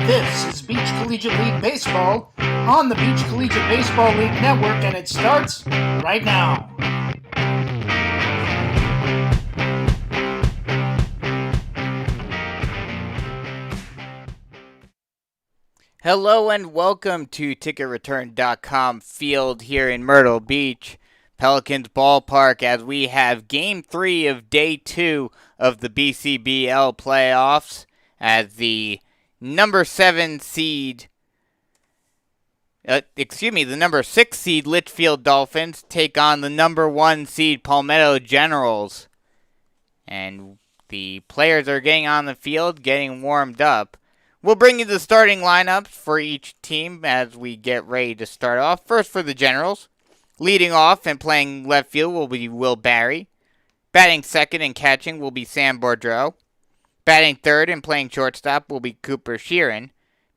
This is Beach Collegiate League Baseball on the Beach Collegiate Baseball League Network, and it starts right now. Hello and welcome to TicketReturn.com field here in Myrtle Beach, Pelicans Ballpark, as we have Game 3 of Day 2 of the BCBL Playoffs, as the number 6 seed Litchfield Dolphins take on the number 1 seed Palmetto Generals. And the players are getting on the field, getting warmed up. We'll bring you the starting lineups for each team as we get ready to start off. First for the Generals. Leading off and playing left field will be Will Barry. Batting second and catching will be Sam Boudreau. Batting third and playing shortstop will be Cooper Sheeran.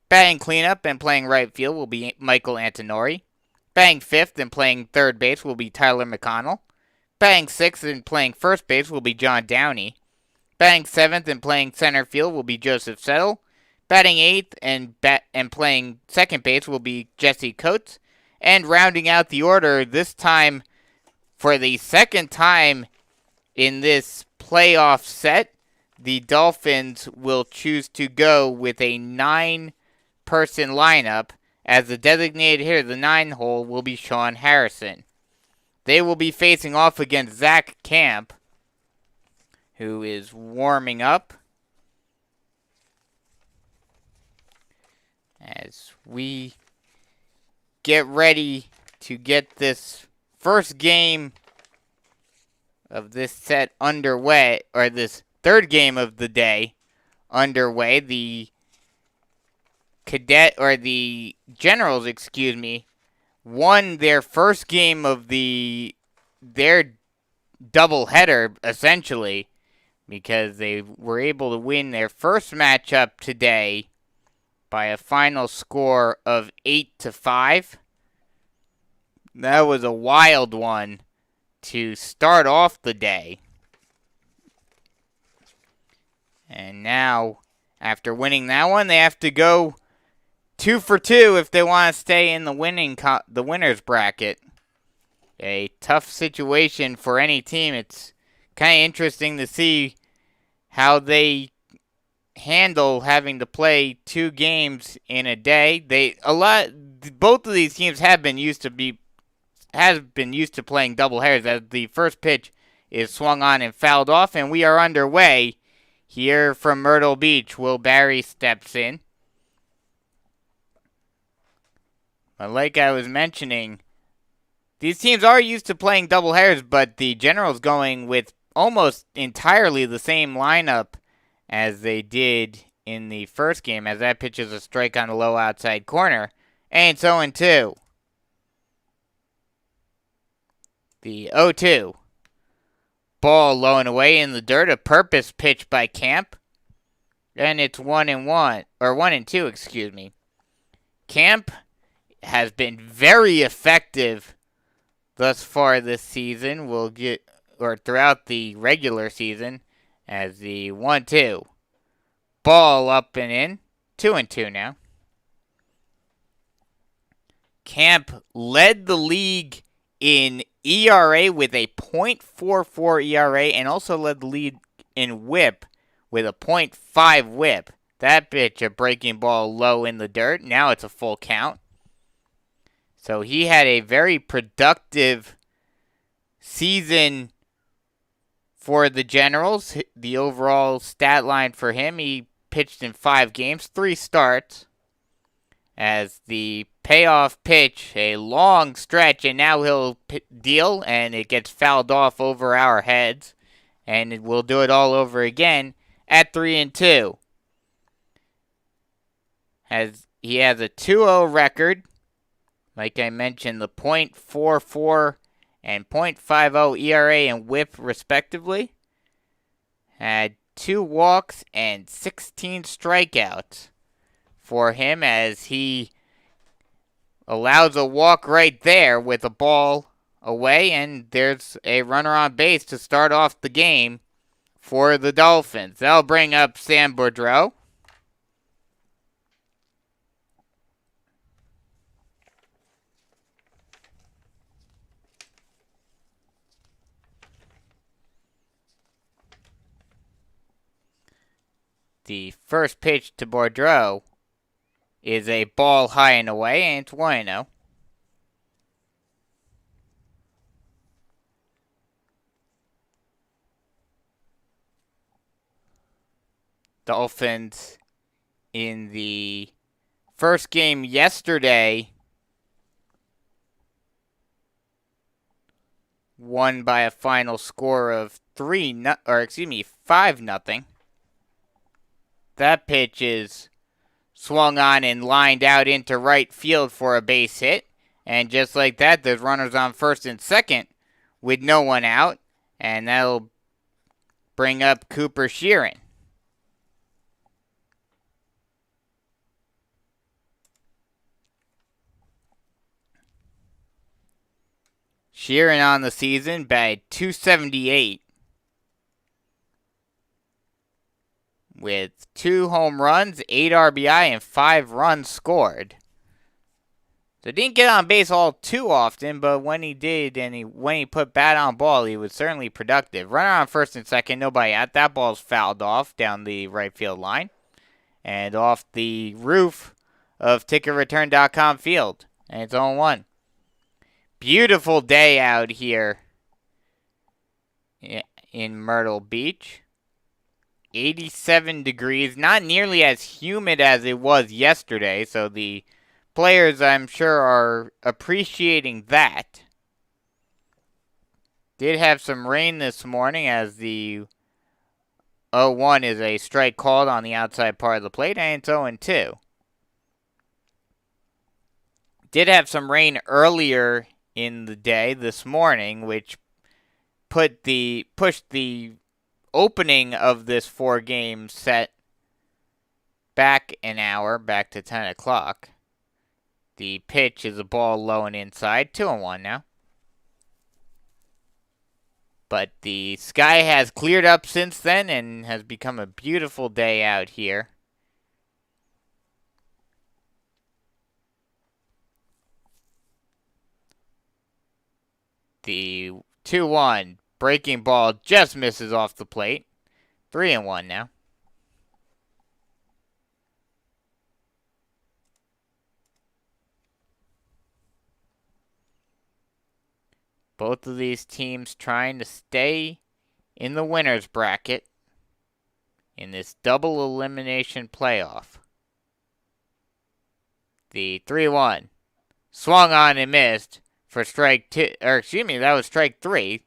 Batting cleanup and playing right field will be Michael Antonori. Batting fifth and playing third base will be Tyler McConnell. Batting sixth and playing first base will be John Downey. Batting seventh and playing center field will be Joseph Settle. Batting eighth and playing second base will be Jesse Coates. And rounding out the order, this time for the second time in this playoff set, the Dolphins will choose to go with a 9-person lineup, as the designated hitter, the 9-hole, will be Sean Harrison. They will be facing off against Zach Camp, who is warming up. As we get ready to get this first game of this set underway, or this third game of the day underway, the Generals, won their first game of their doubleheader, essentially, because they were able to win their first matchup today by a final score of 8-5. That was a wild one to start off the day. And now, after winning that one, they have to go 2 for 2 if they want to stay in the winner's bracket. A tough situation for any team. It's kind of interesting to see how they handle having to play 2 games in a day. Both of these teams have been used to playing doubleheaders, as the first pitch is swung on and fouled off, and we are underway here from Myrtle Beach. Will Barry steps in. But like I was mentioning, these teams are used to playing doubleheaders, but the Generals going with almost entirely the same lineup as they did in the first game, as that pitch is a strike on the low outside corner. And it's 0-2. The 0-2. Ball low and away in the dirt. A purpose pitch by Camp. And it's 1-2. Camp has been very effective thus far this season. Throughout the regular season, as the 1-2. Ball up and in. 2-2 now. Camp led the league in ERA with a .44 ERA, and also led the lead in WHIP with a .5 WHIP. That pitch, a breaking ball low in the dirt. Now it's a full count. So he had a very productive season for the Generals. The overall stat line for him, he pitched in 5 games, 3 starts. As the payoff pitch, a long stretch, and now he'll deal, and it gets fouled off over our heads. And we'll do it all over again at 3-2. He has a 2-0 record. Like I mentioned, the .44 and .50 ERA and WHIP respectively. Had 2 walks and 16 strikeouts for him, as he allows a walk right there with a ball away, and there's a runner on base to start off the game for the Dolphins. They'll bring up Sam Boudreau. The first pitch to Boudreaux is a ball high and away, and it's 1-0. Dolphins in the first game yesterday won by a final score of 5-0. That pitch is swung on and lined out into right field for a base hit. And just like that, there's runners on first and second with no one out. And that'll bring up Cooper Sheeran. Sheeran on the season batted .278 with 2 home runs, 8 RBI, and 5 runs scored. So didn't get on base all too often, but when he did, and when he put bat on ball, he was certainly productive. Runner on first and second, nobody out. That ball's fouled off down the right field line and off the roof of TicketReturn.com field, and it's 0-1. Beautiful day out here in Myrtle Beach. 87 degrees, not nearly as humid as it was yesterday, so the players, I'm sure, are appreciating that. Did have some rain this morning as the 0-1 is a strike called on the outside part of the plate, and it's 0-2. Did have some rain earlier in the day this morning, which pushed the opening of this 4-game set back an hour, back to 10 o'clock. The pitch is a ball low and inside, 2-1 now. But the sky has cleared up since then and has become a beautiful day out here. The 2-1 breaking ball just misses off the plate. 3-1 now. Both of these teams trying to stay in the winner's bracket in this double elimination playoff. The 3-1 swung on and missed for strike 2, that was strike 3.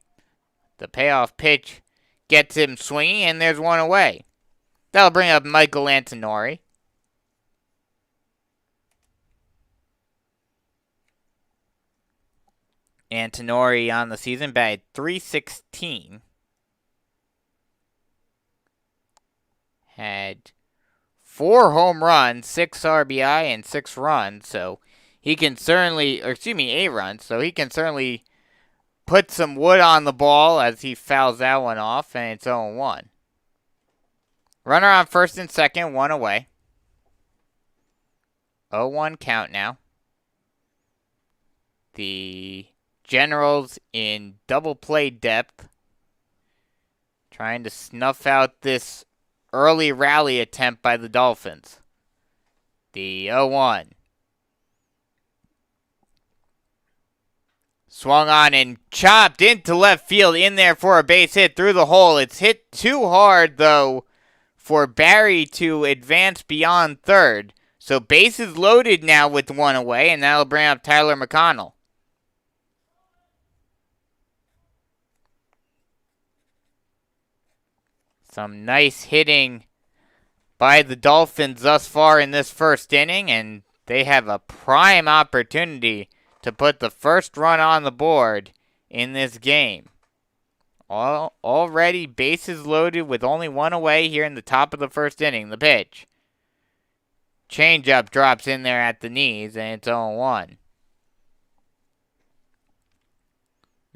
The payoff pitch gets him swinging, and there's one away. That'll bring up Michael Antonori. Antonori on the season batted .316. Had 4 home runs, 6 RBI, and 6 runs, so he can certainly, 8 runs, so he can certainly put some wood on the ball as he fouls that one off, and it's 0-1. Runner on first and second, 1 away. 0-1 count now. The Generals in double play depth, trying to snuff out this early rally attempt by the Dolphins. The 0-1. Swung on and chopped into left field, in there for a base hit through the hole. It's hit too hard, though, for Barry to advance beyond third. So bases loaded now with 1 away, and that'll bring up Tyler McConnell. Some nice hitting by the Dolphins thus far in this first inning, and they have a prime opportunity to put the first run on the board in this game. Already bases loaded with only 1 away here in the top of the first inning. The pitch. Changeup drops in there at the knees, and it's 0-1.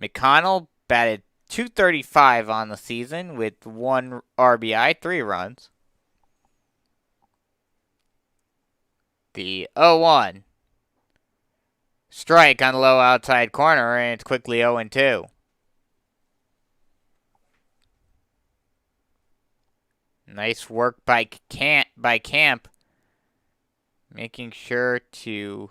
McConnell batted .235 on the season with 1 RBI, 3 runs. The 0-1. Strike on the low outside corner, and it's quickly 0-2. Nice work by Camp. Making sure to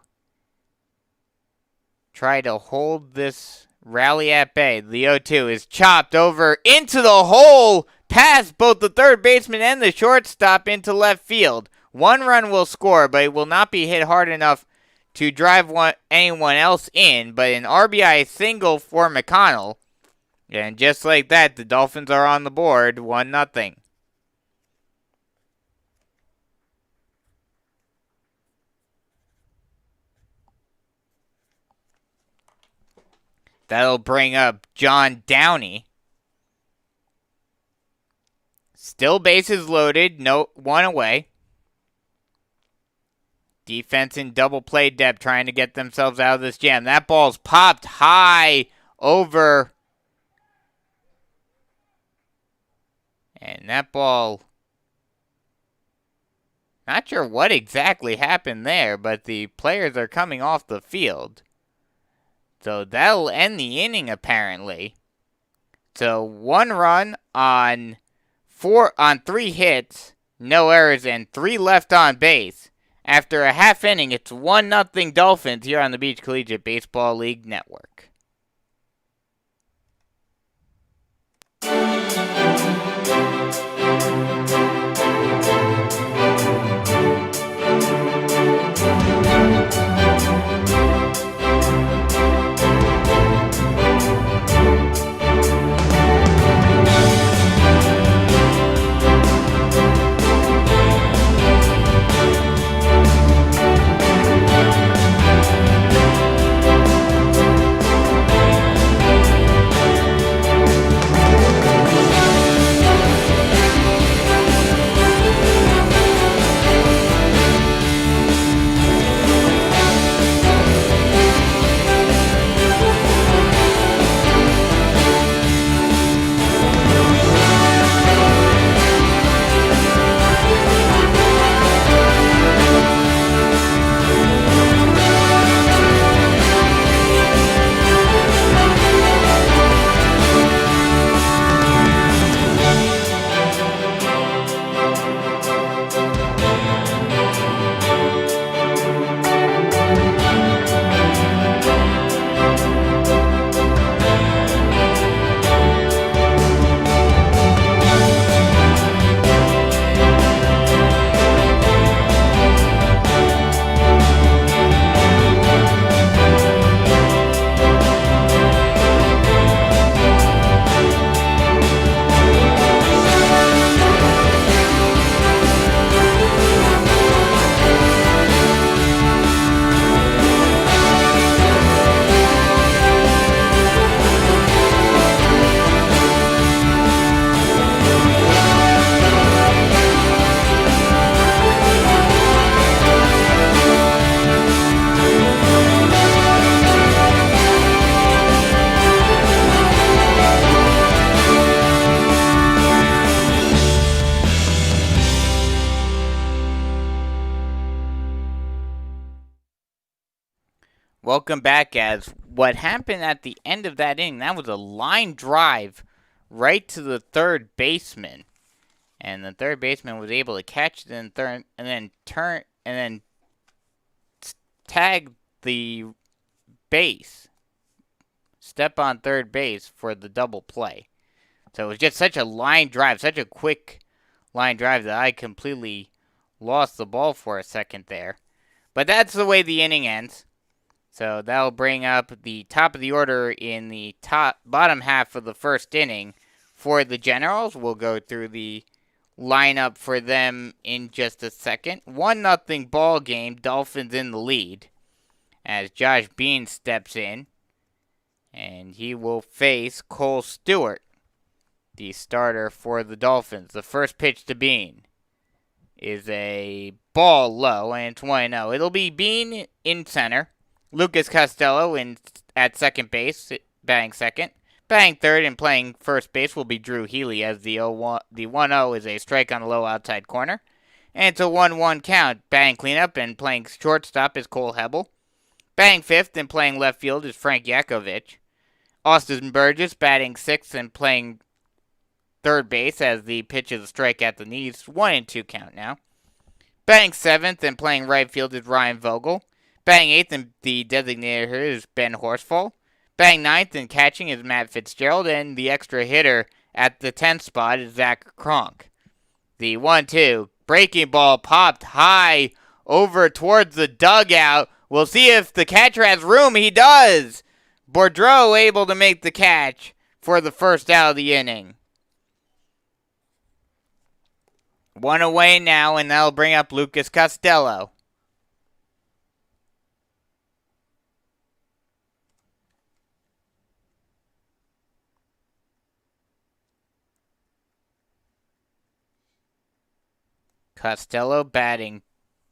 try to hold this rally at bay. The 0-2 is chopped over into the hole, past both the third baseman and the shortstop into left field. 1 run will score, but it will not be hit hard enough to drive anyone else in, but an RBI single for McConnell. And just like that, the Dolphins are on the board, 1-0. That'll bring up John Downey. Still bases loaded, no 1 away. Defense in double play depth trying to get themselves out of this jam. That ball's popped high over. And that ball, not sure what exactly happened there, but the players are coming off the field. So that'll end the inning apparently. So 1 run on 3 hits, no errors, and 3 left on base. After a half inning, it's 1-0 Dolphins here on the Beach Collegiate Baseball League Network. Welcome back, as what happened at the end of that inning, that was a line drive right to the third baseman. And the third baseman was able to catch it and then tag the base. Step on third base for the double play. So it was just such a line drive, such a quick line drive that I completely lost the ball for a second there. But that's the way the inning ends. So that'll bring up the top of the order in the bottom half of the first inning for the Generals. We'll go through the lineup for them in just a second. 1-0 ball game, Dolphins in the lead as Josh Bean steps in. And he will face Cole Stewart, the starter for the Dolphins. The first pitch to Bean is a ball low, and it's 1-0. It'll be Bean in center. Lucas Costello at second base, batting second. Batting third and playing first base will be Drew Healy, as the 1-0 is a strike on the low outside corner. And it's a 1-1 count. Batting cleanup and playing shortstop is Cole Hebel. Batting fifth and playing left field is Frank Yakovich. Austin Burgess batting sixth and playing third base as the pitch is a strike at the knees. 1-2 count now. Batting seventh and playing right field is Ryan Vogel. Batting eighth and the designator here is Ben Horsfall. Batting ninth and catching is Matt Fitzgerald, and the extra hitter at the 10th spot is Zach Kronk. The 1-2 breaking ball popped high over towards the dugout. We'll see if the catcher has room. He does. Boudreau able to make the catch for the first out of the inning. One away now, and that'll bring up Lucas Costello. Costello batted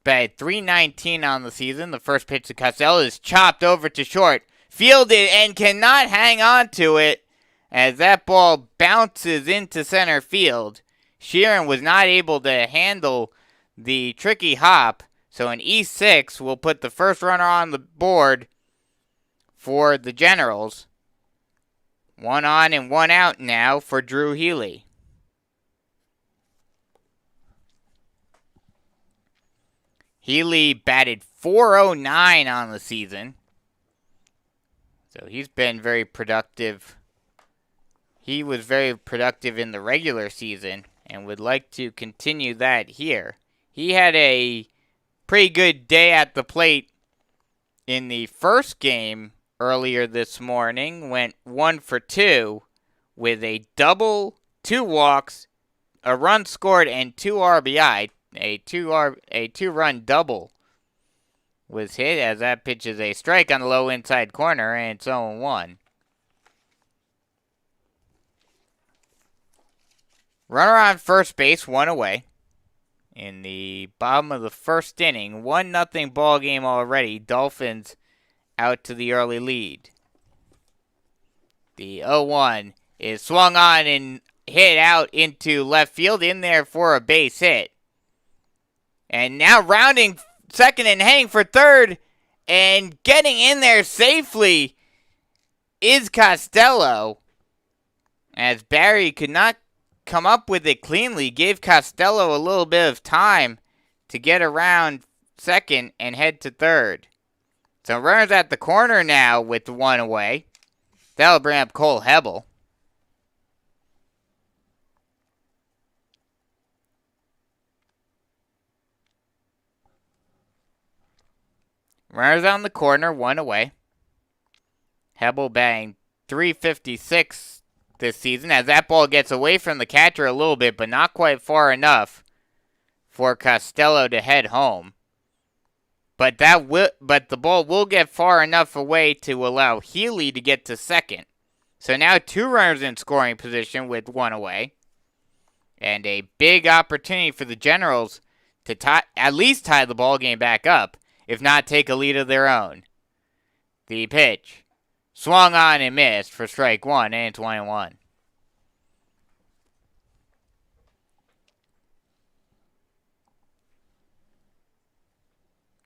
.319 on the season. The first pitch to Costello is chopped over to short. Fielded and cannot hang on to it as that ball bounces into center field. Sheeran was not able to handle the tricky hop, so an E6 will put the first runner on the board for the Generals. 1 on and 1 out now for Drew Healy. Healy batted .409 on the season. So he's been very productive. He was very productive in the regular season and would like to continue that here. He had a pretty good day at the plate in the first game earlier this morning. Went 1 for 2 with a double, 2 walks, a run scored, and 2 RBI. A two-run double was hit as that pitch is a strike on the low inside corner, and it's 0-1. Runner on first base, 1 away. In the bottom of the first inning, 1-0 ball game already. Dolphins out to the early lead. The 0-1 is swung on and hit out into left field, in there for a base hit. And now rounding second and heading for third and getting in there safely is Costello. As Barry could not come up with it cleanly, gave Costello a little bit of time to get around second and head to third. So runners at the corner now with 1 away. That'll bring up Cole Hebel. Runners on the corner, 1 away. Hebel batting .356 this season as that ball gets away from the catcher a little bit, but not quite far enough for Costello to head home. But the ball will get far enough away to allow Healy to get to second. So now 2 runners in scoring position with 1 away. And a big opportunity for the Generals to at least tie the ball game back up, if not take a lead of their own. The pitch swung on and missed for strike 1, and it's 1-1.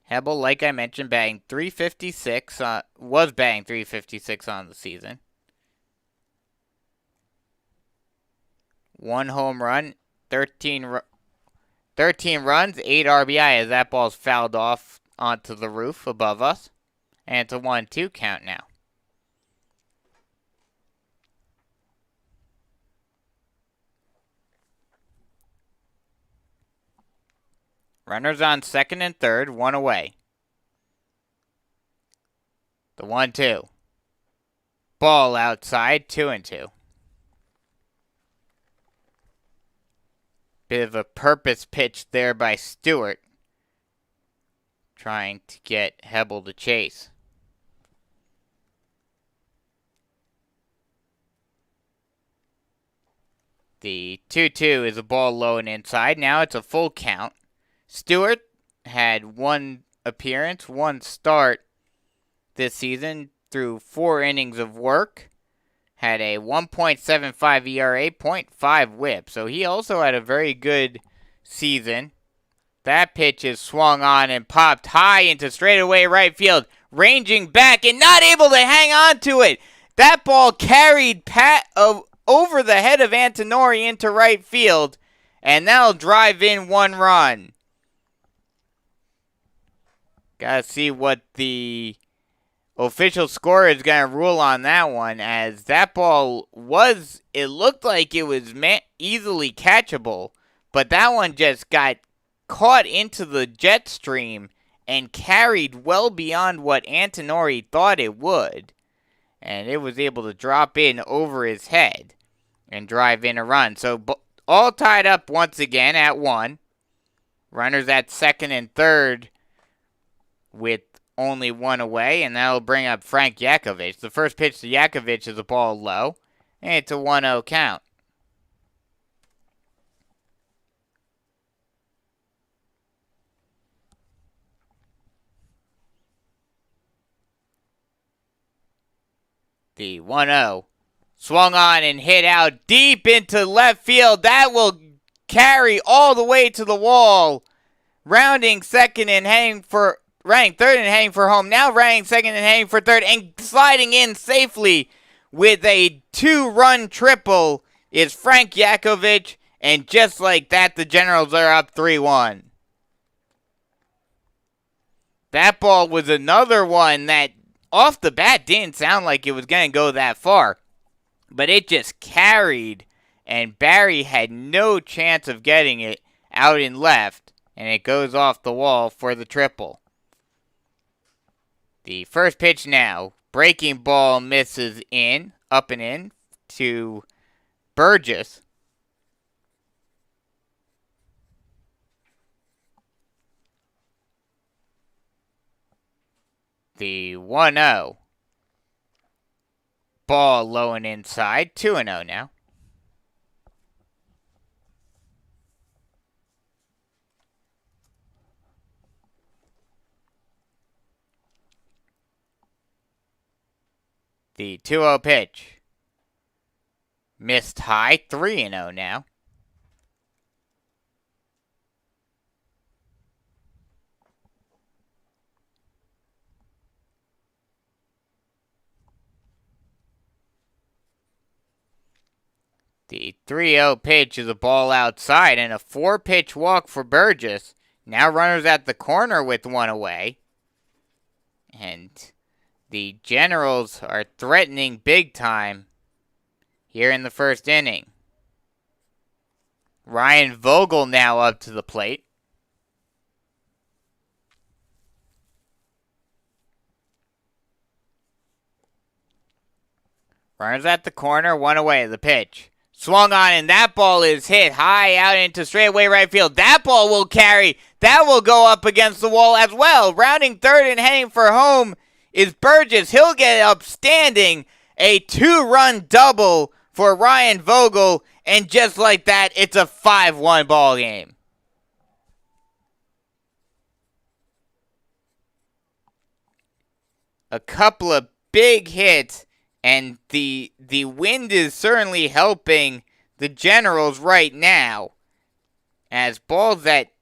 Hebel, like I mentioned, batting .356, was batting .356 on the season. 1 home run, 13 runs, 8 RBI as that ball's fouled off onto the roof above us. And it's a 1-2 count now. Runners on second and third, 1 away. The 1-2. Ball outside, 2-2. Bit of a purpose pitch there by Stewart, trying to get Hebel to chase. The 2-2 is a ball low and inside. Now it's a full count. Stewart had 1 appearance, 1 start this season through 4 innings of work. Had a 1.75 ERA, .5 whip. So he also had a very good season. That pitch is swung on and popped high into straightaway right field. Ranging back and not able to hang on to it. That ball carried over the head of Antonori into right field, and that'll drive in 1 run. Gotta see what the official score is going to rule on that one, as that ball was, it looked like it was easily catchable, but that one just got caught into the jet stream and carried well beyond what Antonori thought it would, and it was able to drop in over his head and drive in a run. So all tied up once again at 1. Runners at second and third with only 1 away, and that'll bring up Frank Yakovich. The first pitch to Yakovich is a ball low, and it's a 1-0 count. The 1-0 swung on and hit out deep into left field. That will carry all the way to the wall, rounding second and heading for third and heading for home. Now rounding second and heading for third and sliding in safely with a 2-run triple is Frank Yakovich. And just like that, the Generals are up 3-1. That ball was another one that off the bat didn't sound like it was going to go that far. But it just carried, and Barry had no chance of getting it out in left. And it goes off the wall for the triple. The first pitch now. Breaking ball misses in, up and in, to Burgess. The 1-0. Ball low and inside. 2-0 now. The 2-0 pitch. Missed high. 3-0 now. The 3-0 pitch is a ball outside and a 4-pitch walk for Burgess. Now runners at the corner with 1 away. And the Generals are threatening big time here in the first inning. Ryan Vogel now up to the plate. Runners at the corner, 1 away. The pitch. Swung on, and that ball is hit high out into straightaway right field. That ball will carry. That will go up against the wall as well. Rounding third and heading for home is Burgess. He'll get upstanding. A 2-run double for Ryan Vogel. And just like that, it's a 5-1 ball game. A couple of big hits. And the wind is certainly helping the Generals right now, as balls that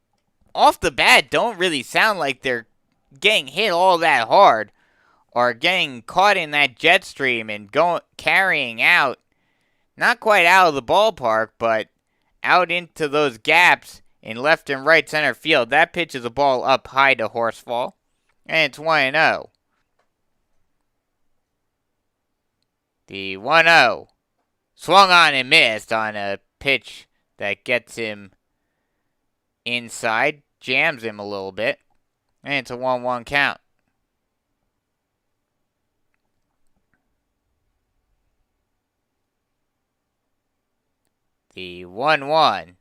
off the bat don't really sound like they're getting hit all that hard are getting caught in that jet stream and carrying out, not quite out of the ballpark, but out into those gaps in left and right center field. That pitch is a ball up high to Horsfall, and it's 1-0. The 1-0 swung on and missed on a pitch that gets him inside, jams him a little bit, and it's a 1-1 count. The 1-1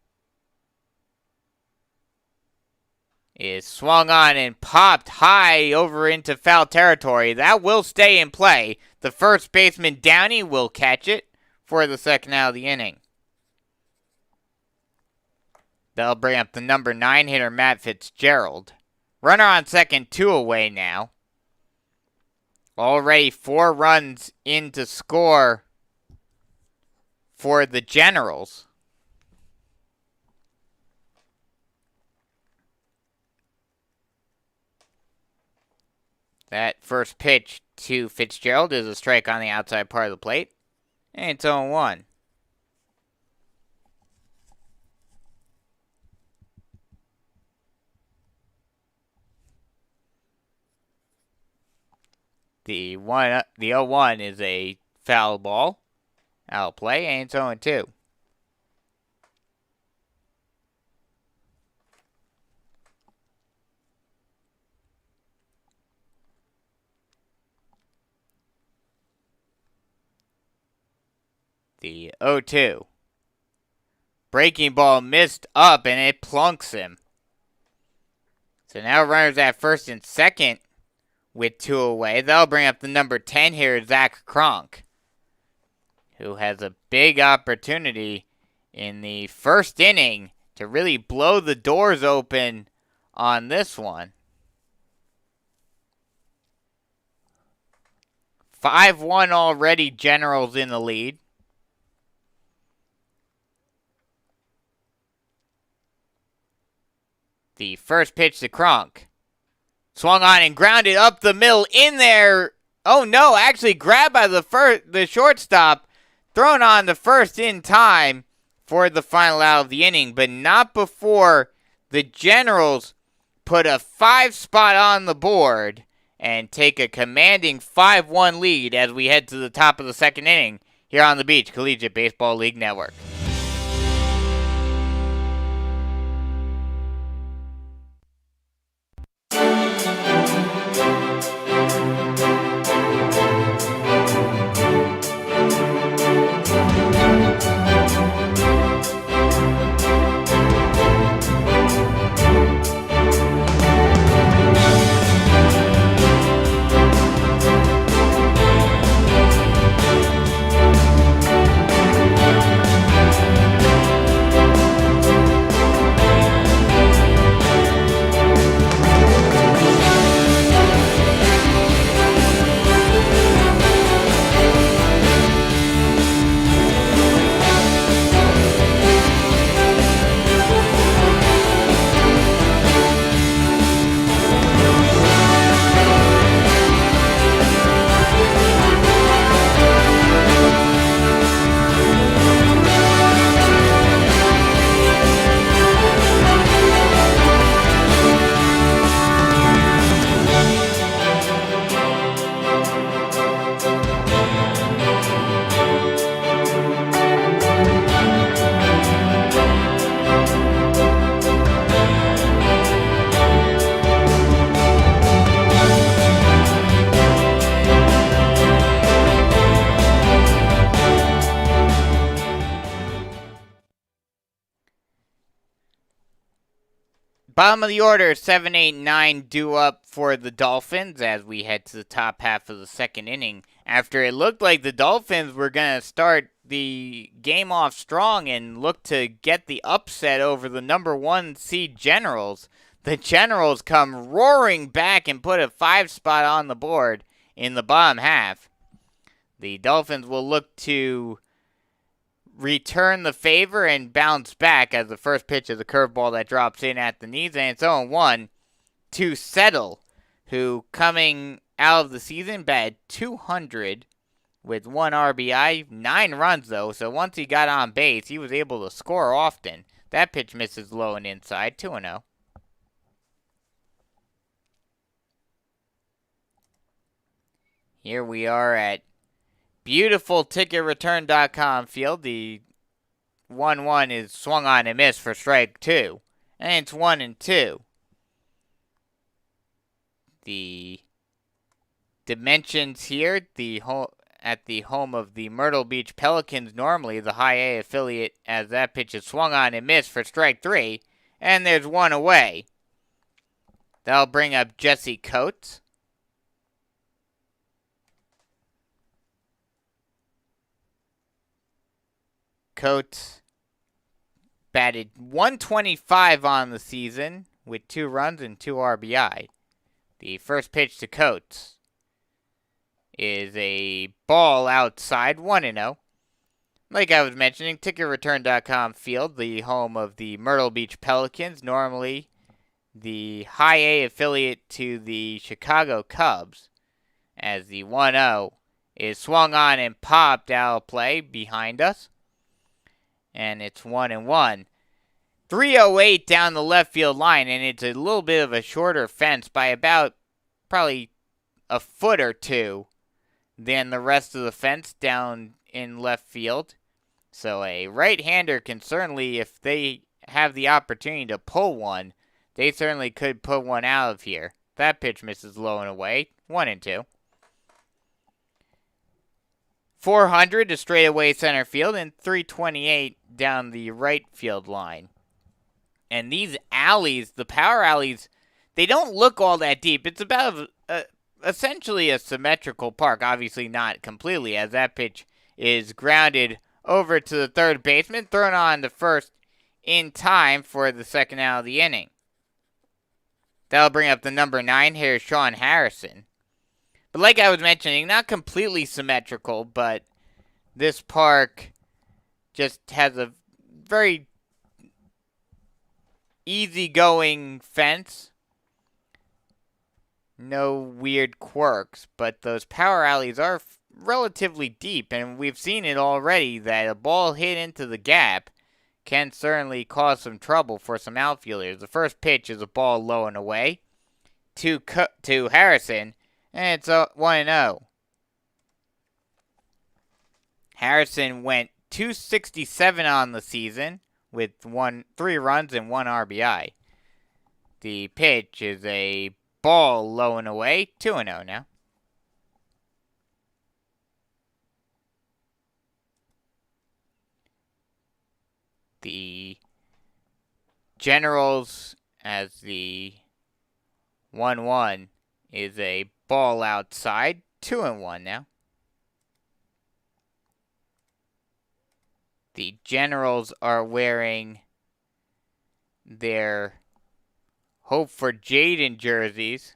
is swung on and popped high over into foul territory. That will stay in play. The first baseman, Downey, will catch it for the second out of the inning. That'll bring up the number 9 hitter, Matt Fitzgerald. Runner on second, 2 away now. Already 4 runs in to score for the Generals. That first pitch to Fitzgerald is a strike on the outside part of the plate. And it's 0-1. The 0-1 is a foul ball. Out of play, and it's 0-2. The 0-2. Breaking ball missed up, and it plunks him. So now runners at first and second with 2 away. That'll bring up the number 10 here, Zach Cronk, who has a big opportunity in the first inning to really blow the doors open on this one. 5-1 already, Generals in the lead. The first pitch to Cronk. Swung on and grounded up the middle in there. Oh no, actually grabbed by the shortstop. Thrown on the first in time for the final out of the inning, but not before the Generals put a 5 spot on the board and take a commanding 5-1 lead as we head to the top of the second inning here on the Beach Collegiate Baseball League Network. Bottom of the order, 7, 8, 9 due up for the Dolphins as we head to the top half of the second inning. After it looked like the Dolphins were going to start the game off strong and look to get the upset over the number 1 seed Generals, the Generals come roaring back and put a 5 spot on the board in the bottom half. The Dolphins will look to return the favor and bounce back as the first pitch is a curveball that drops in at the knees, and it's 0-1 to Settle, who coming out of the season batted .200 with 1 RBI, 9 runs though, so once he got on base, he was able to score often. That pitch misses low and inside, 2-0. Here we are at beautiful ticketreturn.com field. The 1-1 is swung on and missed for strike 2. And it's 1-2. The dimensions here, at the home of the Myrtle Beach Pelicans, normally the high A affiliate, as that pitch is swung on and missed for strike 3. And there's 1 away. That'll bring up Jesse Coates. Coates batted .125 on the season with 2 runs and 2 RBI. The first pitch to Coates is a ball outside, 1-0. Like I was mentioning, ticketreturn.com field, the home of the Myrtle Beach Pelicans, normally the high A affiliate to the Chicago Cubs, as the 1-0 is swung on and popped out of play behind us. And it's 1-1. 308 down the left field line, and it's a little bit of a shorter fence by about probably a foot or two than the rest of the fence down in left field. So a right-hander can certainly, if they have the opportunity to pull one, they certainly could put one out of here. That pitch misses low and away. 1-2. 400 to straightaway center field and 328 down the right field line. And these alleys, the power alleys, they don't look all that deep. It's about essentially a symmetrical park. Obviously not completely, as that pitch is grounded over to the third baseman, thrown on to first in time for the second out of the inning. That'll bring up the number 9 here, Sean Harrison. But like I was mentioning, not completely symmetrical, but this park just has a very easygoing fence. No weird quirks, but those power alleys are relatively deep, and we've seen it already that a ball hit into the gap can certainly cause some trouble for some outfielders. The first pitch is a ball low and away to Harrison, and it's 1-0. Harrison went 267 on the season with 3 runs and 1 RBI. The pitch is a ball low and away, 2-0 now. The Generals, as the 1-1, is a ball outside, 2-1 now. The Generals are wearing their Hope for Jaden jerseys,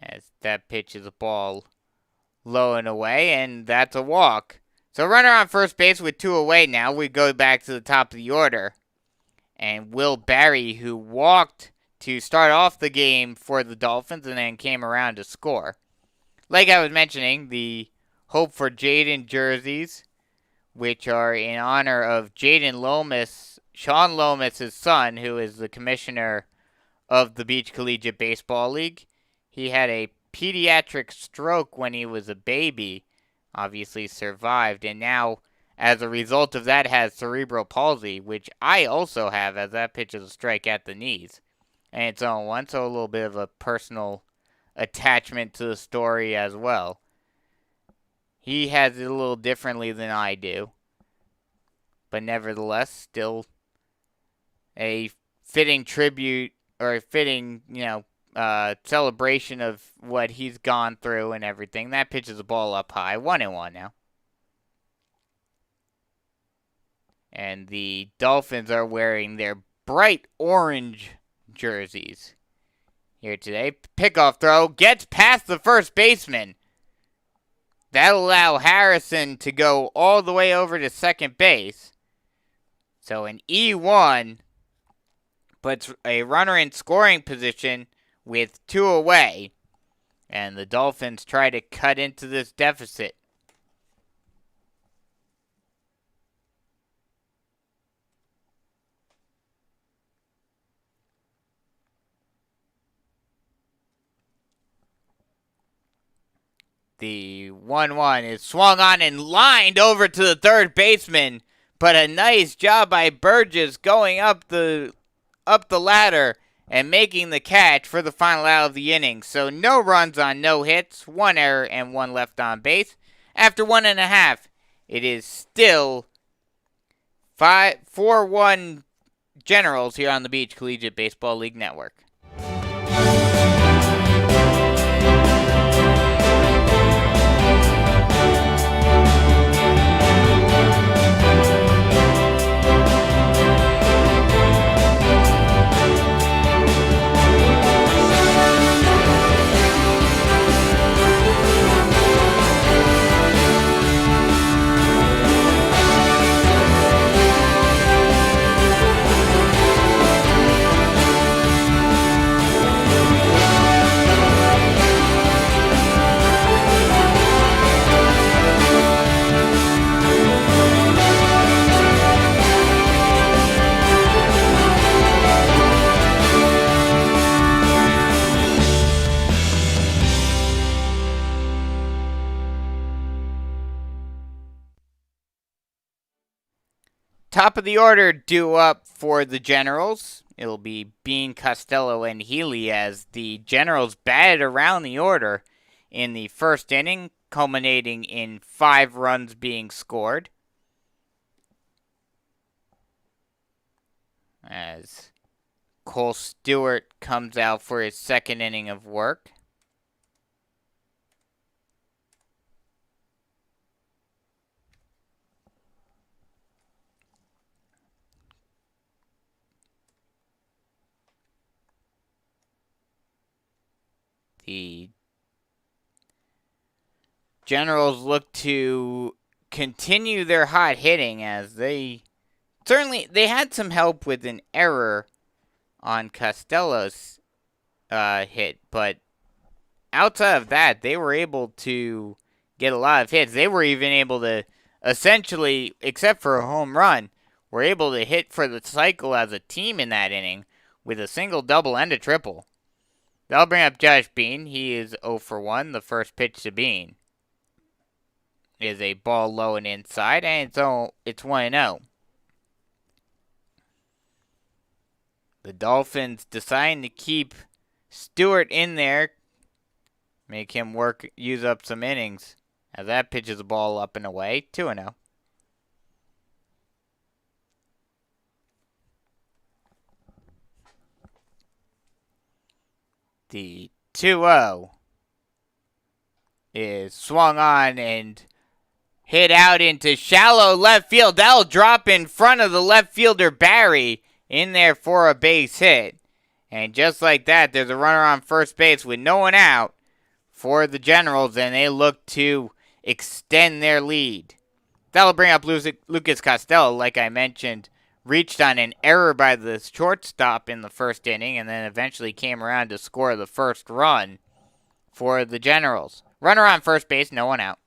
as that pitch is a ball low and away, and that's a walk. So runner on first base with 2 away now. We go back to the top of the order. And Will Barry, who walked to start off the game for the Dolphins and then came around to score. Like I was mentioning, the Hope for Jaden jerseys, which are in honor of Jaden Lomas, Sean Lomas' son, who is the commissioner of the Beach Collegiate Baseball League. He had a pediatric stroke when he was a baby, obviously survived, and now, as a result of that, has cerebral palsy, which I also have, as that pitch is a strike at the knees. And it's 0-1, so a little bit of a personal attachment to the story as well. He has it a little differently than I do, but nevertheless, still a fitting tribute, or a fitting, celebration of what he's gone through and everything. That pitch is a ball up high, 1-1 now. And the Dolphins are wearing their bright orange jerseys here today. Pickoff throw gets past the first baseman. That'll allow Harrison to go all the way over to second base. So an E1 puts a runner in scoring position with 2 away. And the Dolphins try to cut into this deficit. The 1-1 is swung on and lined over to the third baseman, but a nice job by Burgess going up the ladder and making the catch for the final out of the inning. So no runs on no hits, 1 error and 1 left on base. After 1.5, it is still 4-1 Generals here on the Beach Collegiate Baseball League Network. top of the order due up for the Generals. It'll be Bean, Costello, and Healy as the Generals batted around the order in the first inning, culminating in 5 runs being scored. As Cole Stewart comes out for his second inning of work. The Generals look to continue their hot hitting as they had some help with an error on Costello's hit, but outside of that, they were able to get a lot of hits. They were even able to essentially, except for a home run, were able to hit for the cycle as a team in that inning with a single, double, and a triple. That'll bring up Josh Bean. He is 0 for 1. The first pitch to Bean is a ball low and inside, and it's 1-0. The Dolphins deciding to keep Stewart in there, make him use up some innings. As that pitches a ball up and away, 2-0. The 2-0 is swung on and hit out into shallow left field. That'll drop in front of the left fielder Barry in there for a base hit. And just like that, there's a runner on first base with no one out for the Generals, and they look to extend their lead. That'll bring up Lucas Costello, like I mentioned, reached on an error by the shortstop in the first inning, and then eventually came around to score the first run for the Generals. Runner on first base, no one out.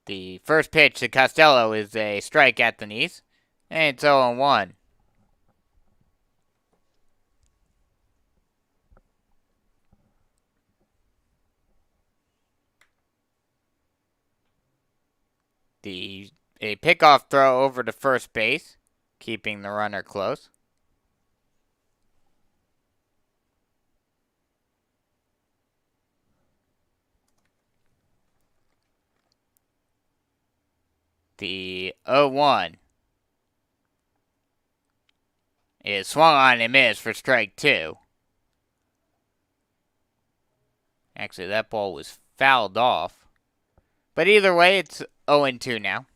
The first pitch to Costello is a strike at the knees, and it's 0-1. A pickoff throw over to first base, keeping the runner close. The 0-1 is swung on and missed for strike 2. Actually, that ball was fouled off. But either way, it's 0-2 now.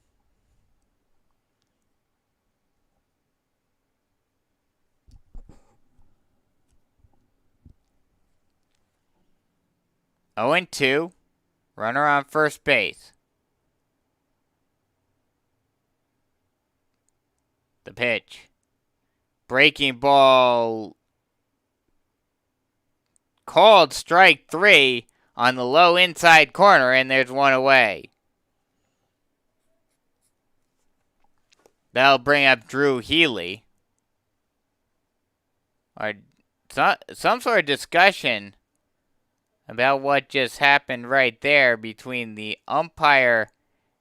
Oh and 2, runner on first base. The pitch. Breaking ball called strike 3 on the low inside corner, and there's one away. That'll bring up Drew Healy. Or some sort of discussion about what just happened right there between the umpire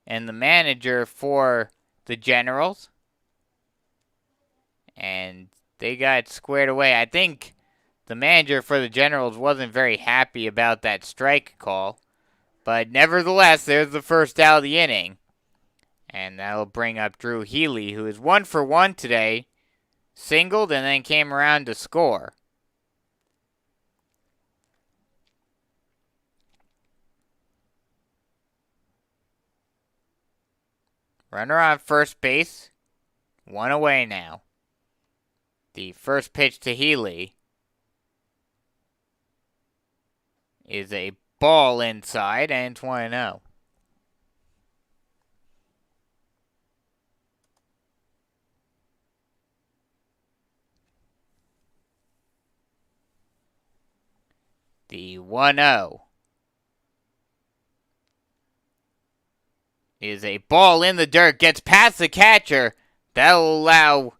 and the manager for the Generals. And they got squared away. I think the manager for the Generals wasn't very happy about that strike call. But nevertheless, there's the first out of the inning. And that'll bring up Drew Healy, who is 1 for 1 today. Singled and then came around to score. Runner on first base. 1 away now. The first pitch to Healy is a ball inside, and it's 1-0. The 1-0 is a ball in the dirt, gets past the catcher. That'll allow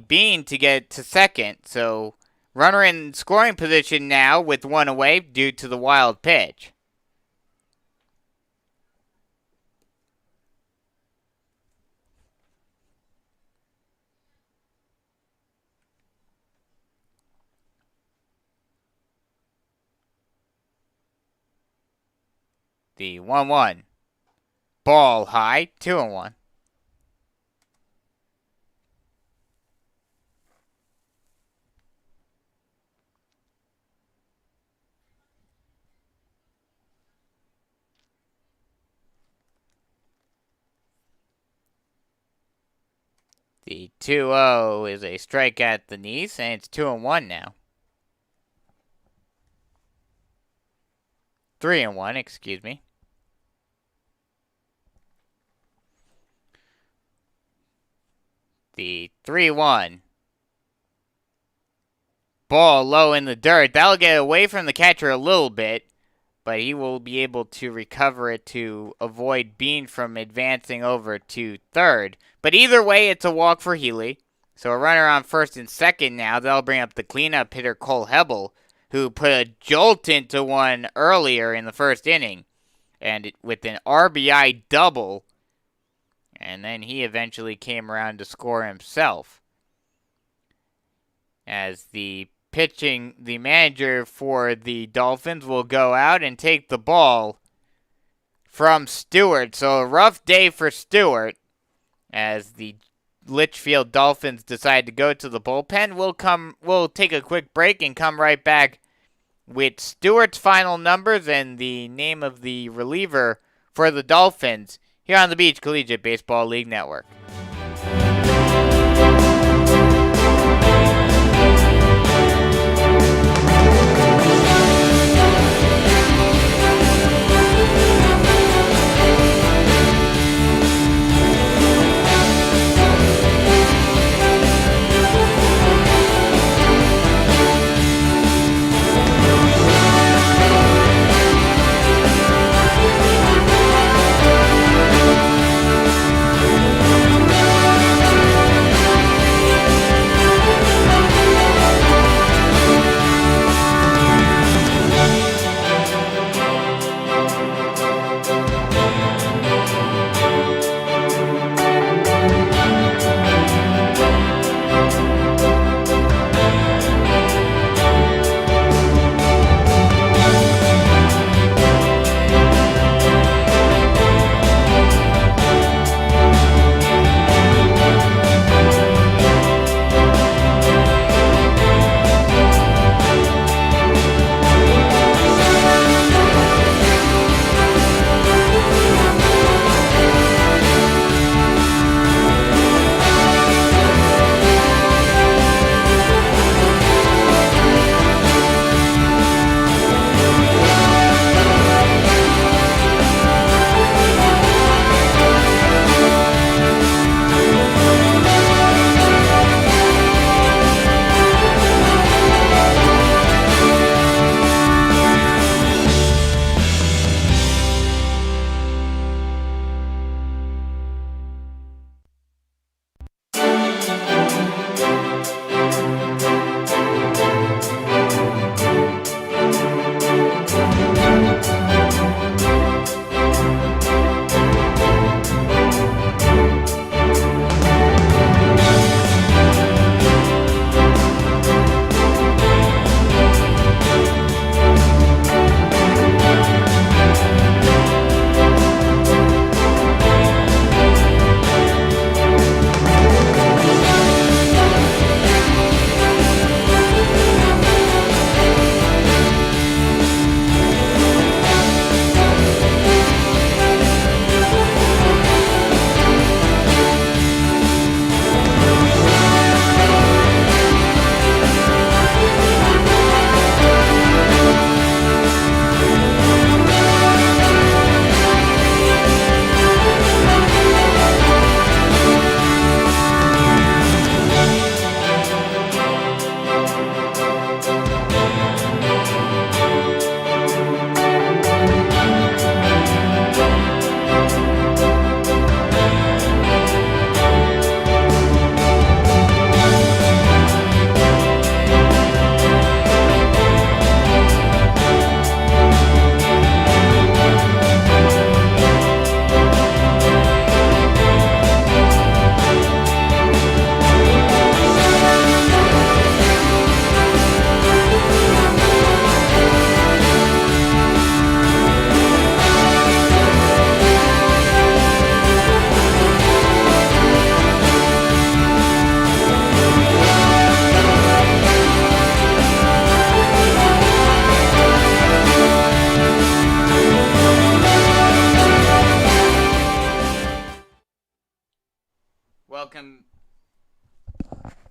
Bean to get to second. So runner in scoring position now with 1 away due to the wild pitch. The 1-1. Ball high, 2-1. The 2-0 is a strike at the knees, and it's 2-1 now. 3-1, excuse me. The 3-1. Ball low in the dirt. That'll get away from the catcher a little bit, but he will be able to recover it to avoid Bean from advancing over to third. But either way, it's a walk for Healy. So a runner on first and second now. That'll bring up the cleanup hitter Cole Hebel, who put a jolt into one earlier in the first inning, and with an RBI double. And then he eventually came around to score himself. As the manager for the Dolphins will go out and take the ball from Stewart. So a rough day for Stewart as the Litchfield Dolphins decide to go to the bullpen. We'll take a quick break and come right back with Stewart's final numbers and the name of the reliever for the Dolphins here on the Beach Collegiate Baseball League Network.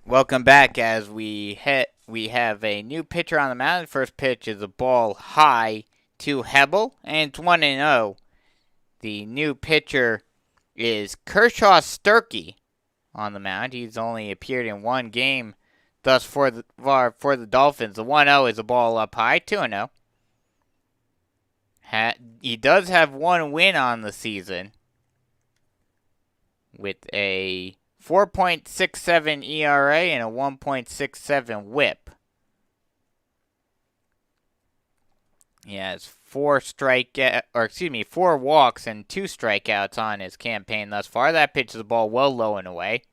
Welcome back as we have a new pitcher on the mound. First pitch is a ball high to Hebel, and it's 1-0. The new pitcher is Kershaw Sturkey on the mound. He's only appeared in one game thus for the Dolphins. The 1-0 is a ball up high, 2-0. He does have one win on the season with a 4.67 ERA and a 1.67 WHIP. He has 4 walks and 2 strikeouts on his campaign thus far. That pitches the ball well low and away.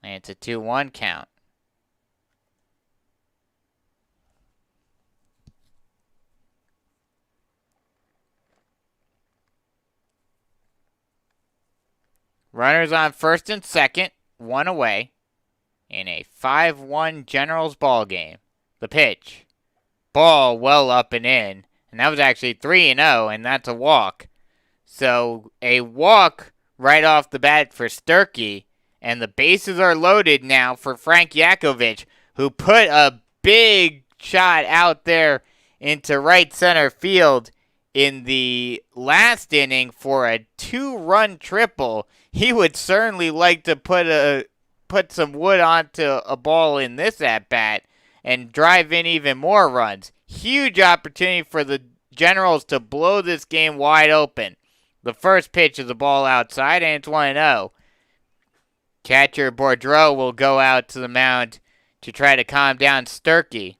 And it's a 2-1 count. Runners on first and second, 1 away, in a 5-1 Generals ball game. The pitch. Ball well up and in. And that was actually 3-0, and that's a walk. So a walk right off the bat for Sturkey, and the bases are loaded now for Frank Yakovich, who put a big shot out there into right center field in the last inning for a 2-run triple. He would certainly like to put some wood onto a ball in this at-bat and drive in even more runs. Huge opportunity for the Generals to blow this game wide open. The first pitch is a ball outside, and it's 1-0. Catcher Boudreau will go out to the mound to try to calm down Sturkey.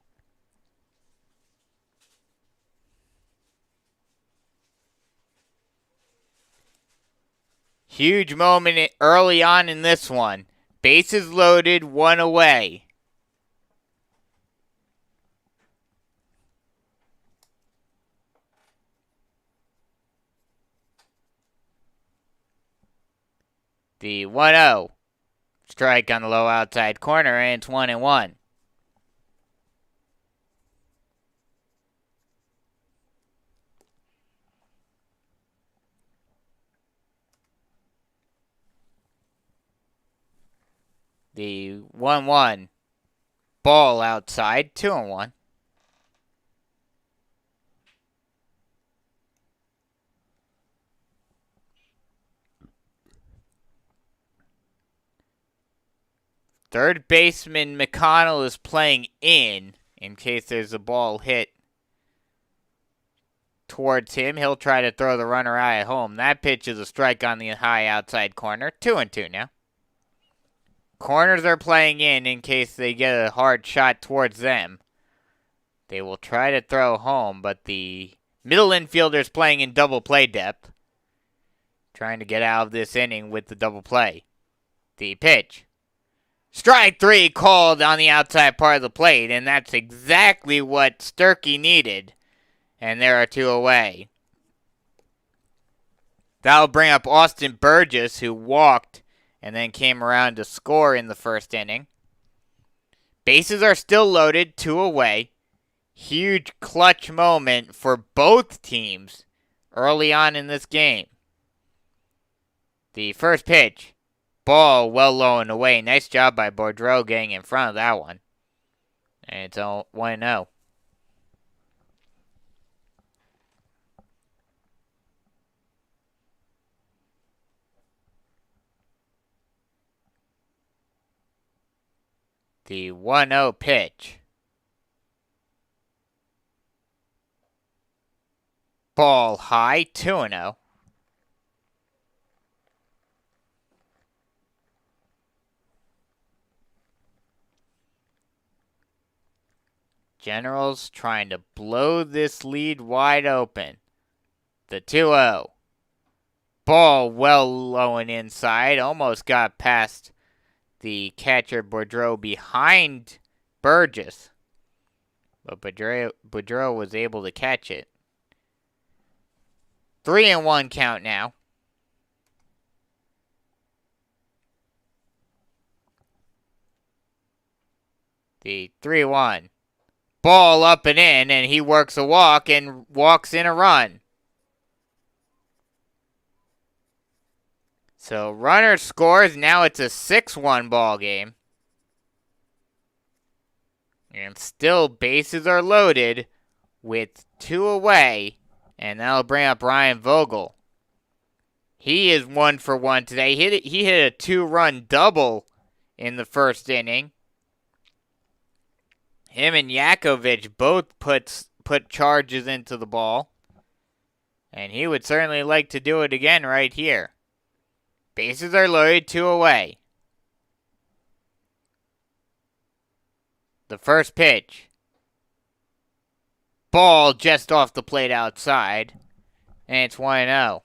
Huge moment early on in this one. Bases loaded, 1 away. The 1-0. Strike on the low outside corner, and it's 1-1. The 1-1. Ball outside, 2-1. Third baseman McConnell is playing in case there's a ball hit towards him. He'll try to throw the runner out at home. That pitch is a strike on the high outside corner. 2-2 now. Corners are playing in case they get a hard shot towards them. They will try to throw home, but the middle infielder's playing in double play depth. Trying to get out of this inning with the double play. The pitch. Strike 3 called on the outside part of the plate, and that's exactly what Sturkey needed. And there are 2 away. That'll bring up Austin Burgess, who walked and then came around to score in the first inning. Bases are still loaded, 2 away. Huge clutch moment for both teams early on in this game. The first pitch. Ball well low and away. Nice job by Boudreau getting in front of that one. And it's 1-0. The 1-0 pitch. Ball high, 2-0. Generals trying to blow this lead wide open. The 2-0. Ball well low and inside. Almost got past the catcher Boudreau behind Burgess. But Boudreau was able to catch it. 3-1 count now. The 3-1. Ball up and in, and he works a walk and walks in a run. So runner scores. Now it's a 6-1 ball game. And still bases are loaded with 2 away. And that'll bring up Ryan Vogel. He is 1 for 1 today. He hit a 2-run double in the first inning. Him and Yakovich both put charges into the ball. And he would certainly like to do it again right here. Bases are loaded, 2 away. The first pitch. Ball just off the plate outside. And it's 1-0.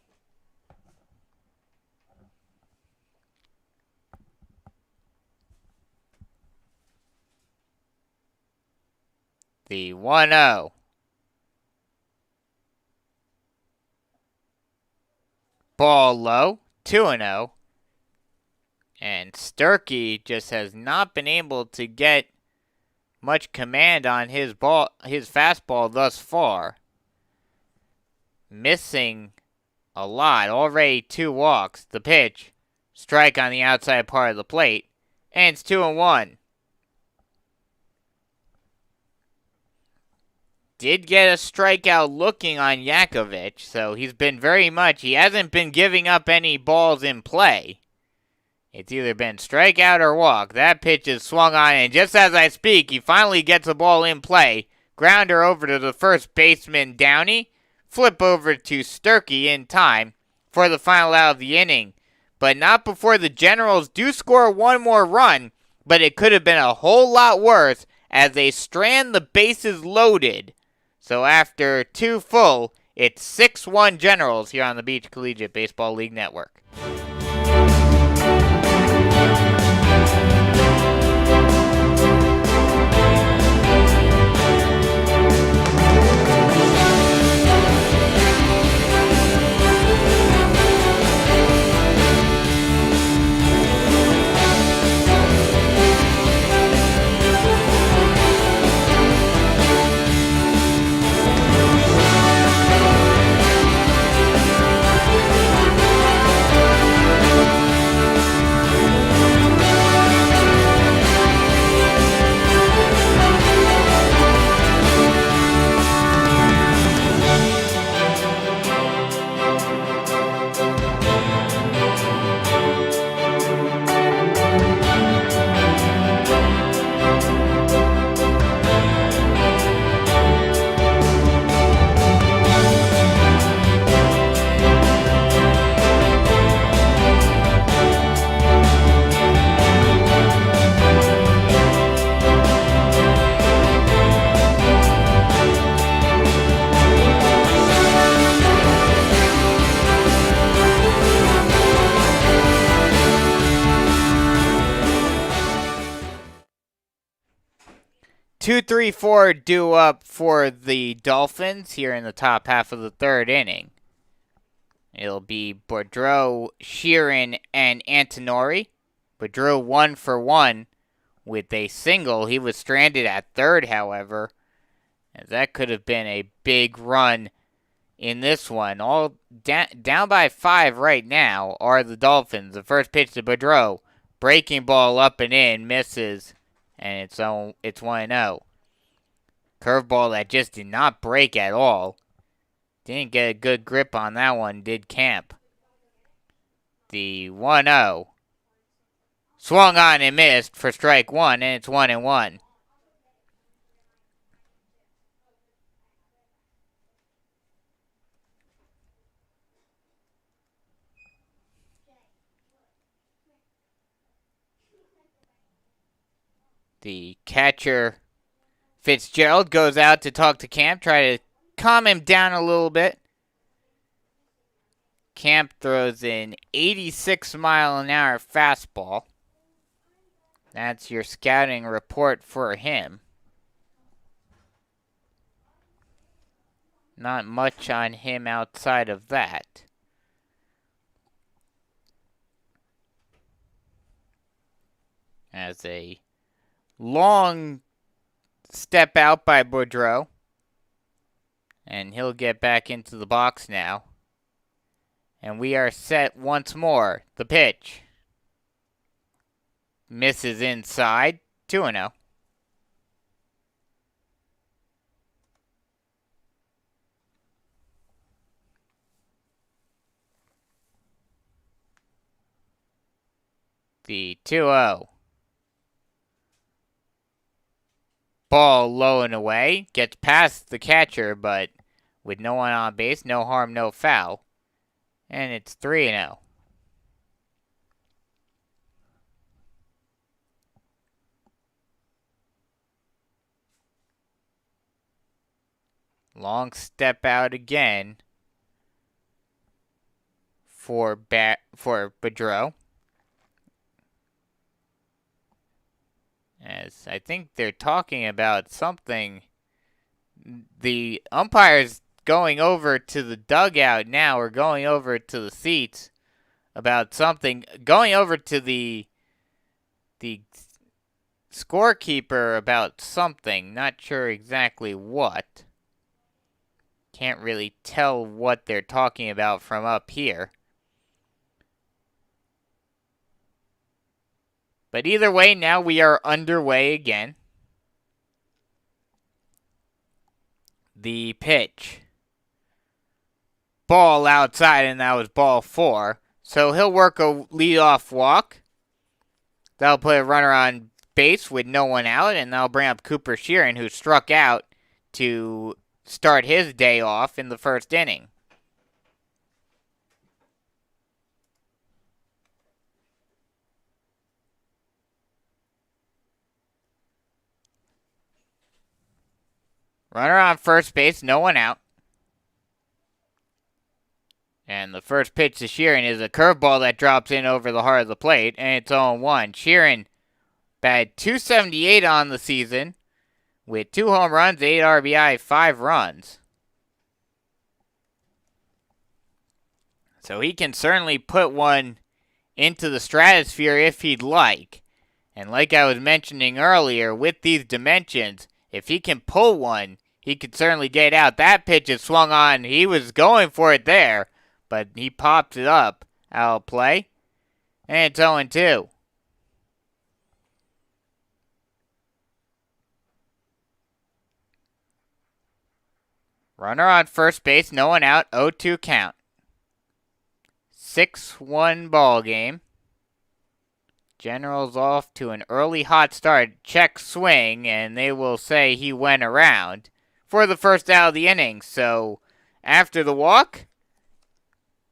The 1-0. Ball low, 2-0. And Sturkey just has not been able to get much command on his fastball thus far. Missing a lot. Already 2 walks. The pitch. Strike on the outside part of the plate. And it's 2-1. Did get a strikeout looking on Yakovich, so he hasn't been giving up any balls in play. It's either been strikeout or walk. That pitch is swung on, and just as I speak, he finally gets a ball in play. Grounder over to the first baseman, Downey. Flip over to Sturkey in time for the final out of the inning. But not before the Generals do score 1 more run, but it could have been a whole lot worse as they strand the bases loaded. So after 2 full, it's 6-1 Generals here on the Beach Collegiate Baseball League Network. Two, 3, 4 due up for the Dolphins here in the top half of the 3rd inning. It'll be Boudreau, Sheeran, and Antonori. Boudreau 1 for 1 with a single. He was stranded at 3rd, however, as that could have been a big run in this one. All down by 5 right now are the Dolphins. The first pitch to Boudreau. Breaking ball up and in, misses. And it's 1-0. Curveball that just did not break at all. Didn't get a good grip on that one, did Camp. The 1-0. Swung on and missed for strike 1, and it's 1-1. The catcher, Fitzgerald, goes out to talk to Camp, try to calm him down a little bit. Camp throws an 86-mile-an-hour fastball. That's your scouting report for him. Not much on him outside of that. As a long step out by Boudreau. And he'll get back into the box now. And we are set once more. The pitch. Misses inside. 2-0. The 2-0. Ball low and away. Gets past the catcher, but with no one on base, no harm, no foul. And it's 3-0. Long step out again for Boudreaux. As I think they're talking about something. The umpires going over to the dugout now, or going over to the seats about something. Going over to the scorekeeper about something. Not sure exactly what. Can't really tell what they're talking about from up here. But either way, now we are underway again. The pitch. Ball outside, and that was ball 4. So he'll work a leadoff walk. That'll put a runner on base with no one out, and that'll bring up Cooper Sheeran, who struck out to start his day off in the first inning. Runner on first base, no one out. And the first pitch to Sheeran is a curveball that drops in over the heart of the plate, and it's 0-1. Sheeran batted .278 on the season with 2 home runs, 8 RBI, 5 runs. So he can certainly put one into the stratosphere if he'd like. And like I was mentioning earlier, with these dimensions, if he can pull one, he could certainly get out. That pitch is swung on. He was going for it there, but he pops it up out of play. And it's 0-2. Runner on first base, no one out, 0-2 count. 6-1 ball game. Generals off to an early hot start. Check swing, and they will say he went around for the first out of the inning. So after the walk,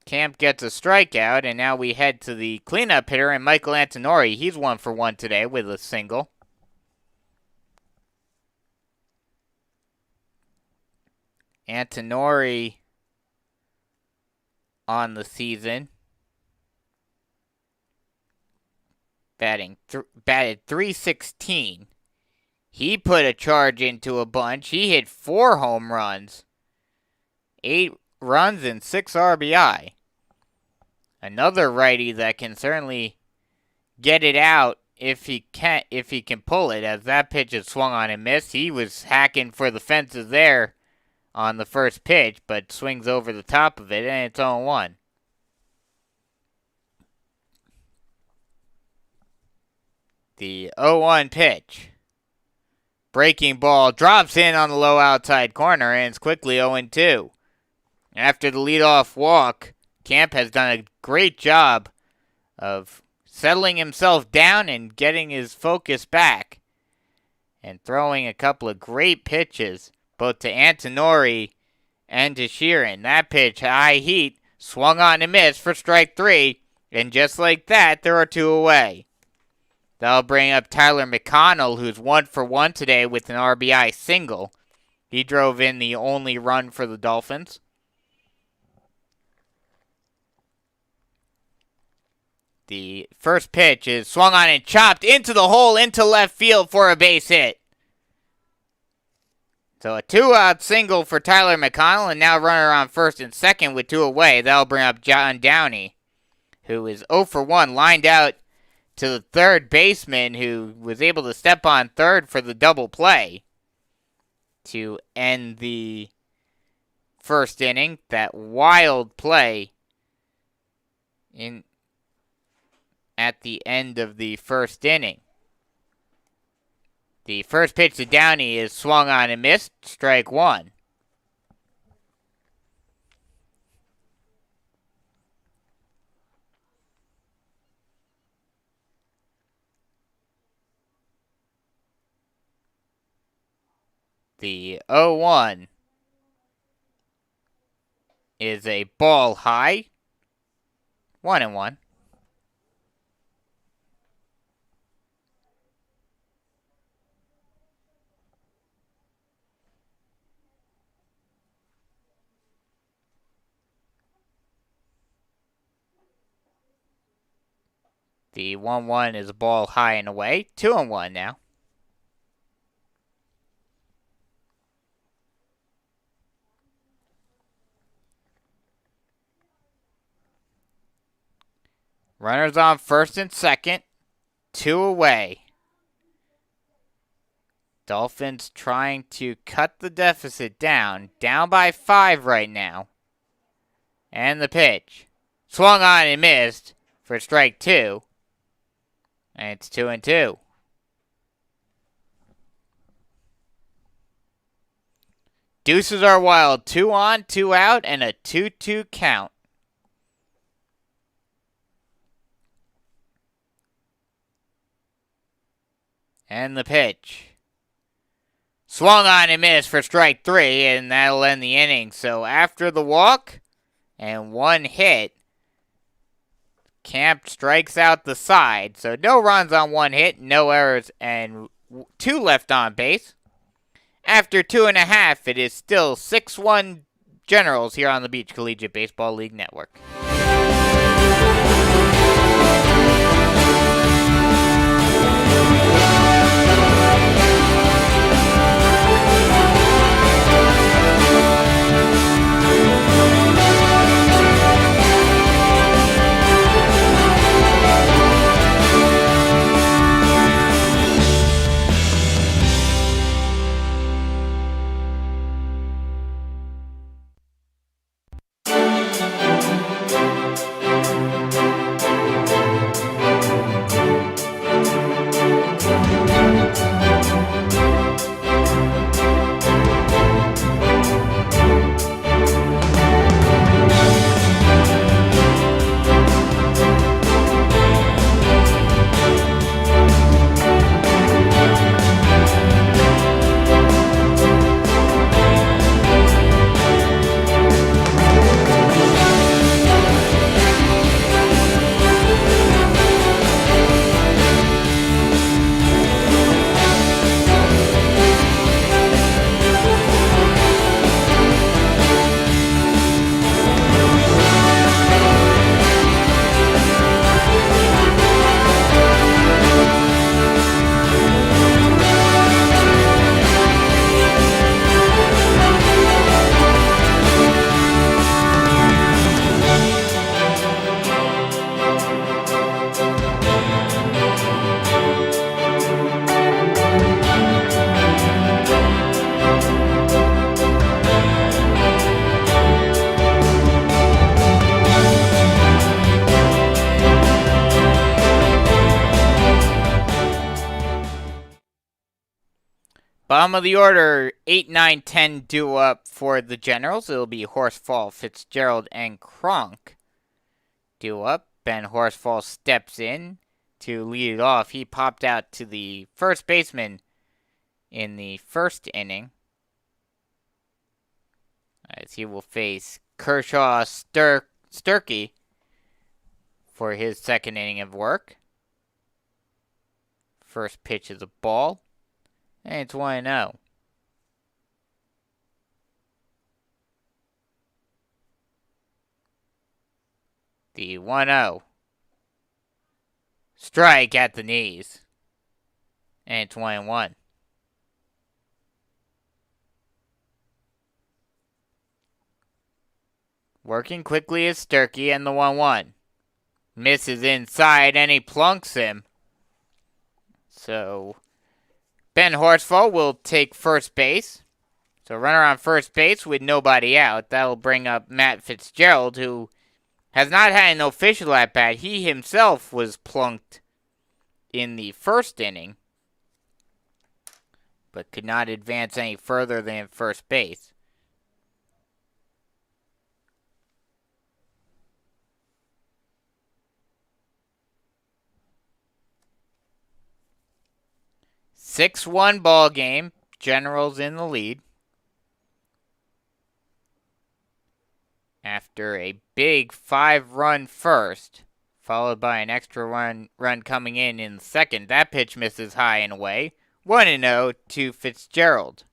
Camp gets a strikeout, and now we head to the cleanup hitter, and Michael Antonori. He's 1 for 1 today with a single. Antonori on the season batted .316. He put a charge into a bunch. He hit 4 home runs, 8 runs, and 6 RBI. Another righty that can certainly get it out if he can pull it, as that pitch is swung on and missed. He was hacking for the fences there on the first pitch, but swings over the top of it, and it's 0-1. The 0-1 pitch. Breaking ball drops in on the low outside corner, and it's quickly 0-2. After the leadoff walk, Camp has done a great job of settling himself down and getting his focus back, and throwing a couple of great pitches, both to Antonori and to Sheeran. That pitch, high heat, swung on and missed for strike 3, and just like that, there are 2 away. That'll bring up Tyler McConnell, who's 1 for 1 today with an RBI single. He drove in the only run for the Dolphins. The first pitch is swung on and chopped into the hole, into left field for a base hit. So a 2-out single for Tyler McConnell, and now runner on first and second with 2 away. That'll bring up John Downey, who is 0 for 1, lined out to the third baseman, who was able to step on third for the double play to end the first inning. That wild play at the end of the first inning. The first pitch to Downey is swung on and missed, strike one. The 0-1 is a ball high, 1-1. The 1-1 is a ball high and away, 2-1 now. Runners on first and second, 2 away. Dolphins trying to cut the deficit down by 5 right now. And the pitch. Swung on and missed for strike 2. And it's 2-2. Deuces are wild, 2 on, 2 out, and a 2-2 count. And the pitch. Swung on and missed for strike 3, and that'll end the inning. So after the walk and 1 hit, Camp strikes out the side. So no runs on 1 hit, no errors, and 2 left on base. After 2.5, it is still 6-1 Generals here on the Beach Collegiate Baseball League Network. Bottom of the order, 8, 9, 10 due up for the Generals. It'll be Horsfall, Fitzgerald, and Kronk due up. Ben Horsfall steps in to lead it off. He popped out to the first baseman in the first inning, as he will face Kershaw Sturkey for his second inning of work. First pitch is a ball. And it's 1-0. The 1-0. Strike at the knees. And it's 1-1. Working quickly is Sturkey, and the 1-1. Misses inside and he plunks him. So Ben Horsfall will take first base. So runner on first base with nobody out. That'll bring up Matt Fitzgerald, who has not had an official at bat. He himself was plunked in the first inning, but could not advance any further than first base. Six-1 ball game. Generals in the lead. After a big 5-run first, followed by an extra run coming in the second. That pitch misses high and away. 1-0 to Fitzgerald.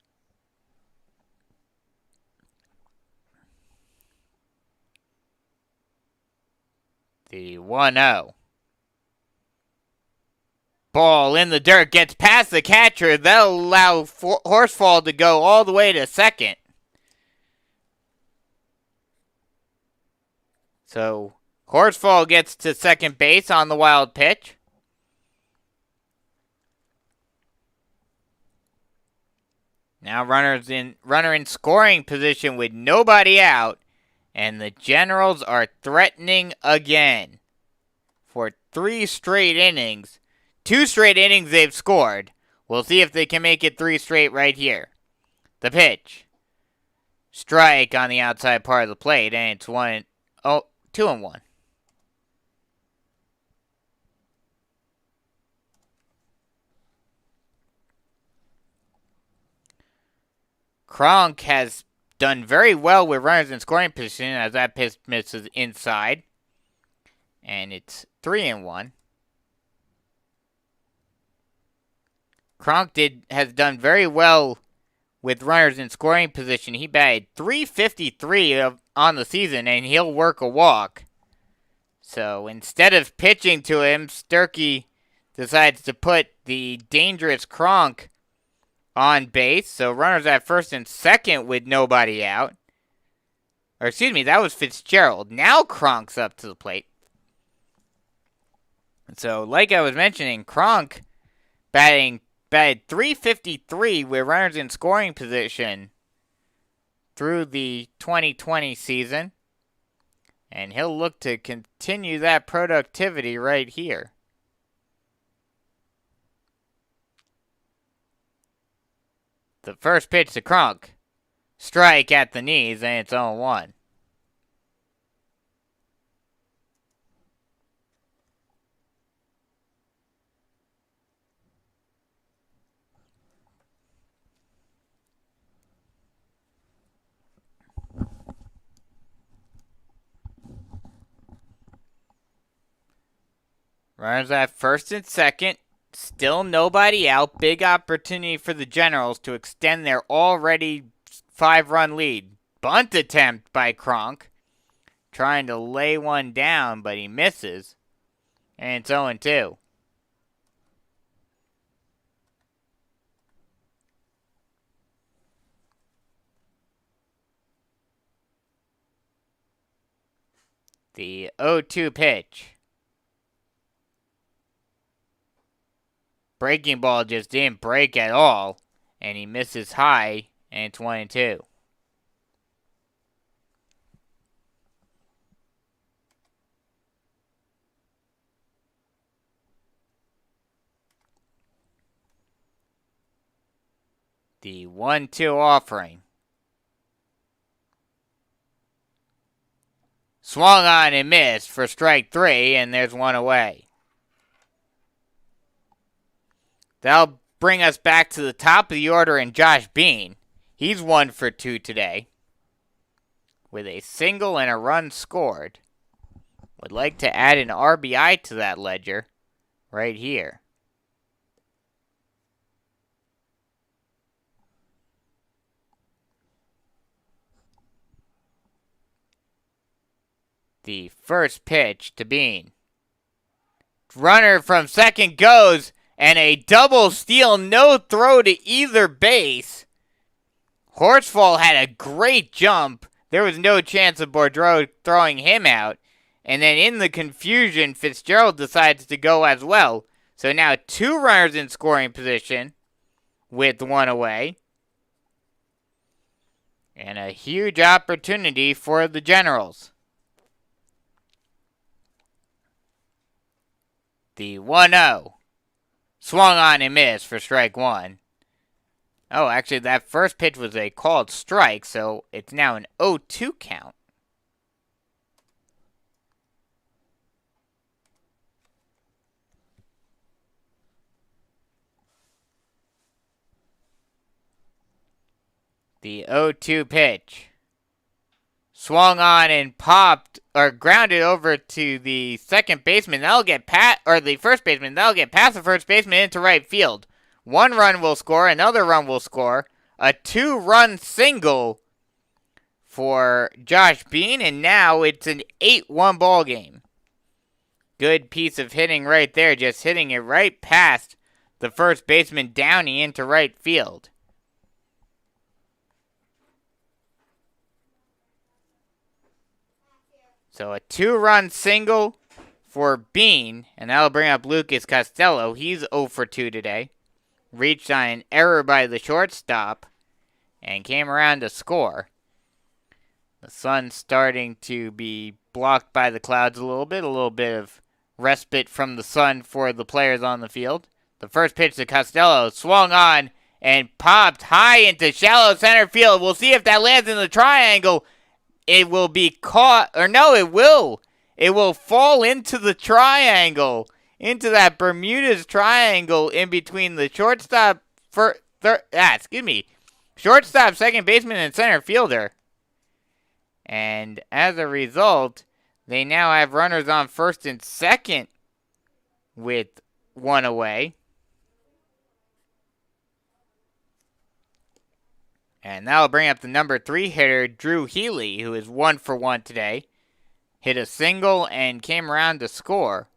The 1-0. Ball in the dirt, gets past the catcher. That'll allow Horsfall to go all the way to second. So Horsfall gets to second base on the wild pitch. Now runner in scoring position with nobody out, and the Generals are threatening again for 3 straight innings. 2 straight innings they've scored. We'll see if they can make it 3 straight right here. The pitch. Strike on the outside part of the plate, and it's 2-1. Kronk has done very well with runners in scoring position as that pitch misses inside. And it's 3-1. Kronk has done very well with runners in scoring position. He batted .353 on the season, and he'll work a walk. So instead of pitching to him, Sturkey decides to put the dangerous Kronk on base. So runners at first and second with nobody out. Or excuse me, that was Fitzgerald. Now Kronk's up to the plate. So like I was mentioning, Kronk batted .353 with runners in scoring position through the 2020 season. And he'll look to continue that productivity right here. The first pitch to Kronk. Strike at the knees, and it's 0-1. Runners at first and second. Still nobody out. Big opportunity for the Generals to extend their already 5-run lead. Bunt attempt by Kronk. Trying to lay one down, but he misses. And it's 0-2. The 0-2 pitch. Breaking ball just didn't break at all, and he misses high, and it's 1-2. The 1-2 offering. Swung on and missed for strike 3, and there's one away. That'll bring us back to the top of the order and Josh Bean. He's 1 for 2 today with a single and a run scored. Would like to add an RBI to that ledger right here. The first pitch to Bean. Runner from second goes. And a double steal, no throw to either base. Horsfall had a great jump. There was no chance of Boudreau throwing him out. And then in the confusion, Fitzgerald decides to go as well. So now 2 runners in scoring position with 1 away. And a huge opportunity for the Generals. The 1-0. Swung on and missed for strike one. Oh, actually, that first pitch was a called strike, so it's now an 0-2 count. The 0-2 pitch. Swung on and popped, or grounded over to the second baseman. That'll get the first baseman. That'll get past the first baseman into right field. One run will score, another run will score. A 2-run single for Josh Bean, and now it's an 8-1 ball game. Good piece of hitting right there, just hitting it right past the first baseman Downey into right field. So a 2-run single for Bean, and that'll bring up Lucas Costello. He's 0 for 2 today. Reached on an error by the shortstop and came around to score. The sun's starting to be blocked by the clouds a little bit of respite from the sun for the players on the field. The first pitch to Costello swung on and popped high into shallow center field. We'll see if that lands in the triangle. It will be caught, or no, it will. It will fall into the triangle, into that Bermuda's triangle in between the shortstop, shortstop, second baseman, and center fielder. And as a result, they now have runners on first and second with one away. And that'll bring up the number 3 hitter, Drew Healy, who is 1 for 1 today. Hit a single and came around to score.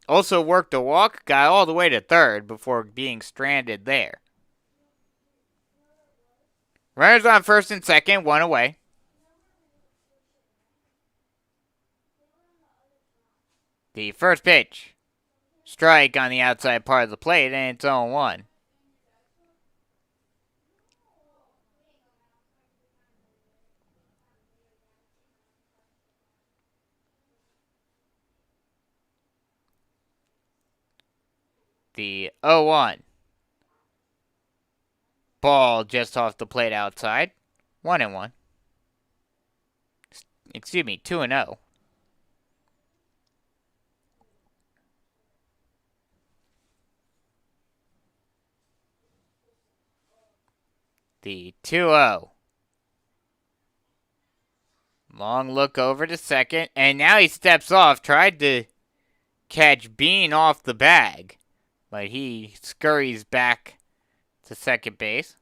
Also worked a walk, got all the way to third before being stranded there. Runners on first and second, one away. The first pitch. Strike on the outside part of the plate, and it's 0-1. The 0-1. Ball just off the plate outside. 1-1. Excuse me, 2-0. The 2-0. Long look over to second, and now he steps off. Tried to catch Bean off the bag, but he scurries back to second base.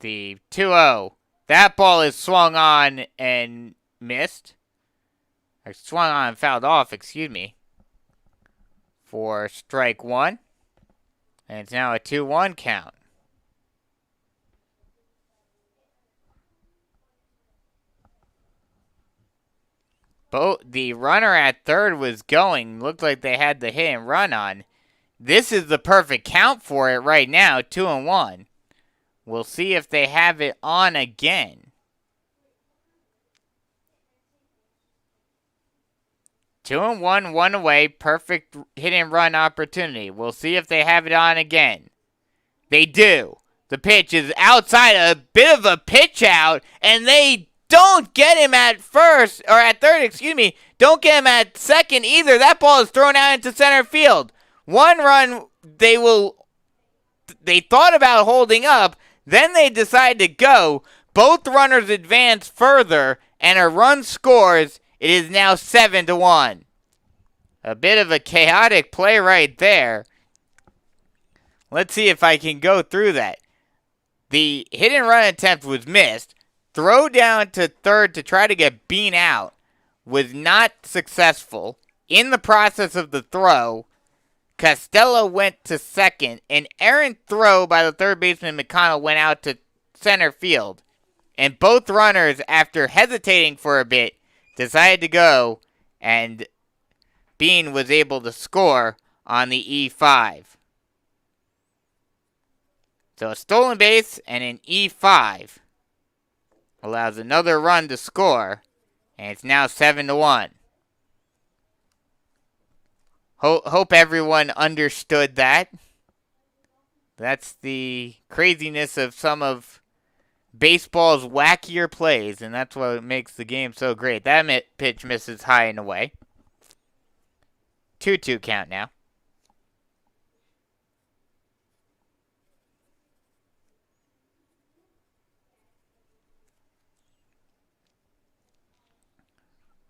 The 2-0. That ball is swung on and missed. Or swung on and fouled off, excuse me. For strike one. And it's now a 2-1 count. The runner at third was going. Looked like they had the hit and run on. This is the perfect count for it right now, 2-1. We'll see if they have it on again. 2-1, one away, perfect hit and run opportunity. We'll see if they have it on again. They do. The pitch is outside, a bit of a pitch out, and they don't get him at first, or at third, excuse me. Don't get him at second either. That ball is thrown out into center field. One run they thought about holding up, then they decide to go. Both runners advance further, and a run scores. It is now 7-1. A bit of a chaotic play right there. Let's see if I can go through that. The hit and run attempt was missed. Throw down to third to try to get Bean out was not successful. In the process of the throw, Costello went to second. An errant throw by the third baseman McConnell went out to center field. And both runners, after hesitating for a bit, decided to go, and Bean was able to score on the E5. So a stolen base and an E5 allows another run to score, and it's now 7-1. Hope everyone understood that. That's the craziness of some of baseball's wackier plays, and that's what makes the game so great. That pitch misses high and away. 2-2 count now.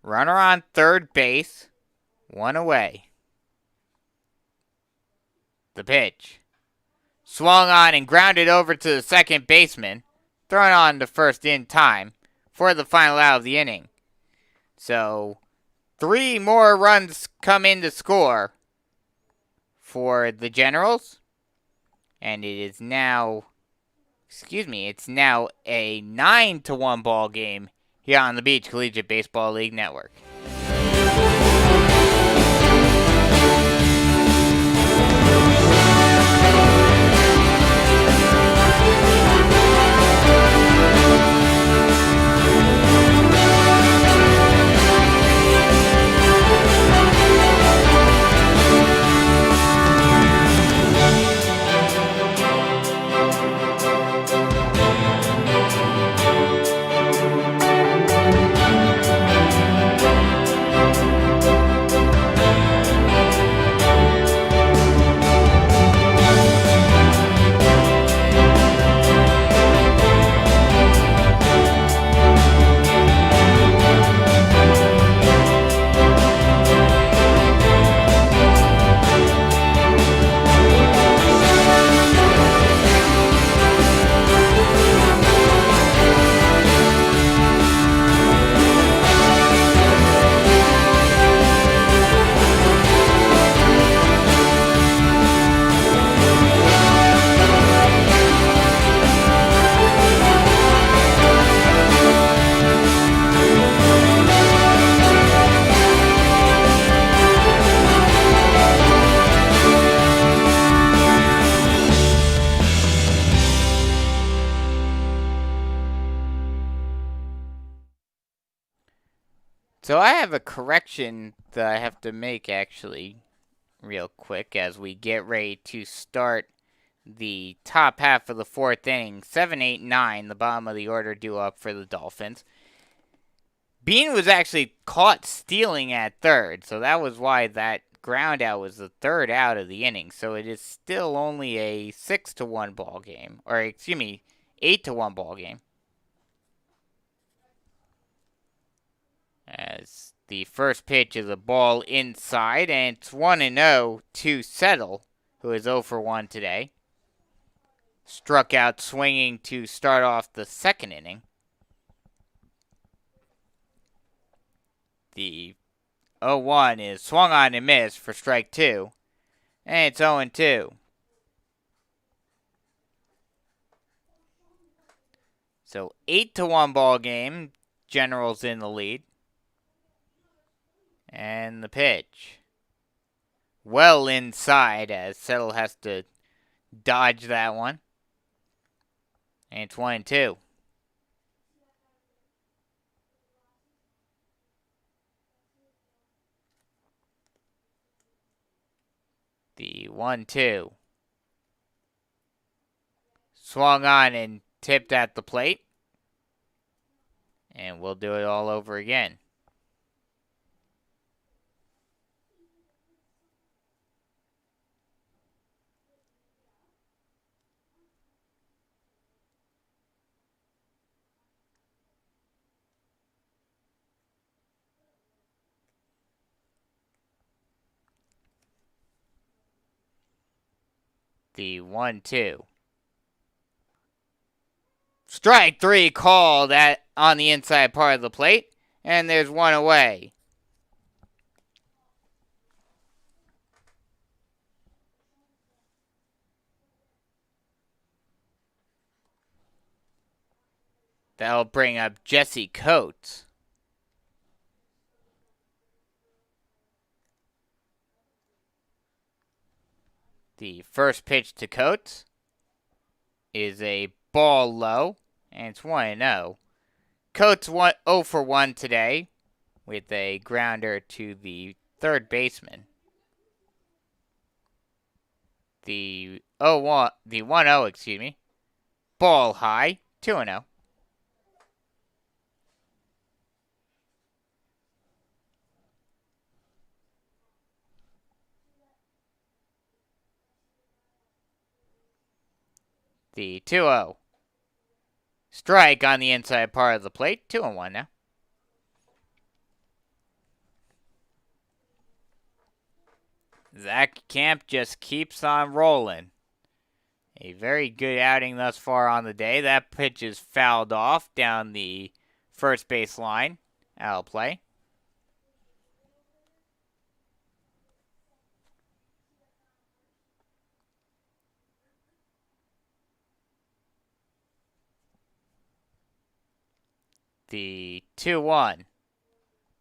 Runner on third base. 1 away. The pitch. Swung on and grounded over to the second baseman. Thrown on to first in time for the final out of the inning. So 3 more runs come in to score for the Generals. And it is now, it's now a 9-1 ball game here on the Beach Collegiate Baseball League Network. So I have a correction that I have to make, actually, real quick, as we get ready to start the top half of the fourth inning. 7, 8, 9, the bottom of the order due up for the Dolphins. Bean was actually caught stealing at third, so that was why that ground out was the third out of the inning. So it is still only a 6-1 ball game, or 8-1 ball game. As the first pitch is a ball inside, and it's 1-0 to Settle, who is 0 for 1 today. Struck out swinging to start off the second inning. The 0-1 is swung on and missed for strike 2, and it's 0-2. So 8-1 ball game. Generals in the lead. And the pitch. Well inside, as Settle has to dodge that one. And it's 1-2. The 1-2. Swung on and tipped at the plate. And we'll do it all over again. The 1-2. Strike 3 called on the inside part of the plate, and there's one away. That'll bring up Jesse Coates. The first pitch to Coates is a ball low, and it's 1-0. Coates 0 for 1 today with a grounder to the third baseman. The 1-0, excuse me. Ball high, 2-0. The 2-0. Strike on the inside part of the plate, 2-1 now. Zach Camp just keeps on rolling. A very good outing thus far on the day. That pitch is fouled off down the first base line. Out of play. The 2-1.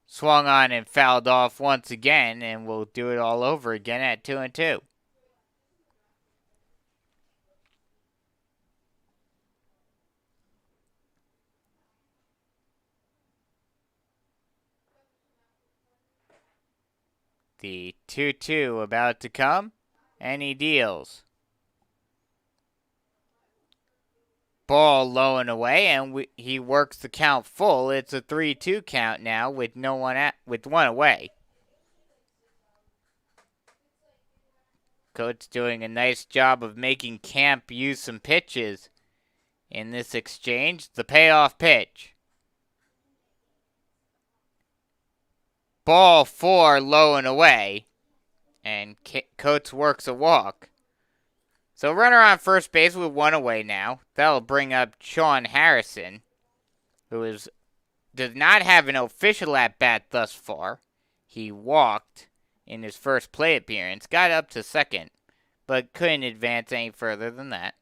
Swung on and fouled off once again, and we'll do it all over again at 2-2. The 2-2 about to come, and he deals. Ball low and away, and he works the count full. It's a 3-2 count now with one away. Coach doing a nice job of making Camp use some pitches in this exchange. The payoff pitch. Ball 4 low and away, and Coates works a walk. So runner on first base with one away now. That'll bring up Sean Harrison, who does not have an official at-bat thus far. He walked in his first play appearance, got up to second, but couldn't advance any further than that.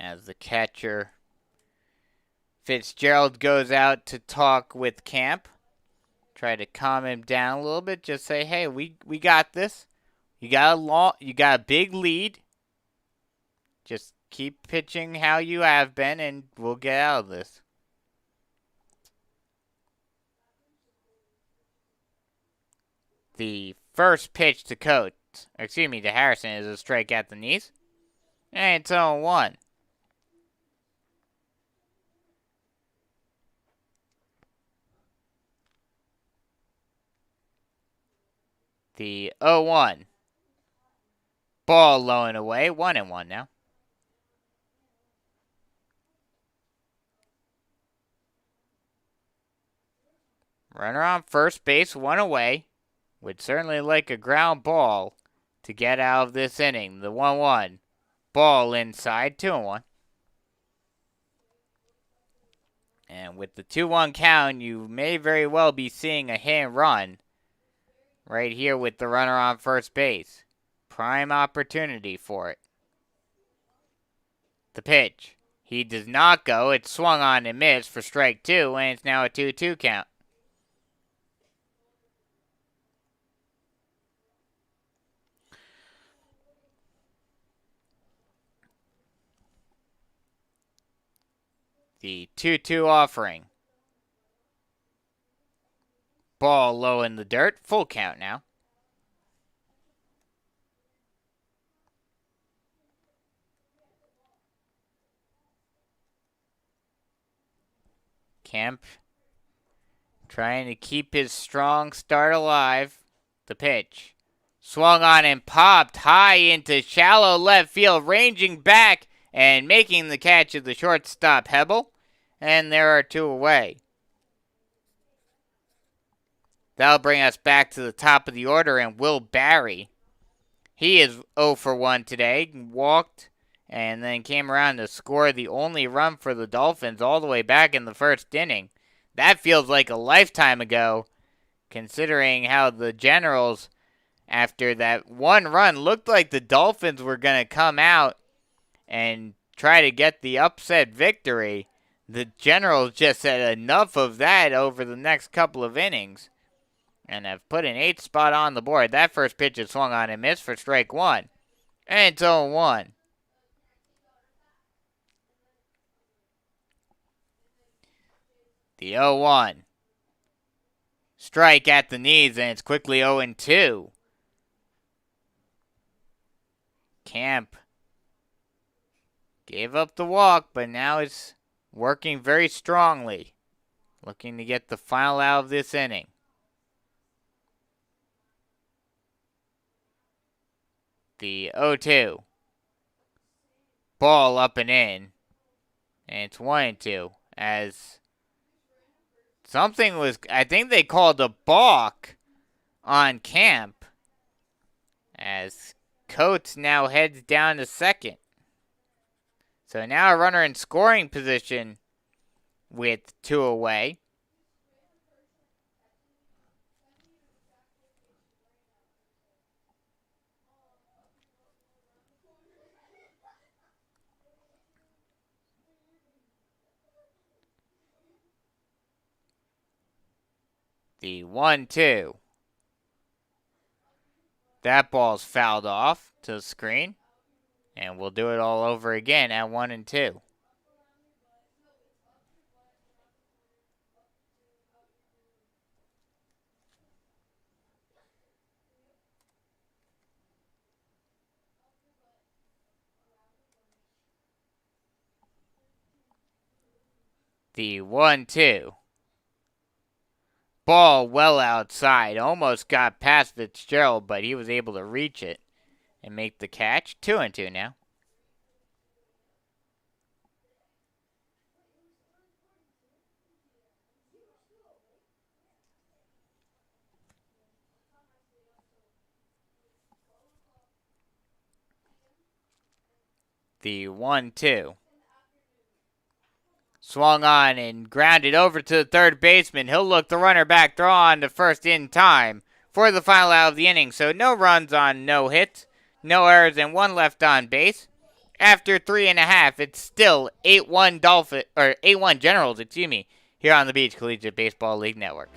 As the catcher, Fitzgerald, goes out to talk with Camp. Try to calm him down a little bit. Just say, hey, we got this. You got a big lead. Just keep pitching how you have been, and we'll get out of this. The first pitch to Harrison is a strike at the knees. And it's 0-1. The 0-1. Ball low and away. 1-1 now. Runner on first base, one away. Would certainly like a ground ball to get out of this inning. The 1-1. Ball inside. 2-1. And with the 2-1 count, you may very well be seeing a hit and run right here with the runner on first base. Prime opportunity for it. The pitch. He does not go. It's swung on and missed for strike 2, and it's now a 2-2 count. The 2-2 offering. Ball low in the dirt. Full count now. Camp trying to keep his strong start alive. The pitch. Swung on and popped high into shallow left field, ranging back and making the catch of the shortstop Hebel. And there are 2 away. That'll bring us back to the top of the order, and Will Barry. He is 0 for 1 today. Walked and then came around to score the only run for the Dolphins all the way back in the first inning. That feels like a lifetime ago, considering how the Generals, after that one run, looked like the Dolphins were going to come out and try to get the upset victory. The Generals just said enough of that over the next couple of innings and have put an 8th spot on the board. That first pitch is swung on and missed for strike 1. And it's 0-1. The 0-1. Strike at the knees, and it's quickly 0-2. Camp gave up the walk, but now it's working very strongly. Looking to get the final out of this inning. The 0-2. Ball up and in. And it's 1-2. As something was, I think they called a balk on Camp. As Coates now heads down to second. So now a runner in scoring position with 2 away. The 1-2. That ball's fouled off to the screen. And we'll do it all over again at 1-2. The 1-2. Ball well outside. Almost got past Fitzgerald, but he was able to reach it and make the catch. 2-2 now. The 1-2. Swung on and grounded over to the third baseman. He'll look the runner back, throw on to first in time for the final out of the inning. So no runs on no hits, no errors, and 1 left on base. After 3.5, it's still 8-1 Generals, here on the Beach Collegiate Baseball League Network.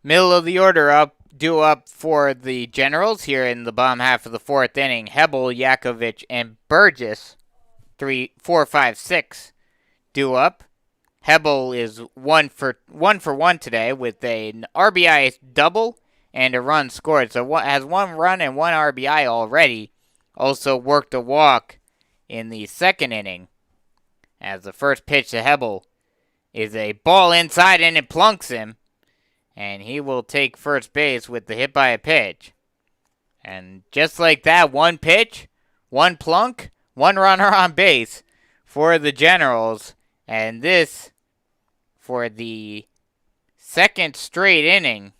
Middle of the order due up for the Generals here in the bottom half of the 4th inning. Hebel, Yakovich, and Burgess, 3, 4, 5, 6 due up. Hebel is one for one today with an RBI double and a run scored. So has one run and one RBI already. Also worked a walk in the second inning, as the first pitch to Hebel is a ball inside and it plunks him, and he will take first base with the hit by a pitch. And just like that, one pitch, one plunk, one runner on base for the Generals, and this for the second straight inning,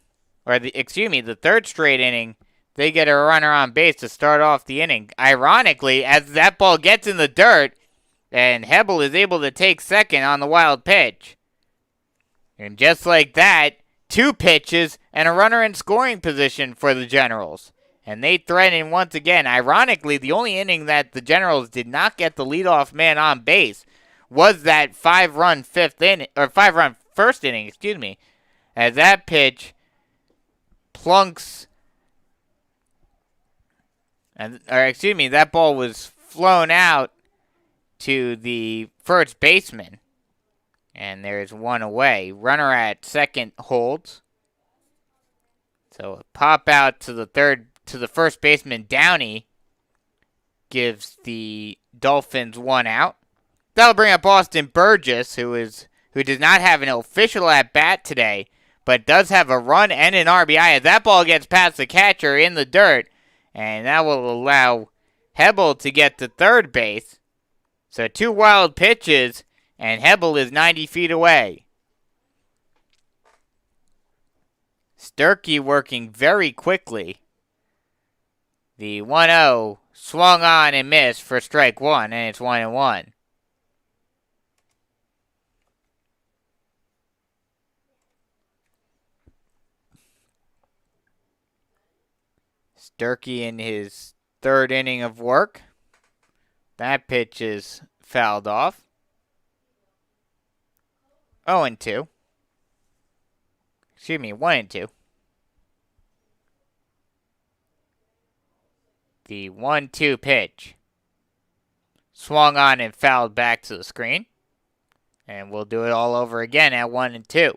or the third straight inning, they get a runner on base to start off the inning. Ironically, as that ball gets in the dirt, and Hebel is able to take second on the wild pitch. And just like that, two pitches and a runner in scoring position for the Generals. And they threaten once again. Ironically, the only inning that the Generals did not get the leadoff man on base was that 5-run first inning, as that pitch plunks, that ball was flown out to the first baseman, and there's one away. Runner at second holds, so a pop out to the first baseman. Downey gives the Dolphins one out. That'll bring up Austin Burgess, who does not have an official at bat today, but does have a run and an RBI as that ball gets past the catcher in the dirt, and that will allow Hebel to get to third base. So two wild pitches, and Hebel is 90 feet away. Sturkey working very quickly. The 1-0 swung on and missed for strike one, and it's 1-1. Sturkey in his third inning of work. That pitch is fouled off. 0-2. 1-2. The 1-2 pitch swung on and fouled back to the screen. And we'll do it all over again at 1-2.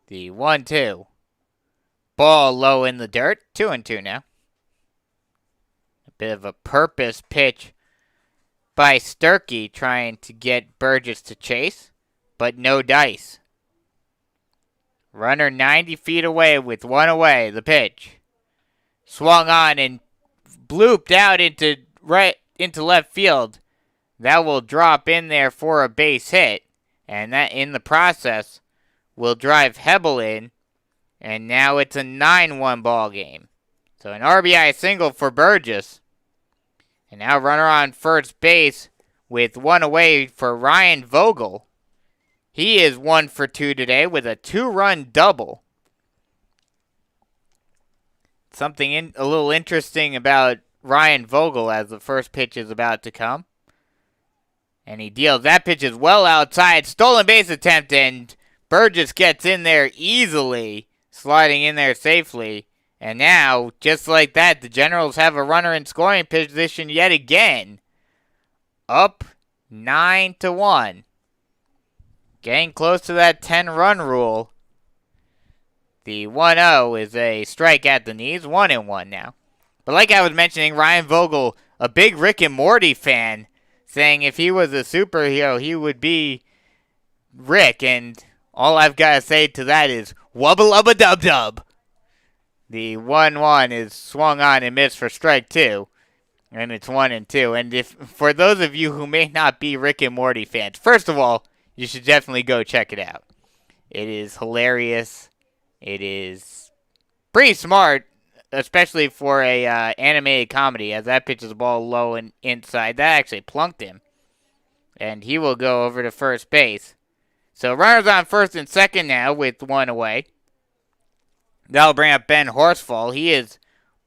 The 1-2. Ball low in the dirt. 2-2 now. A bit of a purpose pitch by Sturkey trying to get Burgess to chase, but no dice. Runner 90 feet away with one away. The pitch swung on and blooped out into left field. That will drop in there for a base hit, and that in the process will drive Hebel in, and now it's a 9-1 ball game. So an RBI single for Burgess. And now runner on first base with one away for Ryan Vogel. He is 1 for 2 today with a 2-run double. Something a little interesting about Ryan Vogel as the first pitch is about to come. And he deals that pitch is well outside. Stolen base attempt, and Burgess gets in there easily, sliding in there safely. And now, just like that, the Generals have a runner in scoring position yet again. Up 9-1. Getting close to that 10-run rule. The 1-0 is a strike at the knees, 1-1 now. But like I was mentioning, Ryan Vogel, a big Rick and Morty fan, saying if he was a superhero, he would be Rick, and all I've got to say to that is, wubba-lubba-dub-dub. The 1-1 is swung on and missed for strike two, and it's 1-2. And if for those of you who may not be Rick and Morty fans, first of all, you should definitely go check it out. It is hilarious. It is pretty smart, especially for a animated comedy, as that pitches the ball low and inside. That actually plunked him, and he will go over to first base. So runners on first and second now with one away. That'll bring up Ben Horsfall. He is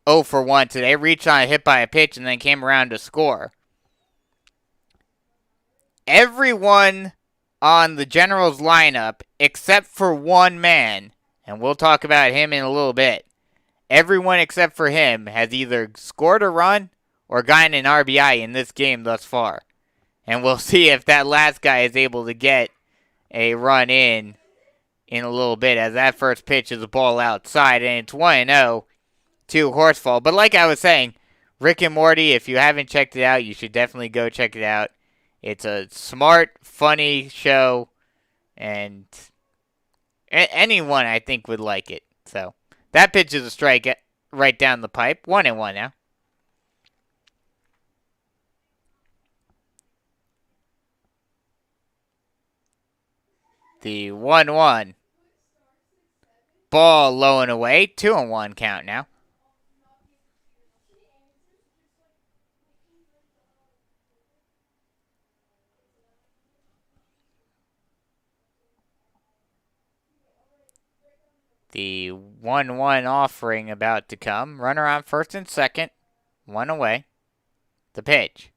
0 for 1 today. Reached on a hit by a pitch and then came around to score. Everyone on the Generals lineup, except for one man, and we'll talk about him in a little bit. everyone except for him has either scored a run or gotten an RBI in this game thus far. And we'll see if that last guy is able to get a run in a little bit, as that first pitch is a ball outside, and it's 1-0 to Horsfall. But like I was saying, Rick and Morty, if you haven't checked it out, you should definitely go check it out. It's a smart, funny show, and anyone, I think, would like it. So, that pitch is a strike right down the pipe. 1-1 now. The 1-1. Ball low and away. 2-1 count now. The 1-1 offering about to come. Runner on first and second. 1 away. The pitch.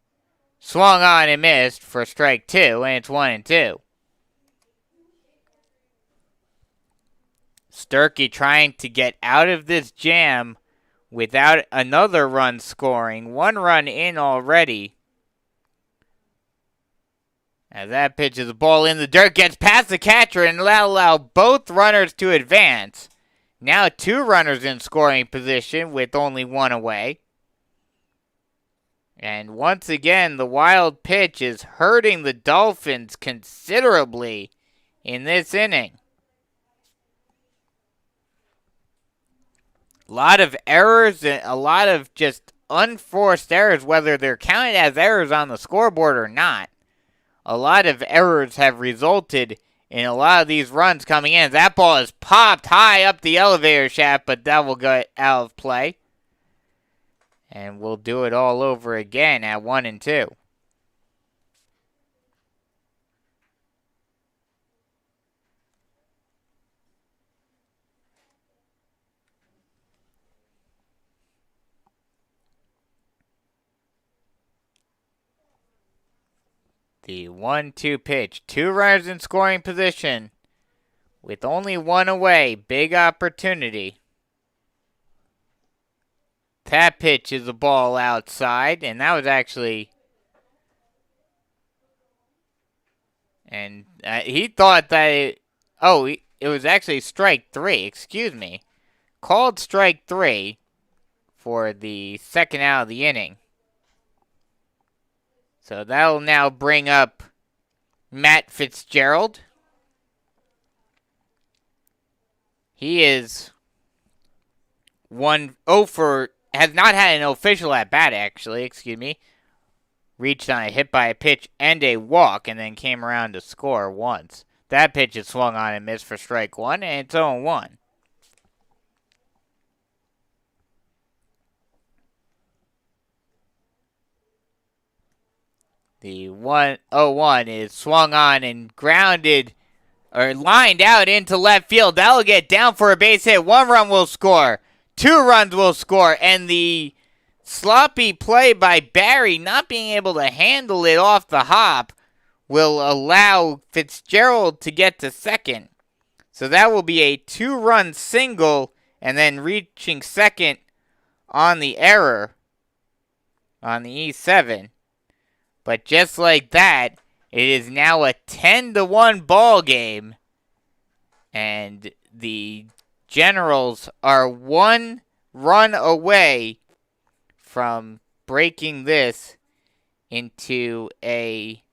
Swung on and missed for strike 2, and it's 1-2. Sturkey trying to get out of this jam without another run scoring. 1 run in already. As that pitch is a ball in the dirt, gets past the catcher, and that'll allow both runners to advance. Now 2 runners in scoring position with only 1 away. And once again, the wild pitch is hurting the Dolphins considerably in this inning. A lot of errors and a lot of just unforced errors, whether they're counted as errors on the scoreboard or not. A lot of errors have resulted in a lot of these runs coming in. That ball is popped high up the elevator shaft, but that will go out of play. And we'll do it all over again at 1-2. The 1-2 pitch. 2 runners in scoring position with only 1 away. Big opportunity. That pitch is a ball outside, and that was actually... And he thought that it was actually strike 3, excuse me. Called strike 3 for the second out of the inning. So that'll now bring up Matt Fitzgerald. He is 1-0 for, has not had an official at bat actually, excuse me. Reached on a hit by a pitch and a walk, and then came around to score once. That pitch is swung on and missed for strike 1, and it's 0-1. The 1-0-1 is swung on and grounded, or lined out into left field. That'll get down for a base hit. 1 run will score. 2 runs will score. And the sloppy play by Barry, not being able to handle it off the hop, will allow Fitzgerald to get to second. So that will be a 2-run single, and then reaching second on the error on the E7. But just like that, it is now a 10-1 ball game, and the Generals are 1 run away from breaking this into a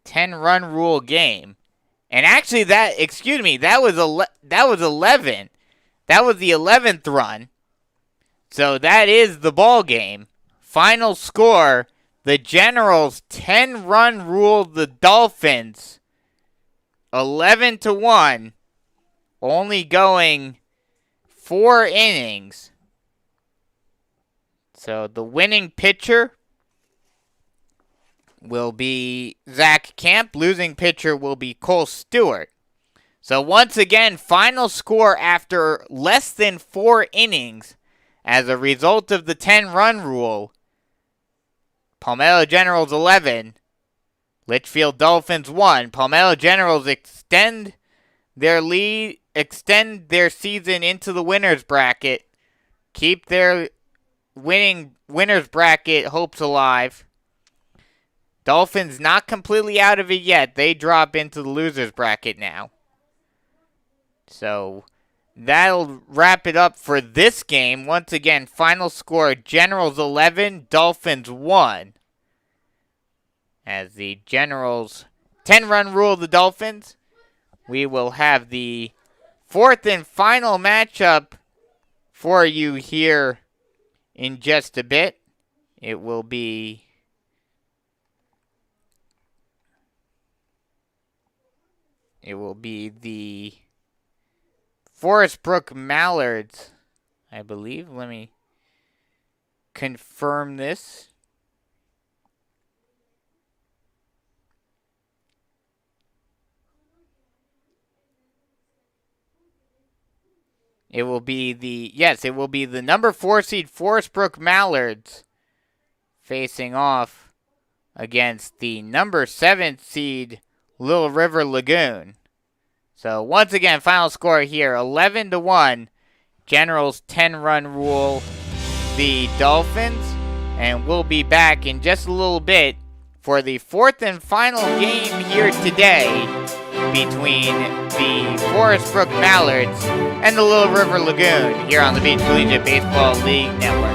10-run rule game. And actually, that was 11. That was the 11th run. So that is the ball game. Final score, the Generals 10-run ruled the Dolphins 11-1, only going 4 innings. So the winning pitcher will be Zach Camp. Losing pitcher will be Cole Stewart. So once again, final score after less than 4 innings as a result of the 10-run rule. Palmetto Generals 11, Litchfield Dolphins 1. Palmetto Generals extend their lead, extend their season into the winners bracket, keep their winners bracket hopes alive. Dolphins not completely out of it yet. They drop into the losers bracket now. So that'll wrap it up for this game. Once again, final score, Generals 11, Dolphins 1. As the Generals 10-run rule the Dolphins, we will have the fourth and final matchup for you here in just a bit. It will be the Forest Brook Mallards, I believe. Let me confirm this. It will be the number 4 seed Forest Brook Mallards facing off against the number 7 seed Little River Lagoon. So once again, final score here, 11-1. Generals 10-run rule the Dolphins. And we'll be back in just a little bit for the fourth and final game here today between the Forest Brook Mallards and the Little River Lagoon here on the Beach Collegiate Baseball League Network.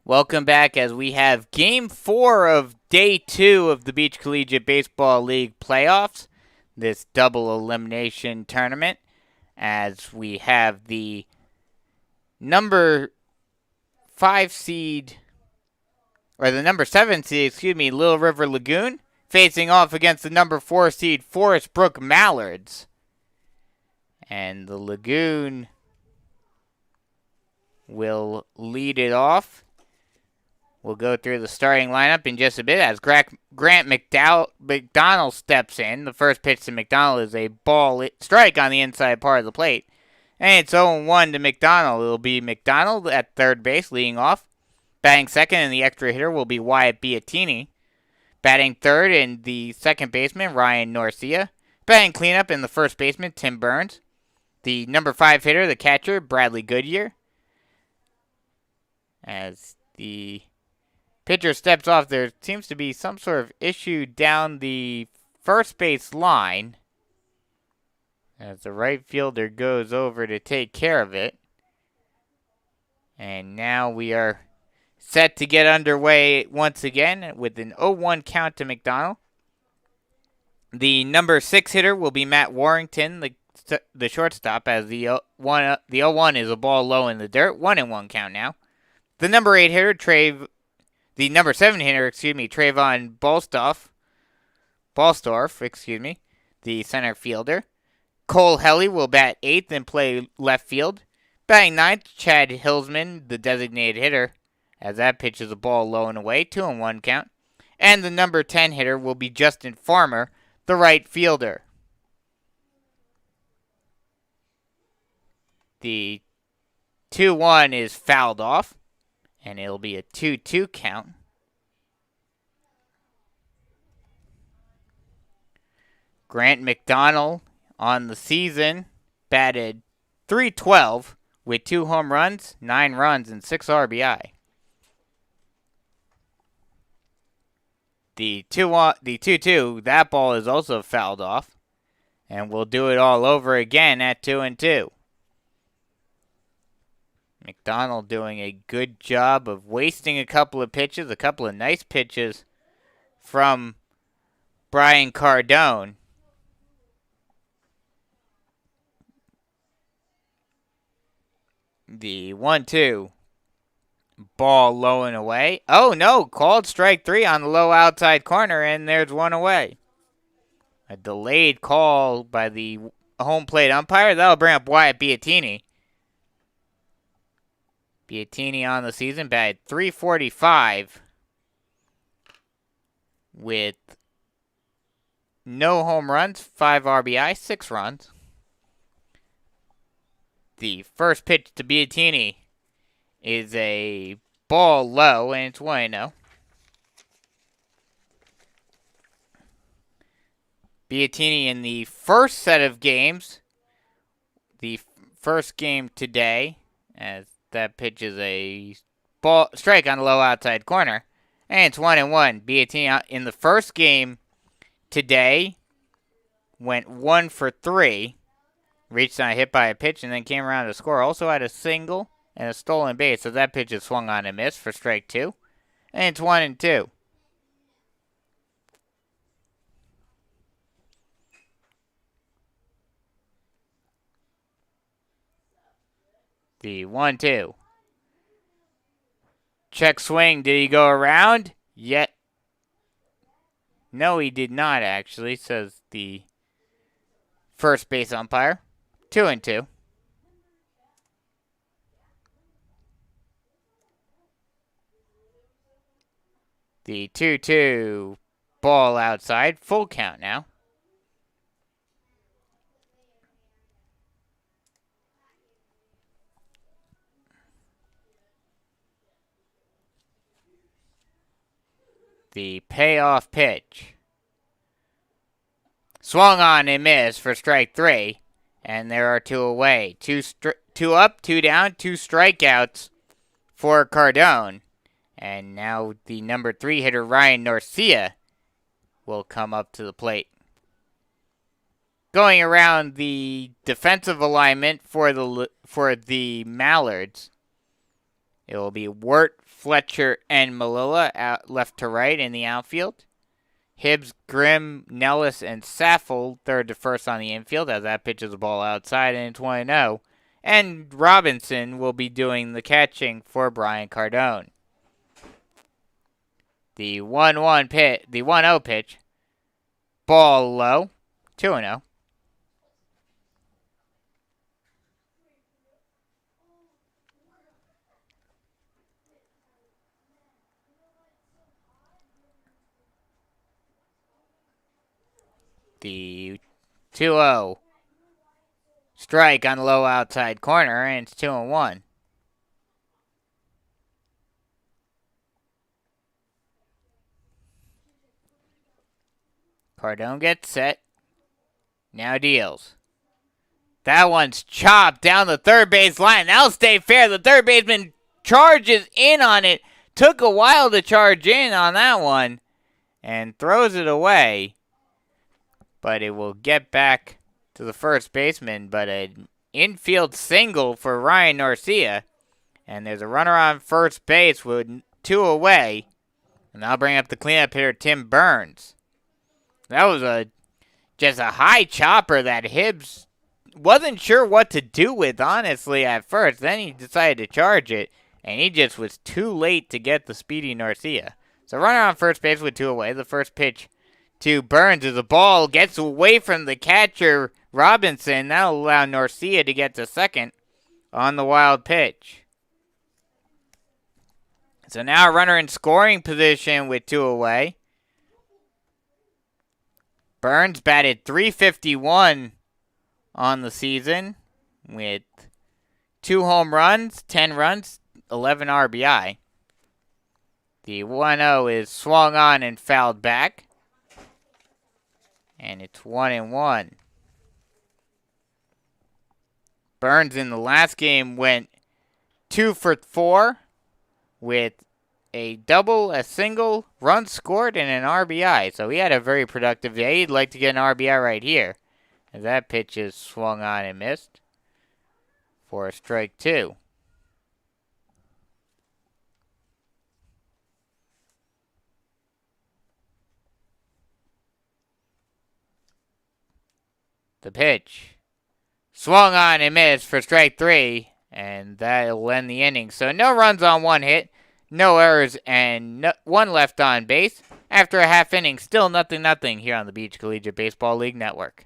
Welcome back as we have Game 4 of Day 2 of the Beach Collegiate Baseball League Playoffs, this double elimination tournament, as we have the number 7 seed, Little River Lagoon, facing off against the number 4 seed, Forest Brook Mallards. And the Lagoon will lead it off. We'll go through the starting lineup in just a bit as Grant McDonald steps in. The first pitch to McDonald is a ball strike on the inside part of the plate. And it's 0-1 to McDonald. It'll be McDonald at third base leading off. Batting second and the extra hitter will be Wyatt Biatini. Batting third and the second baseman, Ryan Norcia. Batting cleanup in the first baseman, Tim Burns. The number 5 hitter, the catcher, Bradley Goodyear. As the pitcher steps off, there seems to be some sort of issue down the first base line as the right fielder goes over to take care of it. And now we are set to get underway once again with an 0-1 count to McDonald. The number 6 hitter will be Matt Warrington, the shortstop, as the 0-1 is a ball low in the dirt. 1-1 count now. The number 8 hitter, the number 7 hitter, Trayvon Ballstorff, the center fielder. Cole Helly will bat 8th and play left field. Batting 9th, Chad Hillsman, the designated hitter, as that pitch is a ball low and away, 2-1 count. And the number 10 hitter will be Justin Farmer, the right fielder. The 2-1 is fouled off, and it'll be a 2-2 count. Grant McDonald on the season batted .312 with 2 home runs, 9 runs, and 6 RBI. The 2-2, that ball is also fouled off, and we'll do it all over again at 2-2. McDonald doing a good job of wasting a couple of nice pitches from Brian Cardone. The 1-2, ball low and away. Oh no, called strike 3 on the low outside corner, and there's one away. A delayed call by the home plate umpire. That'll bring up Wyatt Biatini. Biatini on the season batted .345 with no home runs, 5 RBI, 6 runs. The first pitch to Biatini is a ball low, and it's 1-0. Biatini in the first set of games, the first game today, as that pitch is a ball strike on the low outside corner, and it's 1-1. Biatini in the first game today went 1 for 3. Reached on a hit by a pitch and then came around to score. Also had a single and a stolen base, so that pitch is swung on and missed for strike 2. And it's 1-2. The 1-2. Check swing. Did he go around? Yet. No, he did not, actually, says the first base umpire. 2-2. The 2-2 ball outside. Full count now. The payoff pitch. Swung on and missed for strike 3. And there are 2 away. 2 up, 2 down, 2 strikeouts for Cardone. And now the number 3 hitter, Ryan Norcia, will come up to the plate. Going around the defensive alignment for the Mallards, it will be Wirt Fletcher, and Malilla out left to right in the outfield. Hibbs, Grimm, Nellis, and Saffold third to first on the infield as that pitches the ball outside and it's 1-0. And Robinson will be doing the catching for Brian Cardone. The 1-0 pitch. Ball low. 2-0. The 2-0 strike on the low outside corner, and it's 2-1. Cardone gets set. Now deals. That one's chopped down the third base line. That'll stay fair. The third baseman charges in on it. Took a while to charge in on that one and throws it away. But it will get back to the first baseman. But an infield single for Ryan Norcia. And there's a runner on first base with 2 away. And I'll bring up the cleanup hitter, Tim Burns. That was just a high chopper that Hibbs wasn't sure what to do with, honestly, at first. Then he decided to charge it, and he just was too late to get the speedy Norcia. So runner on first base with 2 away. The first pitch to Burns as the ball gets away from the catcher, Robinson. That'll allow Norcia to get to second on the wild pitch. So now a runner in scoring position with 2 away. Burns batted .351 on the season with 2 home runs, 10 runs, 11 RBI. The 1-0 is swung on and fouled back. And it's 1-1. Burns in the last game went 2 for 4 with a double, a single, run scored, and an RBI. So he had a very productive day. He'd like to get an RBI right here. As that pitch is swung on and missed for a strike 2. The pitch swung on and missed for strike 3. And that'll end the inning. So no runs on 1 hit. No errors and 1 left on base. After a half inning, still 0-0 here on the Beach Collegiate Baseball League Network.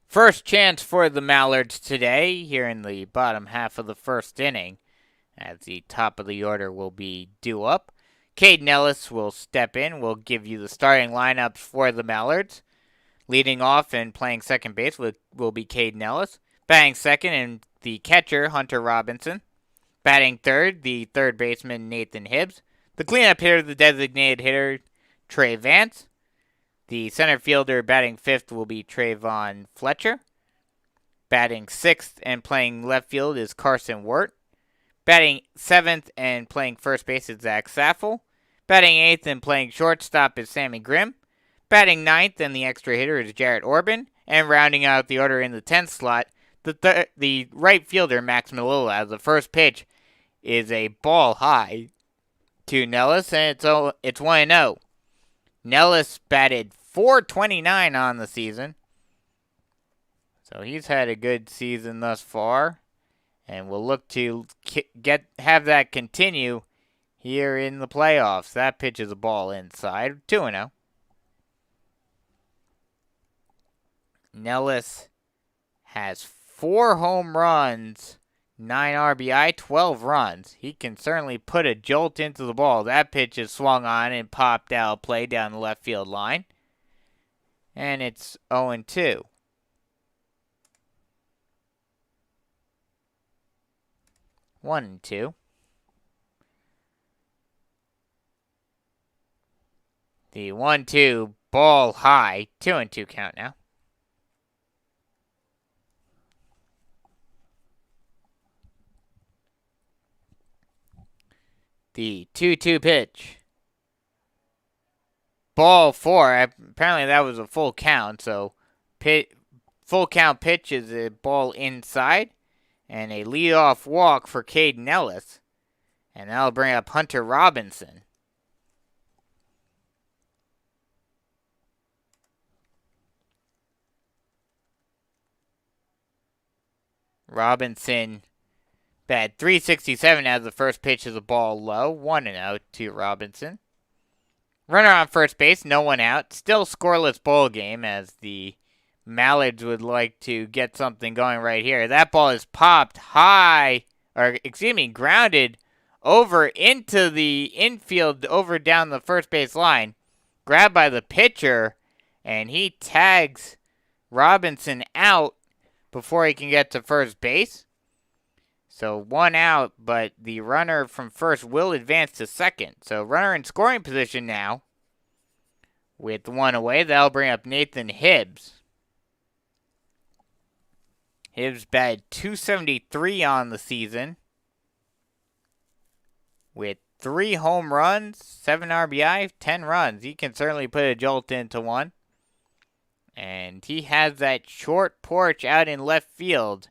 First chance for the Mallards today here in the bottom half of the first inning, as the top of the order will be due up. Caden Ellis will step in. We'll give you the starting lineups for the Mallards. Leading off and playing second base will be Caden Ellis. Batting second, and the catcher, Hunter Robinson. Batting third, the third baseman, Nathan Hibbs. The cleanup hitter, the designated hitter, Trey Vance. The center fielder batting fifth will be Trayvon Fletcher. Batting sixth and playing left field is Carson Wirt. Batting seventh and playing first base is Zach Saffel. Batting eighth and playing shortstop is Sammy Grimm. Batting ninth and the extra hitter is Jarrett Orban. And rounding out the order in the 10th slot, the right fielder, Max Malilla, as the first pitch is a ball high to Nellis, and it's 1-0. Nellis batted .429 on the season, so he's had a good season thus far, and we'll look to have that continue here in the playoffs. That pitch is a ball inside, 2-0. Nellis has 4 home runs, 9 RBI, 12 runs. He can certainly put a jolt into the ball. That pitch is swung on and popped out play down the left field line. And it's 0-2. One and two. The 1-2 ball high. 2-2 count now. The 2-2 pitch. Ball 4. Apparently that was a full count. So full count pitch is a ball inside. And a leadoff walk for Caden Ellis. And that'll bring up Hunter Robinson. Robinson batted .367 as the first pitch is a ball low. 1-0 to Robinson. Runner on first base, no one out. Still scoreless ball game as the Mallards would like to get something going right here. That ball is popped grounded over into the infield, over down the first base line. Grabbed by the pitcher, and he tags Robinson out before he can get to first base. So 1 out, but the runner from first will advance to second. So runner in scoring position now. With 1 away, that'll bring up Nathan Hibbs. Hibbs batted .273 on the season. With 3 home runs, 7 RBI, 10 runs. He can certainly put a jolt into one. And he has that short porch out in left field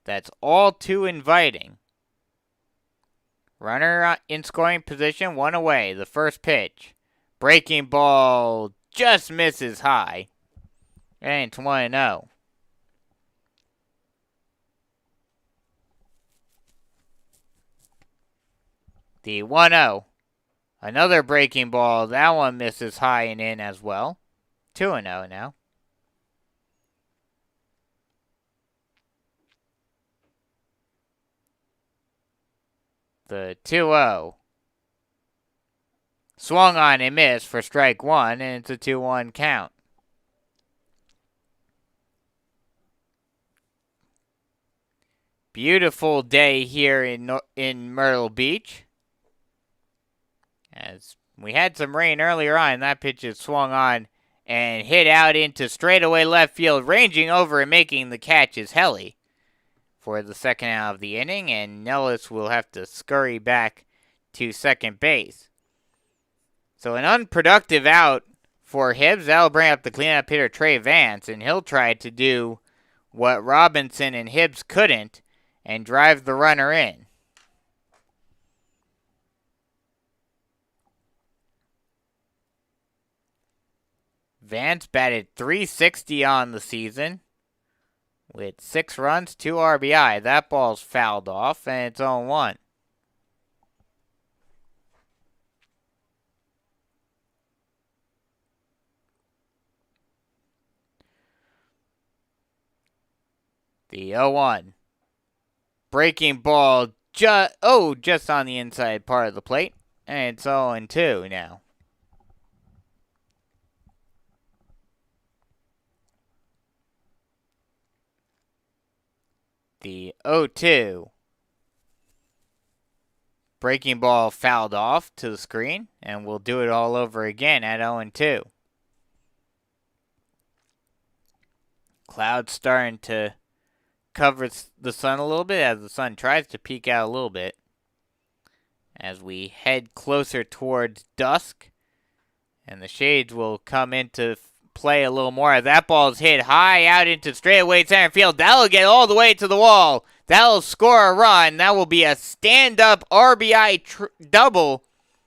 that's all too inviting. Runner in scoring position, 1 away. The first pitch. Breaking ball just misses high. And it's 1-0. The 1-0. Another breaking ball. That one misses high and in as well. 2-0 now. The 2-0. Swung on and missed for strike 1, and it's a 2-1 count. Beautiful day here in Myrtle Beach. As we had some rain earlier on, that pitch is swung on and hit out into straightaway left field. Ranging over and making the catch is Helly for the second out of the inning, and Nellis will have to scurry back to second base. So an unproductive out for Hibbs. That'll bring up the cleanup hitter Trey Vance, and he'll try to do what Robinson and Hibbs couldn't and drive the runner in. Vance batted .360 on the season with 6 runs, 2 RBI. That ball's fouled off, and it's 0-1. The 0-1. Breaking ball just on the inside part of the plate. And it's 0-2 now. The 0-2. Breaking ball fouled off to the screen, and we'll do it all over again at 0-2. Clouds starting to cover the sun a little bit as the sun tries to peek out a little bit. As we head closer towards dusk, and the shades will come into play a little more as that ball is hit high out into straightaway center field. That'll get all the way to the wall. That'll score a run. That will be a stand-up RBI double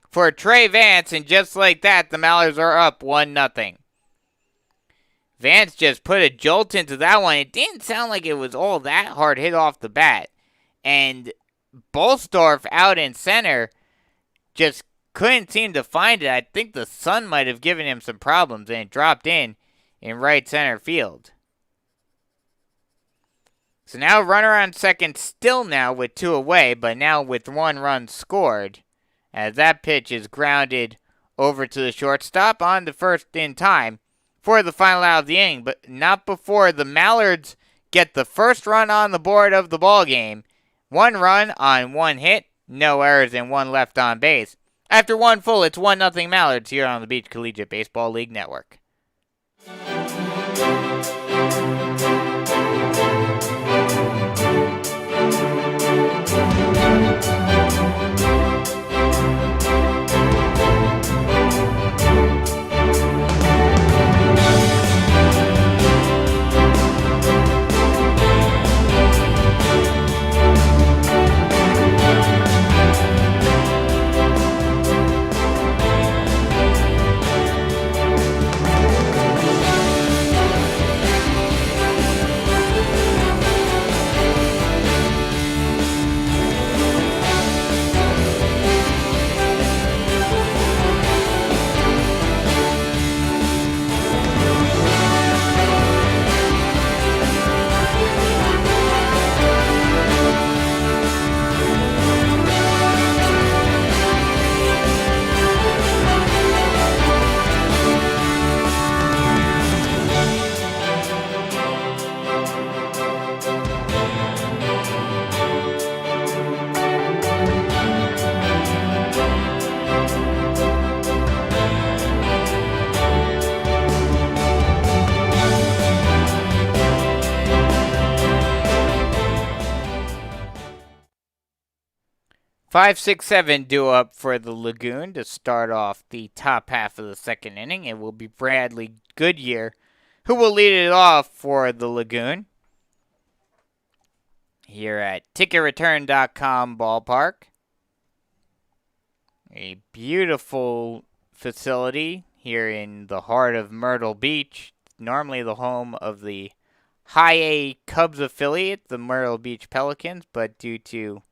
for Trey Vance, and just like that, the Mallards are up 1-0. Vance just put a jolt into that one. It didn't sound like it was all that hard hit off the bat. And Bolstorff out in center just couldn't seem to find it. I think the sun might have given him some problems, and it dropped in right center field. So now runner on second still now with 2 away, but now with 1 run scored, as that pitch is grounded over to the shortstop on the first in time for the final out of the inning, but not before the Mallards get the first run on the board of the ball game. 1 run on 1 hit, no errors, and 1 left on base. After 1 full, it's 1-0 Mallards here on the Beach Collegiate Baseball League Network. 5, 6, 7 due up for the Lagoon to start off the top half of the second inning. It will be Bradley Goodyear who will lead it off for the Lagoon here at TicketReturn.com ballpark. A beautiful facility here in the heart of Myrtle Beach, normally the home of the High A Cubs affiliate, the Myrtle Beach Pelicans, but due to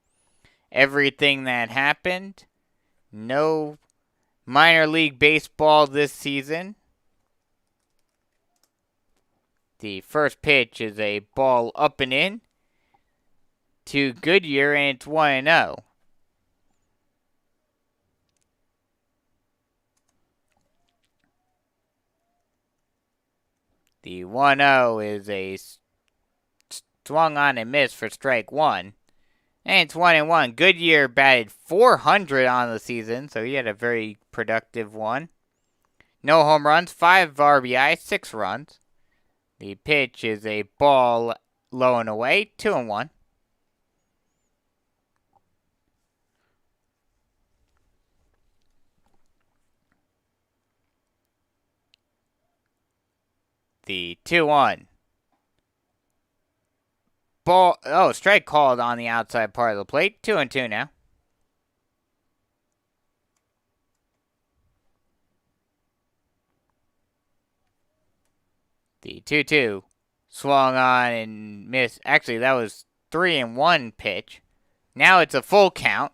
everything that happened, no minor league baseball this season. The first pitch is a ball up and in to Goodyear, and it's 1-0. The 1-0 is a swung on and miss for strike 1. And it's 1-1. Goodyear batted .400 on the season, so he had a very productive one. No home runs, 5 RBI, 6 runs. The pitch is a ball low and away, 2-1. The 2-1. Strike called on the outside part of the plate. 2-2 now. The 2-2 swung on and missed. Actually, that was 3-1 pitch. Now it's a full count.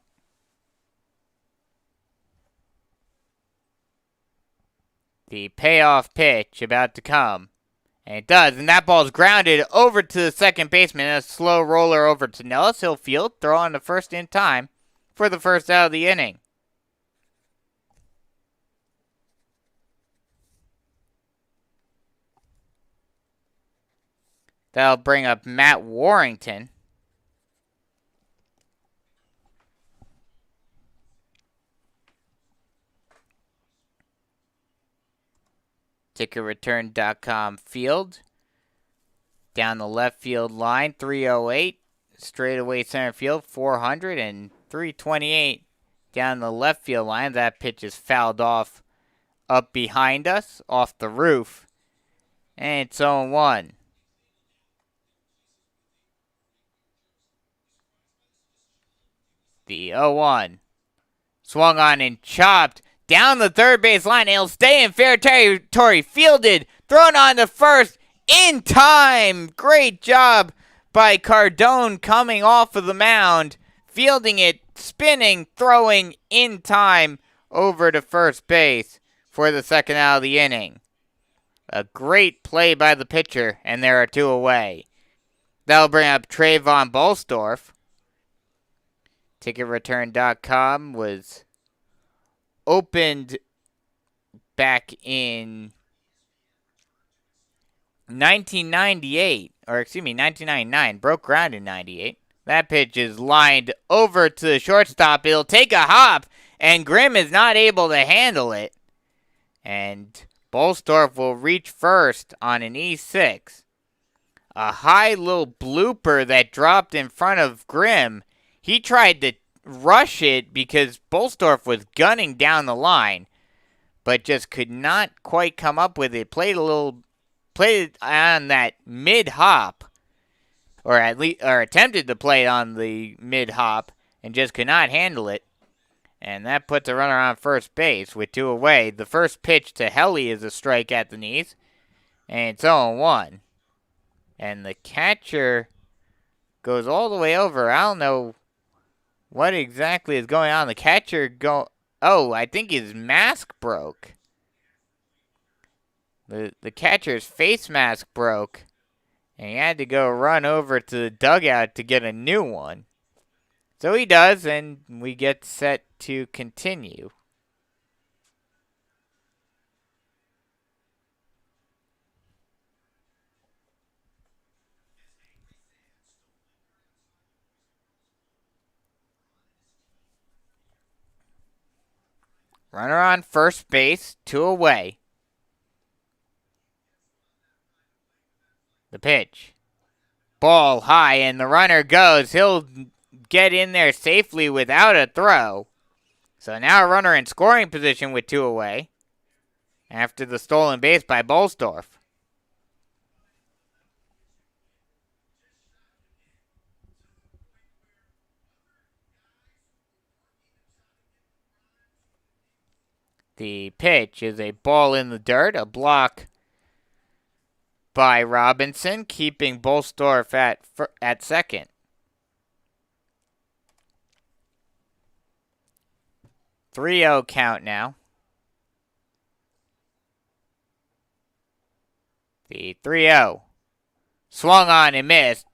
The payoff pitch about to come. And it does, and that ball's grounded over to the second baseman. A slow roller over to Nellis. He'll field, throw on the first in time for the first out of the inning. That'll bring up Matt Warrington. ticketreturn.com field. Down the left field line, 308. Straightaway center field, 400. And 328 down the left field line. That pitch is fouled off up behind us, off the roof. And it's 0-1. The 0-1. Swung on and chopped down the third base line. It'll stay in fair territory. Fielded. Thrown on to first. In time. Great job by Cardone coming off of the mound. Fielding it. Spinning. Throwing in time over to first base for the second out of the inning. A great play by the pitcher. And there are two away. That'll bring up Trayvon Bolstorff. TicketReturn.com was opened back in 1999. Broke ground in 98. That pitch is lined over to the shortstop. It'll take a hop, and Grimm is not able to handle it. And Bolstorff will reach first on an E6. A high little blooper that dropped in front of Grimm. He tried to rush it because Bolstorff was gunning down the line, but just could not quite come up with it. Played it on that mid hop, or attempted to play it on the mid hop, and just could not handle it. And that puts a runner on first base with two away. The first pitch to Helly is a strike at the knees, and it's 0-1. And the catcher goes all the way over. I don't know what exactly is going on. The catcher I think his mask broke. The catcher's face mask broke, and he had to go run over to the dugout to get a new one. So he does, and we get set to continue. Runner on first base, two away. The pitch. Ball high, and the runner goes. He'll get in there safely without a throw. So now a runner in scoring position with two away after the stolen base by Bolstorff. The pitch is a ball in the dirt, a block by Robinson, keeping Bolstorff at second. .3-0 count now. The 3-0. Swung on and missed.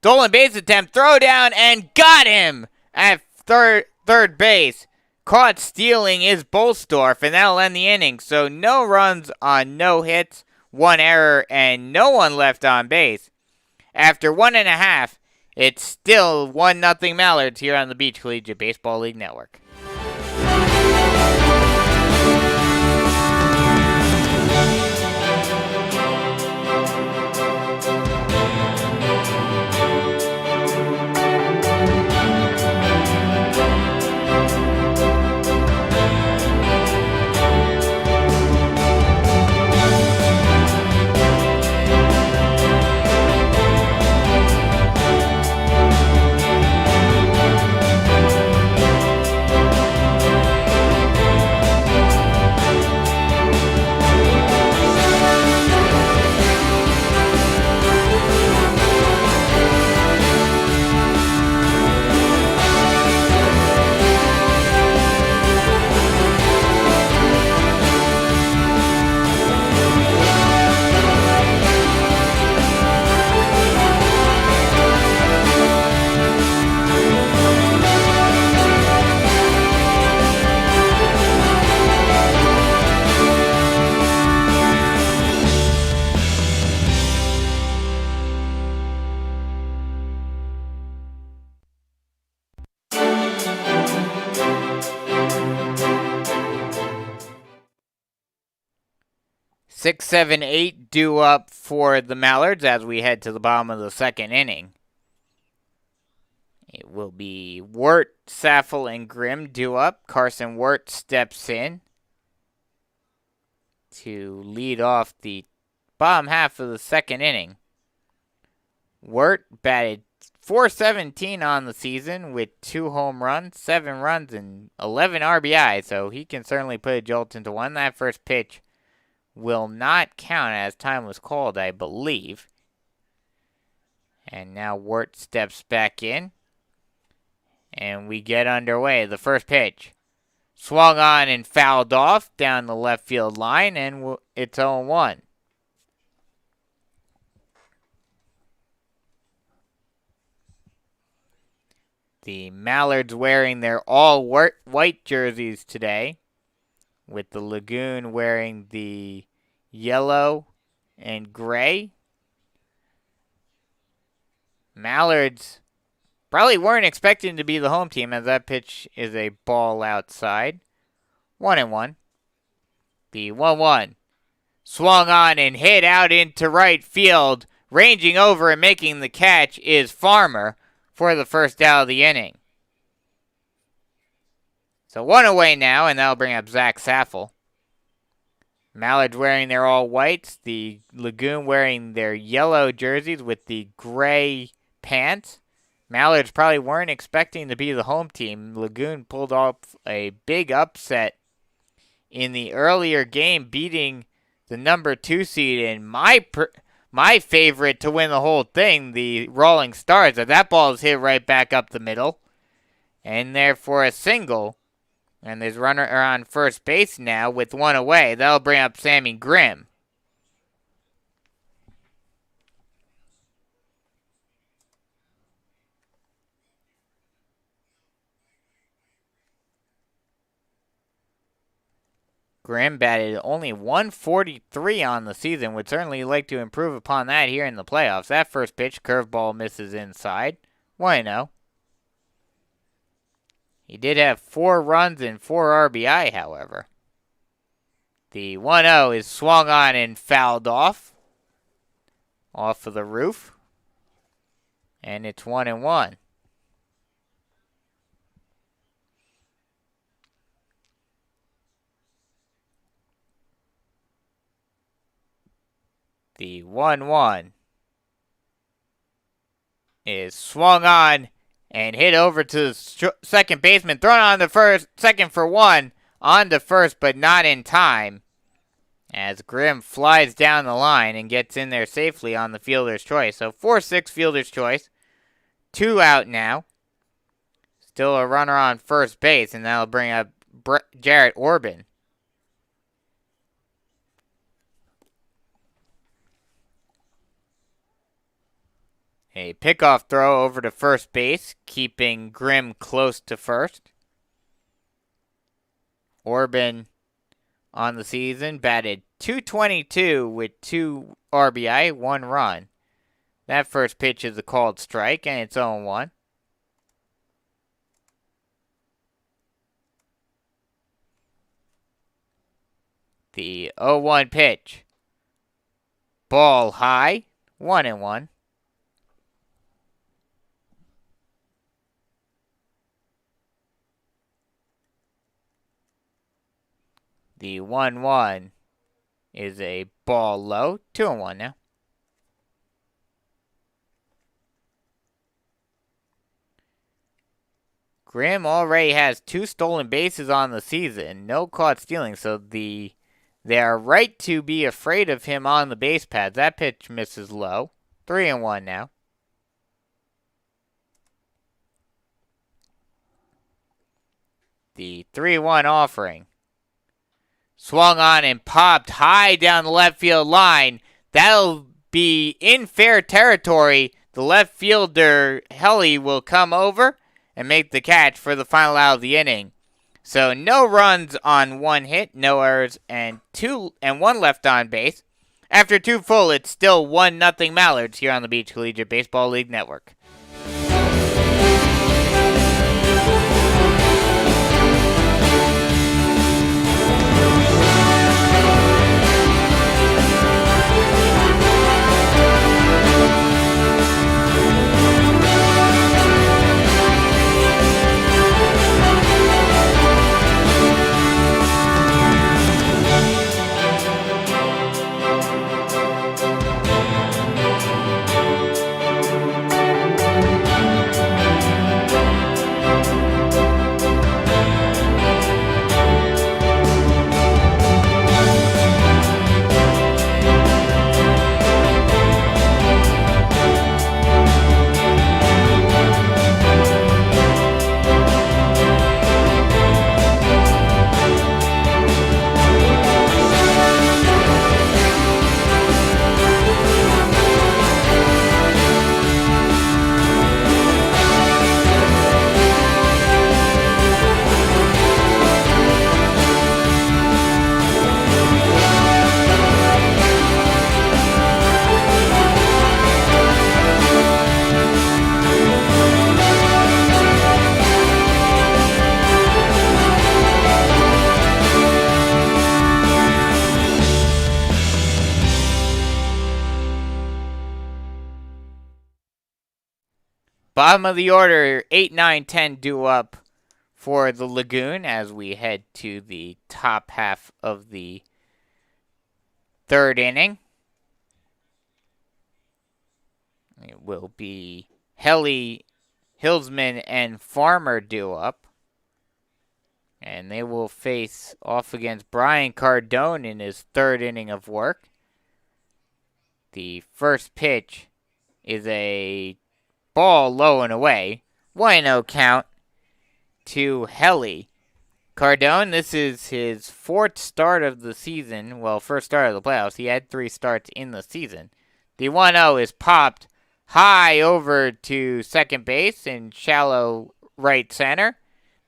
Stolen base attempt, throw down, and got him at third base. Caught stealing is Bolstorff, and that'll end the inning. So no runs on no hits, one error, and no one left on base. After 1.5, it's still 1-0 Mallards here on the Beach Collegiate Baseball League Network. 6, 7, 8 due up for the Mallards as we head to the bottom of the second inning. It will be Wirt, Saffel, and Grimm due up. Carson Wirt steps in to lead off the bottom half of the second inning. Wirt batted .417 on the season with 2 home runs, 7 runs, and 11 RBI, so he can certainly put a jolt into one. That first pitch will not count as time was called, I believe. And now Wirt steps back in, and we get underway. The first pitch swung on and fouled off down the left field line, and it's 0-1. The Mallards wearing their all-white jerseys today, with the Lagoon wearing the yellow and gray. Mallards probably weren't expecting to be the home team, as that pitch is a ball outside. 1-1. The 1-1 swung on and hit out into right field. Ranging over and making the catch is Farmer for the first out of the inning. So 1 away now, and that'll bring up Zach Saffel. Mallards wearing their all whites. The Lagoon wearing their yellow jerseys with the gray pants. Mallards probably weren't expecting to be the home team. Lagoon pulled off a big upset in the earlier game, beating the number 2 seed in my favorite to win the whole thing, the Rolling Stars. That ball is hit right back up the middle, and therefore a single. And there's runner on first base now with 1 away. That'll bring up Sammy Grimm. Grimm batted only .143 on the season. Would certainly like to improve upon that here in the playoffs. That first pitch, curveball, misses inside. 1-0. He did have 4 runs and 4 RBI, however. The 1-0 is swung on and fouled off of the roof. And it's 1-1. The 1-1 is swung on and hit over to the second baseman. Thrown on to second for 1. On to first, but not in time, as Grimm flies down the line and gets in there safely on the fielder's choice. So 4-6 fielder's choice. 2 out now. Still a runner on first base, and that'll bring up Jarrett Orban. A pickoff throw over to first base, keeping Grimm close to first. Orban on the season batted .222 with 2 RBI, 1 run. That first pitch is a called strike, and it's 0-1. The 0-1 pitch. Ball high, 1-1. The 1-1 is a ball low. 2-1 now. Grimm already has 2 stolen bases on the season. No caught stealing, so they are right to be afraid of him on the base pads. That pitch misses low. 3-1 now. The 3-1 offering. Swung on and popped high down the left field line. That'll be in fair territory. The left fielder, Helly, will come over and make the catch for the final out of the inning. So no runs on 1 hit, no errors, and 1 left on base. After 2 full, it's still 1-0 Mallards here on the Beach Collegiate Baseball League Network. Bottom of the order, 8, 9, 10 due up for the Lagoon as we head to the top half of the third inning. It will be Helly, Hilsman, and Farmer due up. And they will face off against Brian Cardone in his third inning of work. The first pitch is a ball low and away. 1-0 count to Helly. Cardone, this is his fourth start of the season. Well, first start of the playoffs. He had 3 starts in the season. The 1-0 is popped high over to second base in shallow right center.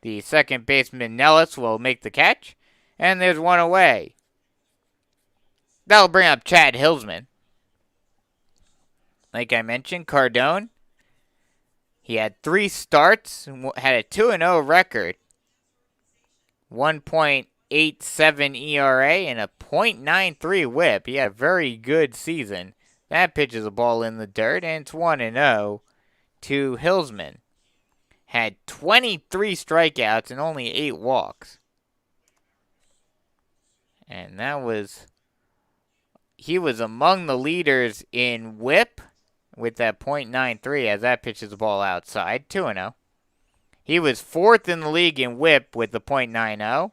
The second baseman Nellis will make the catch. And there's one away. That'll bring up Chad Hilsman. Like I mentioned, Cardone, he had 3 starts, had a 2-0 record, 1.87 ERA, and a .93 whip. He had a very good season. That pitches a ball in the dirt, and it's 1-0 to Hilsman. Had 23 strikeouts and only 8 walks. And he was among the leaders in whip with that .93 as that pitches the ball outside, 2-0. He was 4th in the league in whip with the .90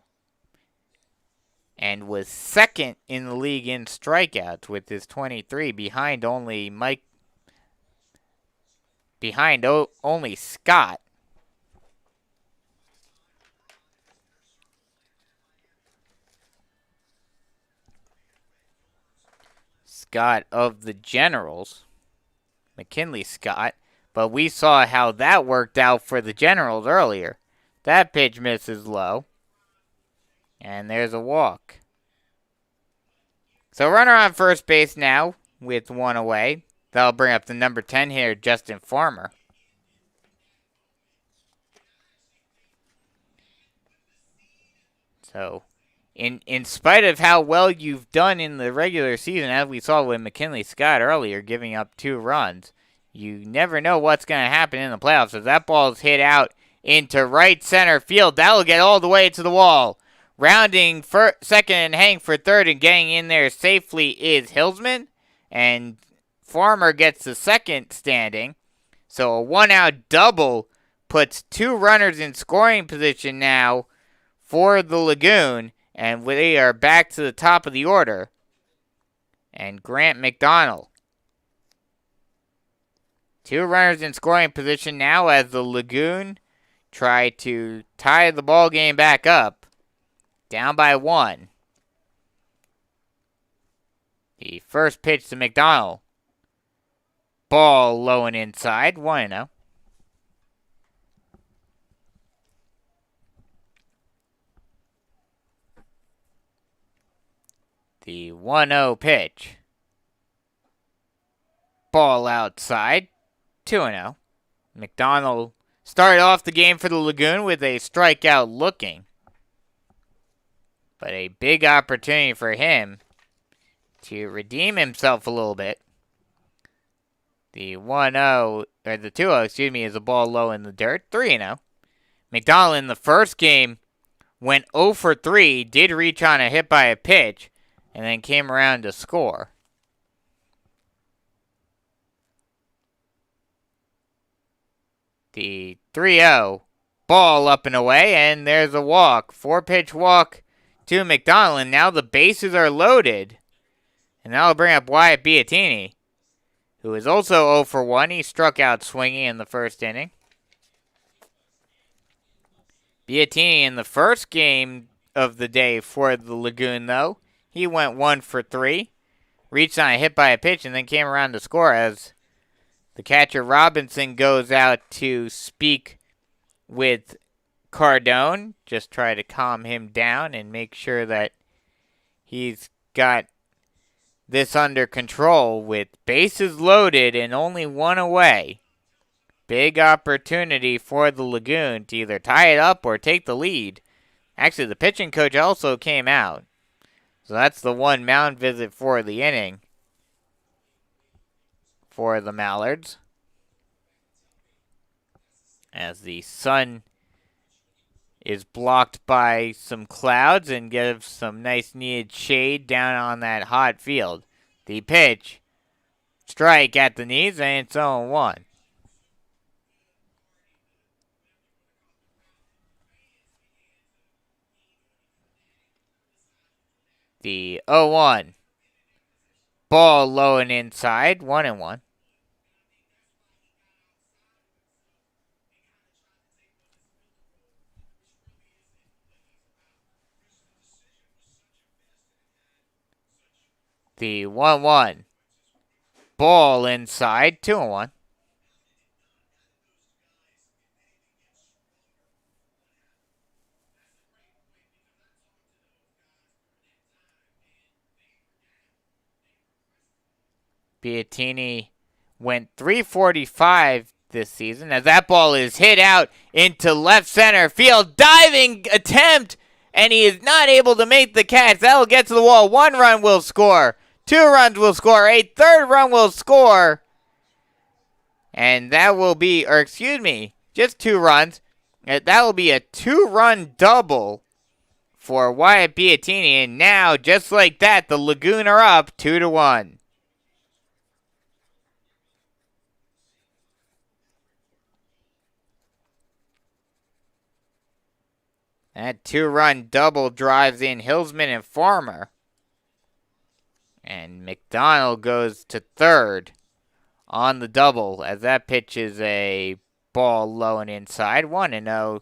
and was 2nd in the league in strikeouts with his 23 behind only Scott. Scott of the Generals, McKinley Scott, but we saw how that worked out for the Generals earlier. That pitch misses low, and there's a walk. So runner on first base now with 1 away. That'll bring up the number 10 here, Justin Farmer. So in spite of how well you've done in the regular season, as we saw with McKinley Scott earlier, giving up 2 runs, you never know what's going to happen in the playoffs. As that ball is hit out into right center field, that'll get all the way to the wall. Rounding for second and hanging for third and getting in there safely is Hilsman. And Farmer gets the second standing. So a 1-out double puts 2 runners in scoring position now for the Lagoon. And we are back to the top of the order. And Grant McDonald. 2 runners in scoring position now as the Lagoon try to tie the ball game back up. Down by 1. The first pitch to McDonald. Ball low and inside. 1-0. The 1-0 pitch. Ball outside. 2-0. McDonald started off the game for the Lagoon with a strikeout looking. But a big opportunity for him to redeem himself a little bit. The 1-0, or the 2-0, excuse me, is a ball low in the dirt. 3-0. McDonald in the first game went 0 for 3, did reach on a hit by a pitch, and then came around to score. The 3-0, ball up and away, and there's a walk. 4-pitch walk to McDonald, and now the bases are loaded. And that'll bring up Wyatt Biatini, who is also 0 for 1. He struck out swinging in the first inning. Biatini in the first game of the day for the Lagoon, though, he went 1 for 3. Reached on a hit by a pitch and then came around to score as the catcher Robinson goes out to speak with Cardone. Just try to calm him down and make sure that he's got this under control with bases loaded and only 1 away. Big opportunity for the Lagoon to either tie it up or take the lead. Actually, the pitching coach also came out. So that's the 1 mound visit for the inning for the Mallards. as the sun is blocked by some clouds and gives some nice needed shade down on that hot field. The pitch, strike at the knees, and it's 0-1. The 0-1. Ball low and inside, 1-1. The 1-1. Ball inside, 2-1. Beattini went .345 this season as that ball is hit out into left center field. Diving attempt, and he is not able to make the catch. That will get to the wall. 1 run will score. 2 runs will score. A 3rd run will score. And that will be, just 2 runs. That will be a 2-run double for Wyatt Beattini. And now, just like that, the Lagoon are up 2-1. That 2-run double drives in Hillsman and Farmer. And McDonald goes to 3rd on the double as that pitch is a ball low and inside. 1-0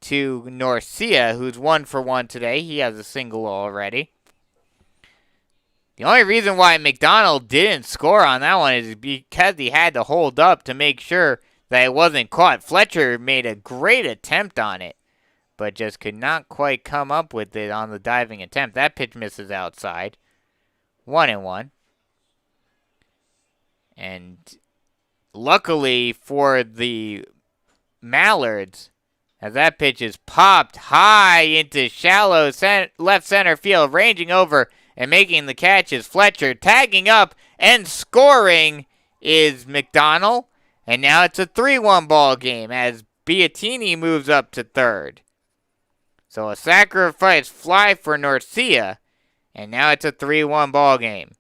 to Norcia, who's 1 for 1 today. He has a single already. The only reason why McDonald didn't score on that one is because he had to hold up to make sure that it wasn't caught. Fletcher made a great attempt on it, but just could not quite come up with it on the diving attempt. That pitch misses outside. 1-1. And luckily for the Mallards, as that pitch is popped high into shallow left center field, ranging over and making the catch is Fletcher. Tagging up and scoring is McDonald. And now it's a 3-1 ball game as Beattini moves up to 3rd. So a sacrifice fly for Norcia, and now it's a 3-1 ball game.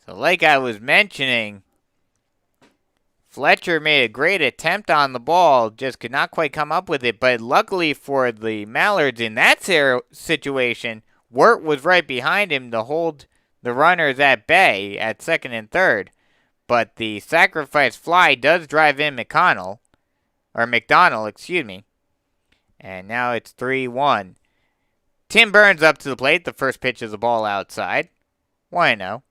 So like I was mentioning, Fletcher made a great attempt on the ball, just could not quite come up with it. But luckily for the Mallards in that situation, Wirt was right behind him to hold the runners at bay at 2nd and 3rd. But the sacrifice fly does drive in McDonald. And now it's 3-1. Tim Burns up to the plate. The first pitch is a ball outside. 1-0.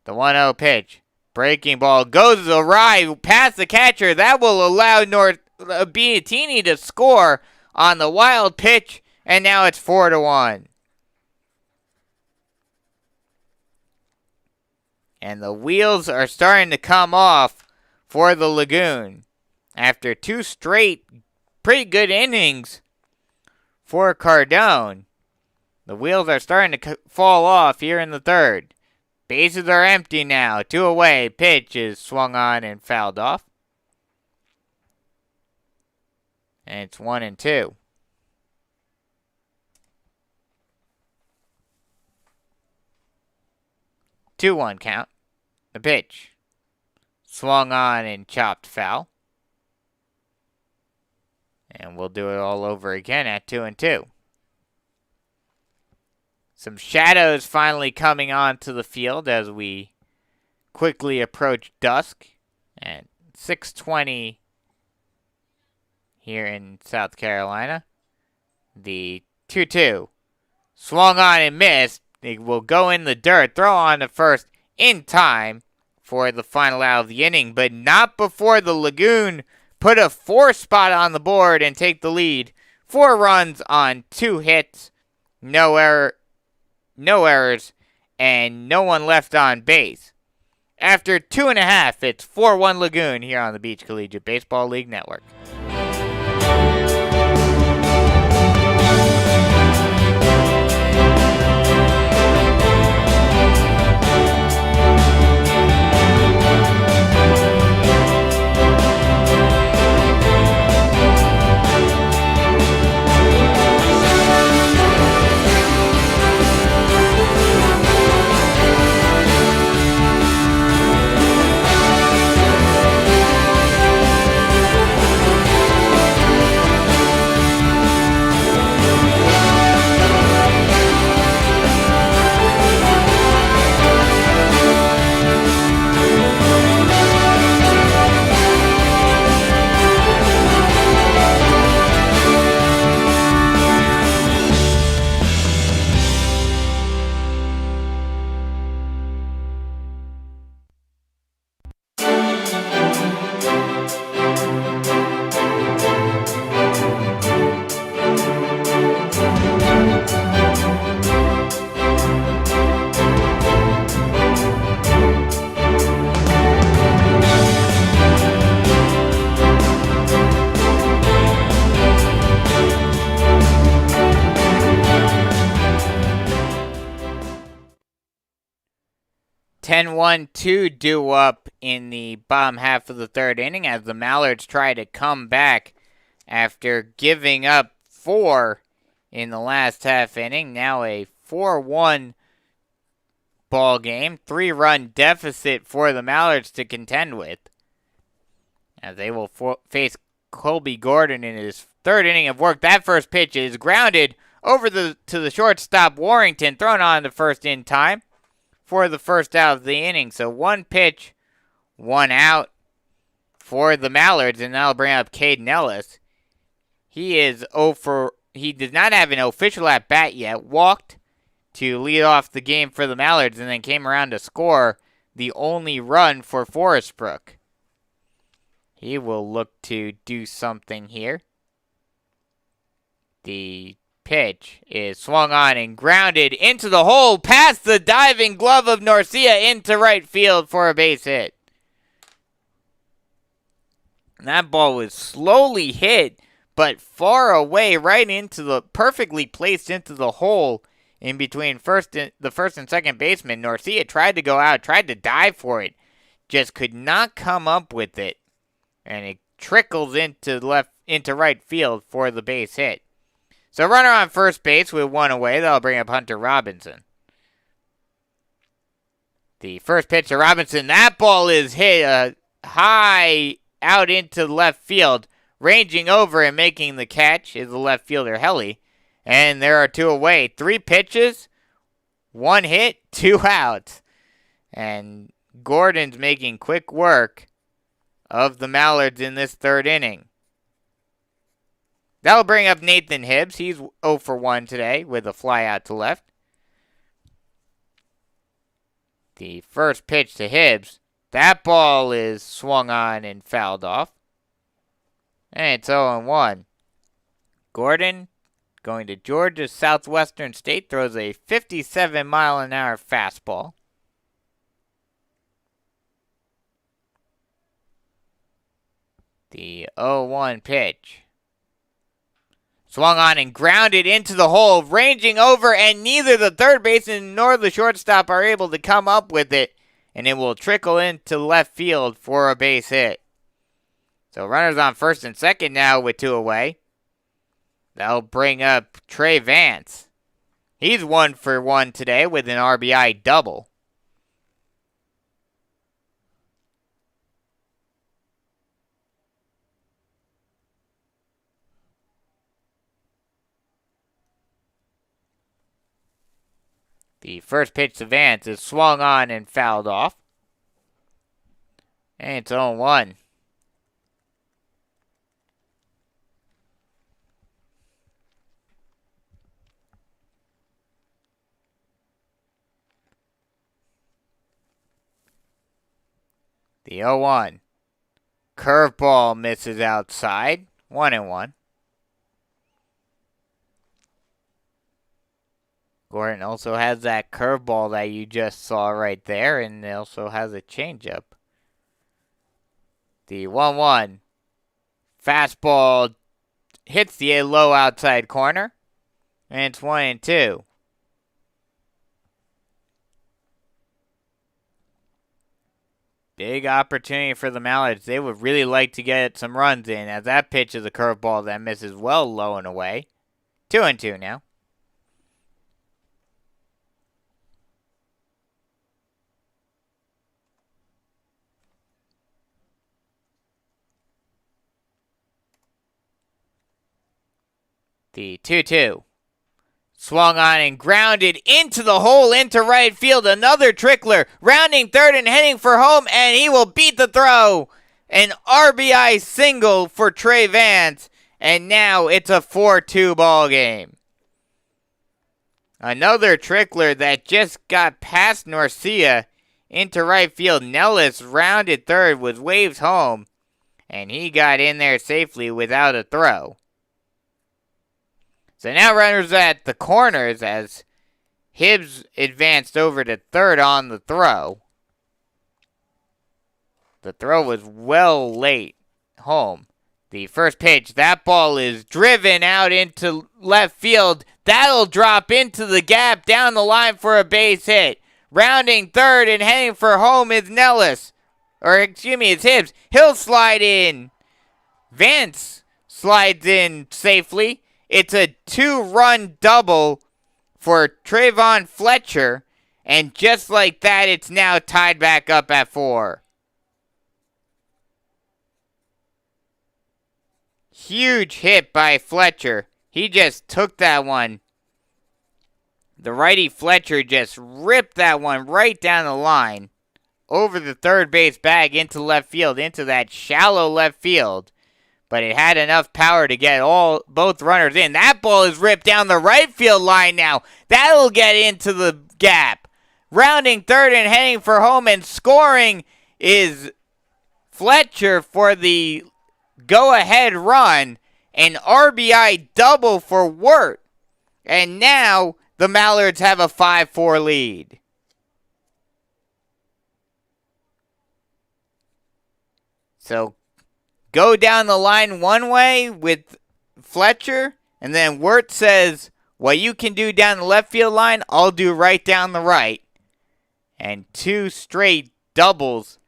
The 1-0 pitch. Breaking ball goes awry past the catcher. That will allow Beattini to score on the wild pitch. And now it's 4-1. And the wheels are starting to come off for the Lagoon. After 2 straight pretty good innings for Cardone, the wheels are starting to fall off here in the 3rd. Bases are empty now. 2 away. Pitch is swung on and fouled off. And it's 1-2. 2-1 count. The pitch. Swung on and chopped foul. And we'll do it all over again at 2-2. Some shadows finally coming onto the field as we quickly approach dusk at 6:20 here in South Carolina. The 2-2 swung on and missed. It will go in the dirt. Throw on to first in time for the final out of the inning, but not before the Lagoon put a 4 spot on the board and take the lead. 4 runs on 2 hits, no errors, and no one left on base. After 2.5, it's 4-1 Lagoon here on the Beach Collegiate Baseball League Network. 10-1 2 due up in the bottom half of the third inning as the Mallards try to come back after giving up 4 in the last half inning. Now a 4-1 ball game, 3-run deficit for the Mallards to contend with, as they will face Colby Gordon in his third inning of work. That first pitch is grounded over to the shortstop Warrington, thrown on to first in time for the first out of the inning. So 1 pitch, 1 out for the Mallards, and that'll bring up Caden Ellis. He does not have an official at bat yet. Walked to lead off the game for the Mallards, and then came around to score the only run for Forest Brook. He will look to do something here. The pitch is swung on and grounded into the hole past the diving glove of Norcia into right field for a base hit. And that ball was slowly hit, but far away, right into the perfectly placed into the hole in between the first and second baseman. Norcia tried to go out, tried to dive for it, just could not come up with it, and it trickles into right field for the base hit. So runner on first base with 1 away. That'll bring up Hunter Robinson. The first pitch to Robinson. That ball is hit high out into left field. Ranging over and making the catch is the left fielder Helly. And there are 2 away. 3 pitches, 1 hit, 2 outs. And Gordon's making quick work of the Mallards in this third inning. That'll bring up Nathan Hibbs. He's 0 for 1 today with a fly out to left. The first pitch to Hibbs. That ball is swung on and fouled off. And it's 0-1. Gordon, going to Georgia Southwestern State, throws a 57-mile-an-hour fastball. The 0-1 pitch. Swung on and grounded into the hole, ranging over, and neither the third baseman nor the shortstop are able to come up with it, and it will trickle into left field for a base hit. So runners on first and second now with 2 away. That'll bring up Trey Vance. He's 1 for 1 today with an RBI double. The first pitch to Vance is swung on and fouled off. And it's 0-1. The 0-1. Curveball misses outside. 1-1. Gordon also has that curveball that you just saw right there, and also has a changeup. The 1-1 fastball hits the low outside corner, and it's 1-2. Big opportunity for the Mallards. They would really like to get some runs in, as that pitch is a curveball that misses well low and away. 2-2 now. The 2-2. Swung on and grounded into the hole into right field. Another trickler. Rounding third and heading for home. And he will beat the throw. An RBI single for Trey Vance. And now it's a 4-2 ball game. Another trickler that just got past Norcia into right field. Nellis rounded third with waves home. And he got in there safely without a throw. So now runners at the corners as Hibbs advanced over to third on the throw. The throw was well late home. The first pitch, that ball is driven out into left field. That'll drop into the gap down the line for a base hit. Rounding third and heading for home is Nellis. Or, excuse me, it's Hibbs. He'll slide in. Vance slides in safely. It's a 2-run double for Trayvon Fletcher. And just like that, it's now tied back up at 4. Huge hit by Fletcher. He just took that one. The righty Fletcher just ripped that one right down the line. Over the third base bag into left field, into that shallow left field. But it had enough power to get both runners in. That ball is ripped down the right field line now. That'll get into the gap. Rounding third and heading for home and scoring is Fletcher for the go-ahead run. An RBI double for Wirt. And now the Mallards have a 5-4 lead. So go down the line one way with Fletcher, and then Wirt says, what you can do down the left field line, I'll do right down the right. And 2 straight doubles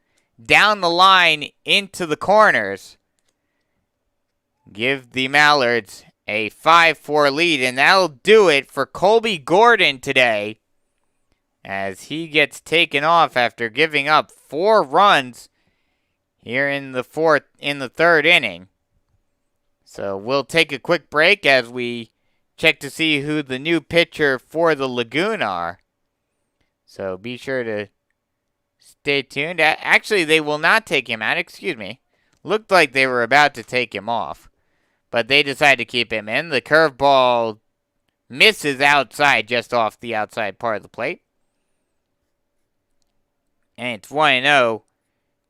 down the line into the corners give the Mallards a 5-4 lead, and that'll do it for Colby Gordon today as he gets taken off after giving up 4 runs here in the third inning. So we'll take a quick break as we check to see who the new pitcher for the Lagoon are. So be sure to stay tuned. Actually, they will not take him out. Excuse me. Looked like they were about to take him off, but they decided to keep him in. The curveball misses outside, just off the outside part of the plate. And it's 1-0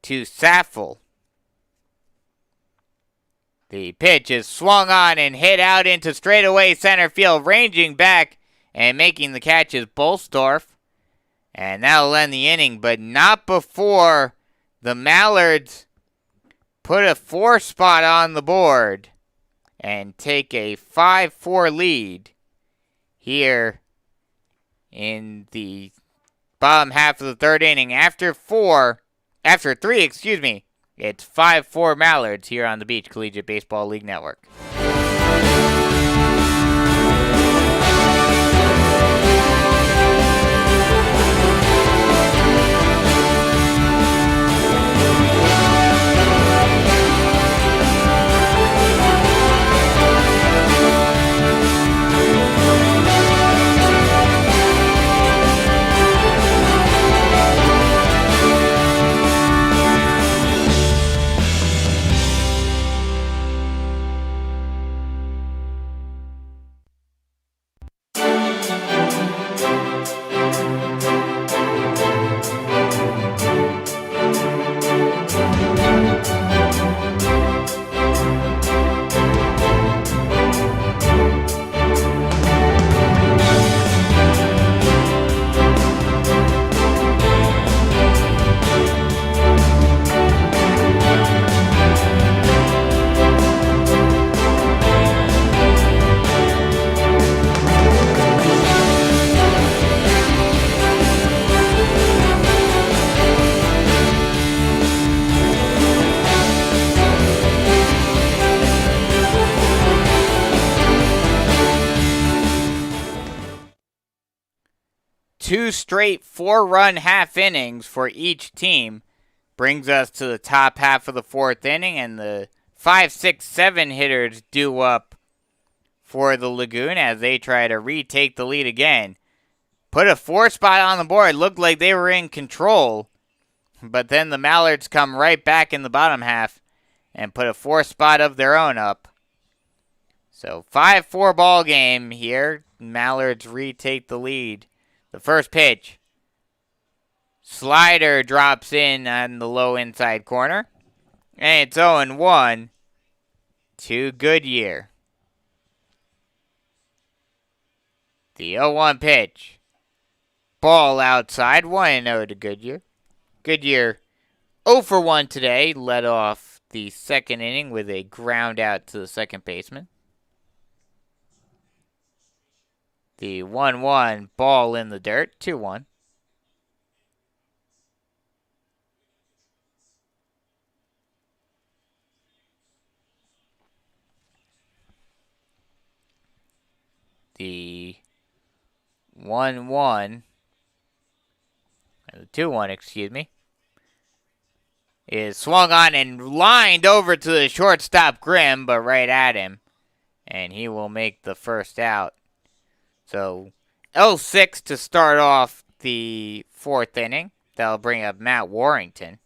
to Saffel. The pitch is swung on and hit out into straightaway center field. Ranging back and making the catch is Bolstorff. And that'll end the inning, but not before the Mallards put a 4 spot on the board and take a 5-4 lead here in the bottom half of the third inning. After 3, it's 5-4 Mallards here on the Beach Collegiate Baseball League Network. Two straight 4-run half innings for each team brings us to the top half of the fourth inning, and the 5, 6, 7 hitters due up for the Lagoon as they try to retake the lead again. Put a 4 spot on the board. Looked like they were in control, but then the Mallards come right back in the bottom half and put a 4 spot of their own up. So 5-4 ball game here. Mallards retake the lead. The first pitch, slider drops in on the low inside corner, and it's 0-1 to Goodyear. The 0-1 pitch, ball outside, 1-0 to Goodyear. Goodyear 0-for-1 today, led off the second inning with a ground out to the second baseman. The 1-1 ball in the dirt, 2-1. The 1-1, the 2-1, excuse me, is swung on and lined over to the shortstop Grimm, but right at him. And he will make the first out. So, L6 to start off the 4th inning. That'll bring up Matt Warrington.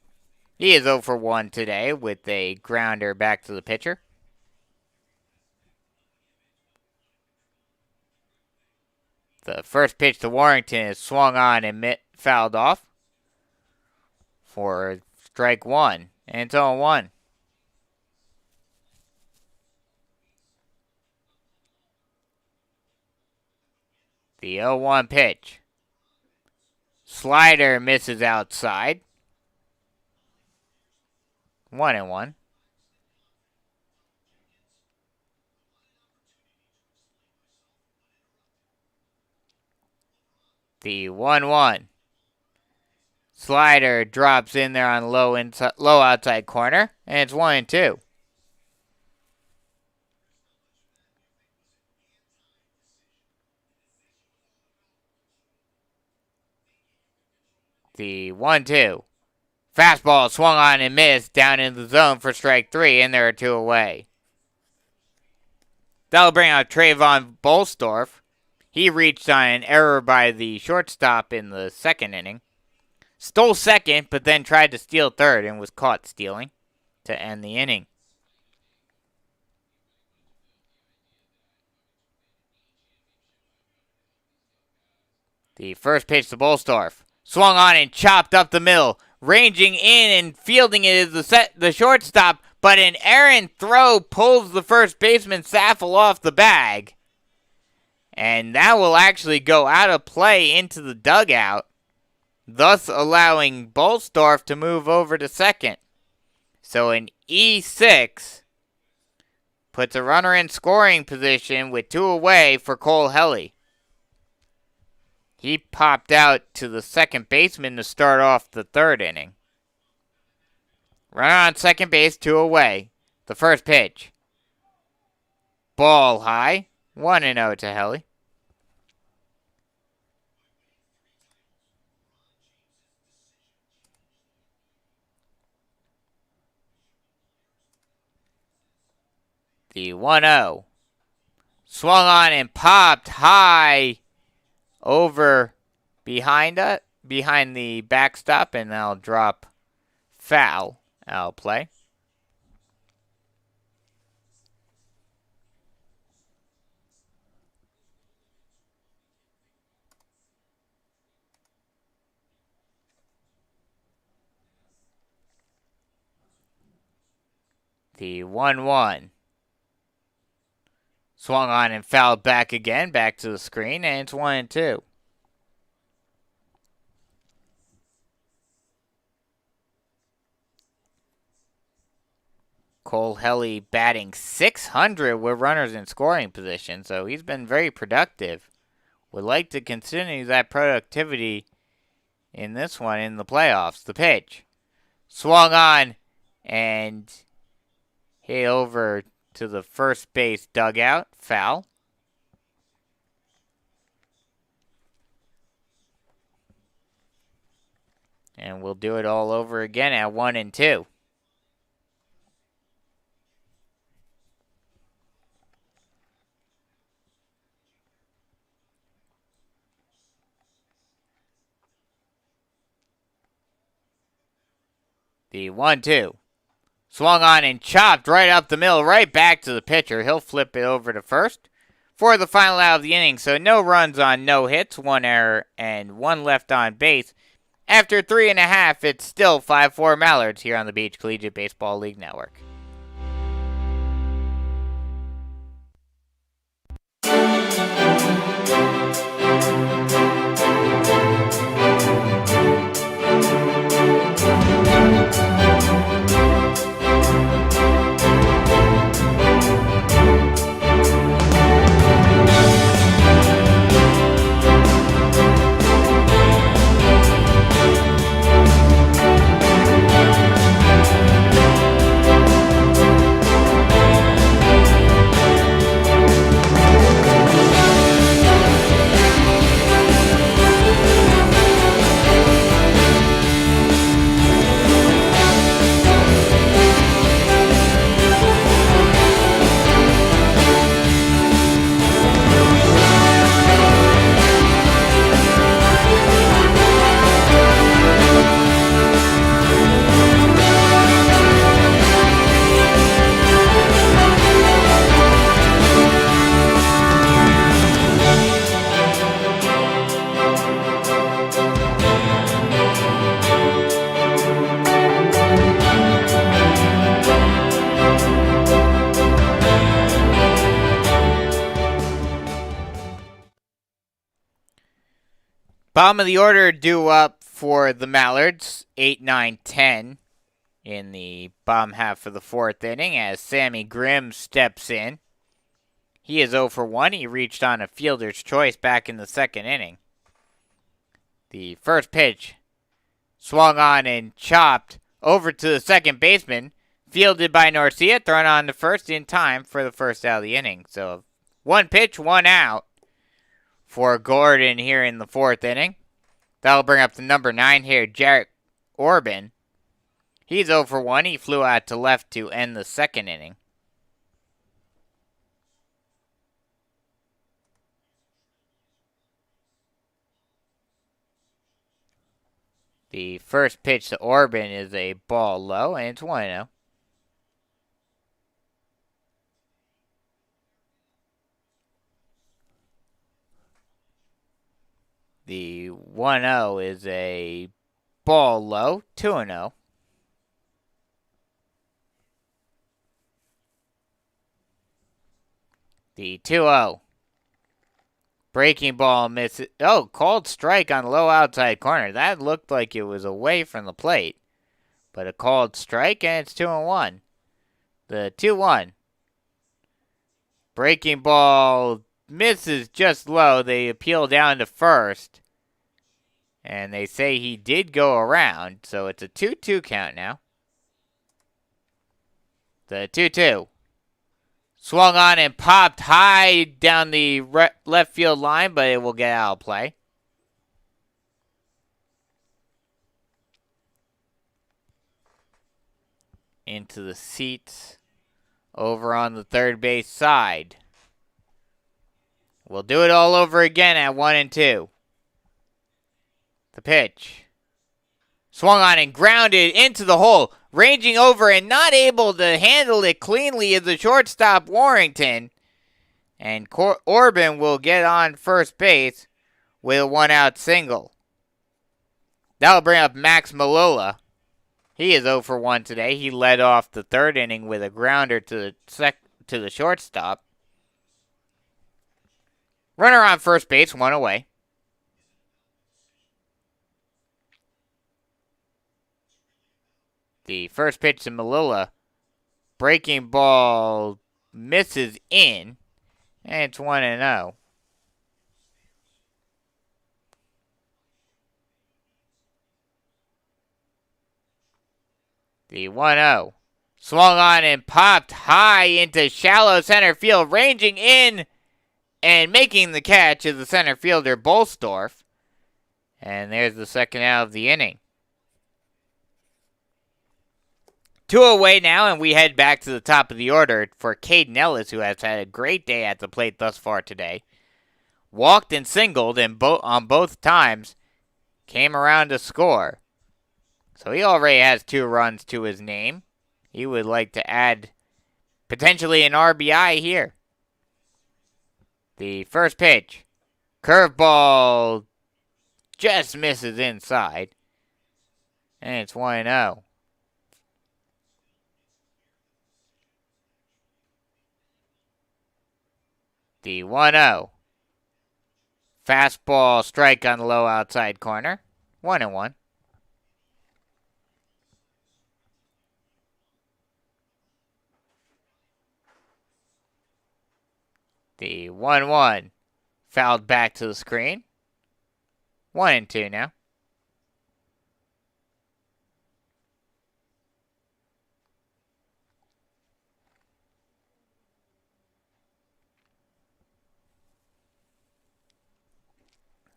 He is 0 for 1 today with a grounder back to the pitcher. The first pitch to Warrington is swung on and fouled off for strike 1. And it's 0-1. The 0-1 pitch. Slider misses outside. 1-1. The 1-1. Slider drops in there on low outside corner, and it's 1-2. The 1-2. Fastball swung on and missed down in the zone for strike 3, and there are 2 away. That'll bring out Trayvon Bolstorff. He reached on an error by the shortstop in the 2nd inning. Stole 2nd, but then tried to steal 3rd and was caught stealing to end the inning. The first pitch to Bolstorff. Swung on and chopped up the middle. Ranging in and fielding it is the shortstop, but an errant throw pulls the first baseman Saffel off the bag. And that will actually go out of play into the dugout, thus allowing Bolstorff to move over to 2nd. So an E6 puts a runner in scoring position with 2 away for Cole Helly. He popped out to the 2nd baseman to start off the 3rd inning. Runner on 2nd base, 2 away. The first pitch. Ball high. 1-0 to Helly. The 1-0. Swung on and popped high over behind the backstop, and they'll drop foul out of play. The 1-1. Swung on and fouled back again, back to the screen, and it's 1-2. Cole Helly batting .600 with runners in scoring position, so he's been very productive. Would like to continue that productivity in this one in the playoffs. The pitch. Swung on and hit over to the first base dugout. Foul. And we'll do it all over again at 1-2. The 1-2. Swung on and chopped right up the middle, right back to the pitcher. He'll flip it over to first for the final out of the inning. So no runs on no hits, 1 error, and 1 left on base. After 3.5, it's still 5-4 Mallards here on the Beach Collegiate Baseball League Network. Bottom of the order due up for the Mallards, 8, 9, 10 in the bottom half of the fourth inning as Sammy Grimm steps in. He is 0 for 1. He reached on a fielder's choice back in the second inning. The first pitch swung on and chopped over to the second baseman, fielded by Norcia, thrown on to first in time for the first out of the inning. So 1 pitch, 1 out for Gordon here in the fourth inning. That'll bring up the number 9 here, Jarrett Orban. He's 0 for 1. He flew out to left to end the second inning. The first pitch to Orban is a ball low, and it's 1-0. The 1-0 is a ball low, 2-0. The 2-0. Breaking ball misses. Oh, called strike on the low outside corner. That looked like it was away from the plate. But a called strike, and it's 2-1. The 2-1. Breaking ball misses just low. They appeal down to first. And they say he did go around. So it's a 2-2 count now. The 2-2. Swung on and popped high down the left field line, but it will get out of play. Into the seats over on the third base side. We'll do it all over again at 1-2. The pitch. Swung on and grounded into the hole. Ranging over and not able to handle it cleanly is the shortstop Warrington. And Orban will get on first base with a 1-out single. That'll bring up Max Malula. He is 0 for 1 today. He led off the third inning with a grounder to the shortstop. Runner on first base, 1 away. The first pitch to Malula. Breaking ball misses in. And it's 1-0. The 1-0. Swung on and popped high into shallow center field. Ranging in and making the catch is the center fielder Bolstorff. And there's the second out of the inning. 2 away now, and we head back to the top of the order for Caden Ellis, who has had a great day at the plate thus far today. Walked and singled on both times. Came around to score. So he already has 2 runs to his name. He would like to add potentially an RBI here. The first pitch. Curveball just misses inside. And it's 1-0. The 1-0. Fastball strike on the low outside corner. 1-1. The 1-1 fouled back to the screen. 1-2 now.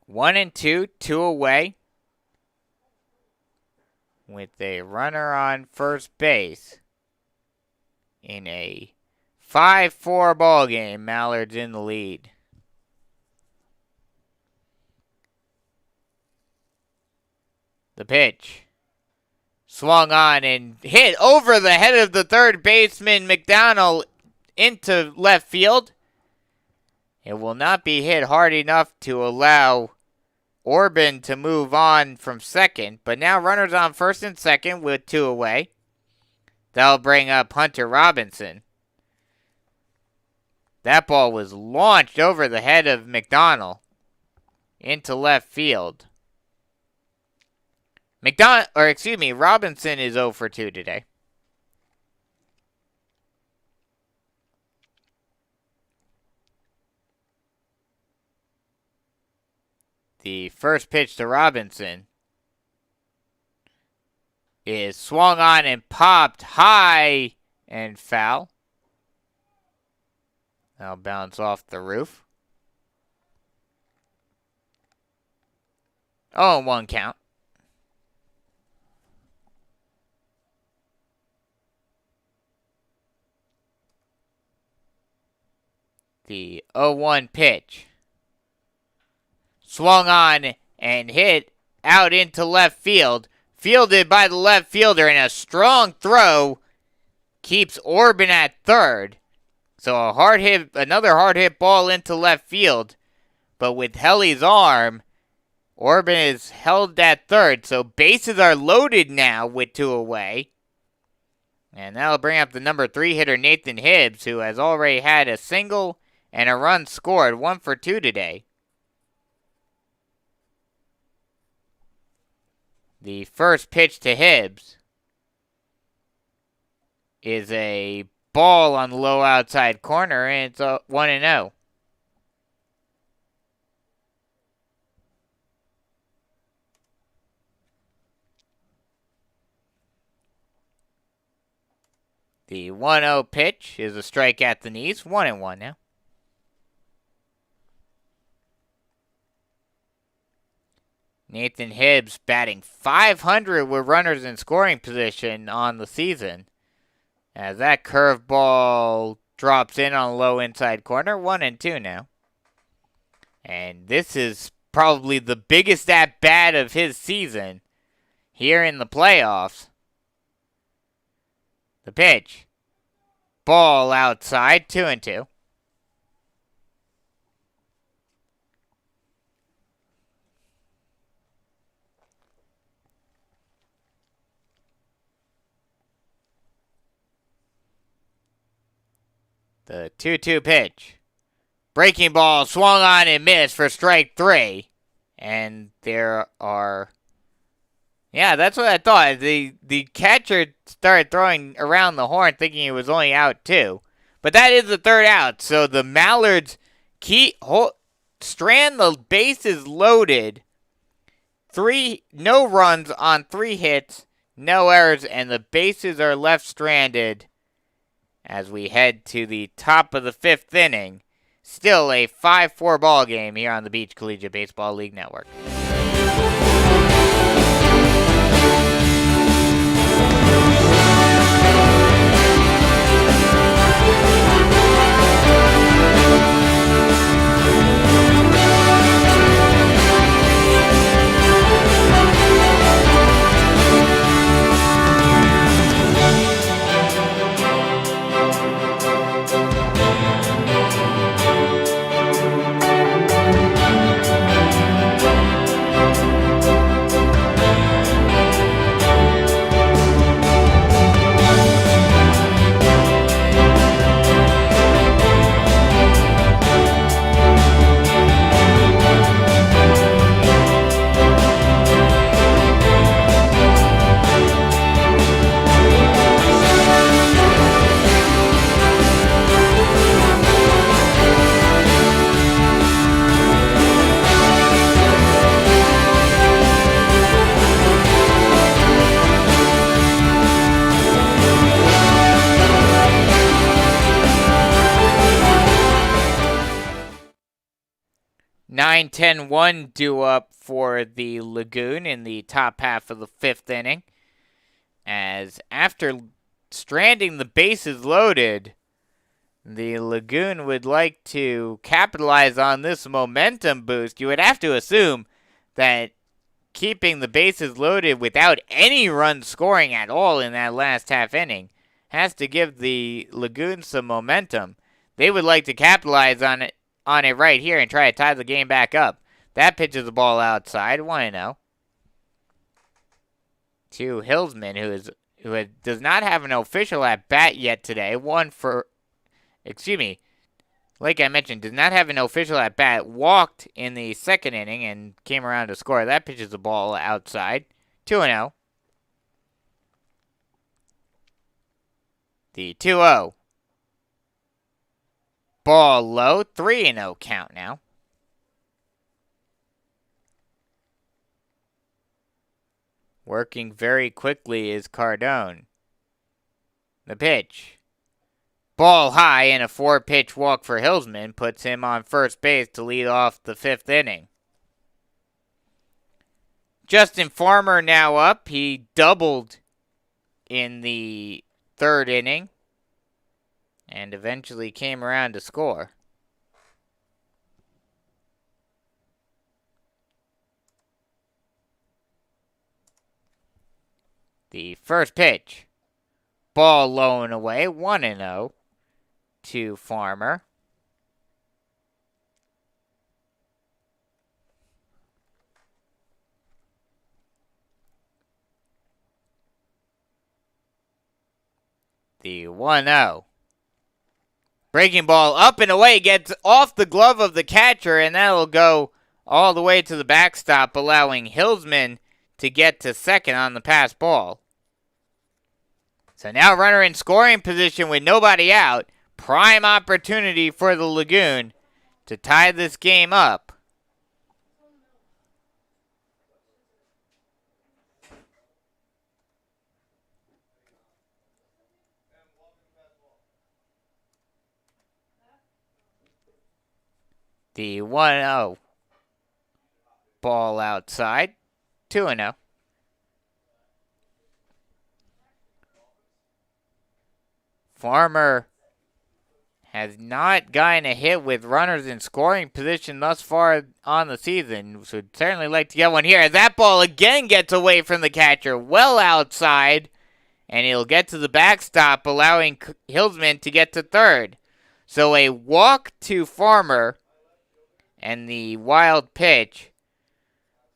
One and two, 2 away. With a runner on first base. In a 5-4 ball game, Mallard's in the lead. The pitch. Swung on and hit over the head of the third baseman, McDonald, into left field. It will not be hit hard enough to allow Orban to move on from second. But now runners on first and second with 2 away. That'll bring up Hunter Robinson. That ball was launched over the head of McDonald into left field. Robinson is 0 for 2 today. The first pitch to Robinson is swung on and popped high and foul. That'll bounce off the roof. 0-1 count. The 0-1 pitch. Swung on and hit out into left field. Fielded by the left fielder, and a strong throw keeps Orban at third. So another hard hit ball into left field. But with Helly's arm, Orban is held at third. So bases are loaded now with 2 away. And that'll bring up the number 3 hitter, Nathan Hibbs, who has already had a single and a run scored, 1 for 2 today. The first pitch to Hibbs is a ball on the low outside corner, and it's 1-0. The 1-0 pitch is a strike at the knees, 1-1 now. Nathan Hibbs batting .500 with runners in scoring position on the season. As that curveball drops in on the low inside corner, 1-2 now. And this is probably the biggest at-bat of his season here in the playoffs. The pitch. Ball outside, 2-2. The 2-2 pitch. Breaking ball swung on and missed for strike 3. And there are... Yeah, that's what I thought. The catcher started throwing around the horn thinking it was only out 2. But that is the third out. So the Mallards strand the bases loaded. No runs on 3 hits. No errors. And the bases are left stranded as we head to the top of the 5th inning. Still a 5-4 ball game here on the Beach Collegiate Baseball League Network. Nine 10-1 due up for the Lagoon in the top half of the 5th inning. As after stranding the bases loaded, the Lagoon would like to capitalize on this momentum boost. You would have to assume that keeping the bases loaded without any run scoring at all in that last half inning has to give the Lagoon some momentum. They would like to capitalize on it right here and try to tie the game back up. That pitch is a ball outside, 1-0. To Hillsman, who does not have an official at bat yet today. like I mentioned, did not have an official at bat, walked in the second inning and came around to score. That pitches the ball outside. 2-0. The 2-0. Ball low. 3-0 count now. Working very quickly is Cardone. The pitch. Ball high, and a 4-pitch walk for Hillsman puts him on first base to lead off the 5th inning. Justin Farmer now up. He doubled in the 3rd inning and eventually came around to score. The first pitch. Ball low and away. 1-0 to Farmer. The 1-0. Breaking ball up and away, gets off the glove of the catcher, and that'll go all the way to the backstop, allowing Hillsman to get to second on the pass ball. So now runner in scoring position with nobody out. Prime opportunity for the Lagoon to tie this game up. The 1-0. Ball outside. 2-0. Farmer has not gotten a hit with runners in scoring position thus far on the season. Would certainly like to get one here. That ball again gets away from the catcher, well outside, and he'll get to the backstop, allowing Hillsman to get to third. So a walk to Farmer and the wild pitch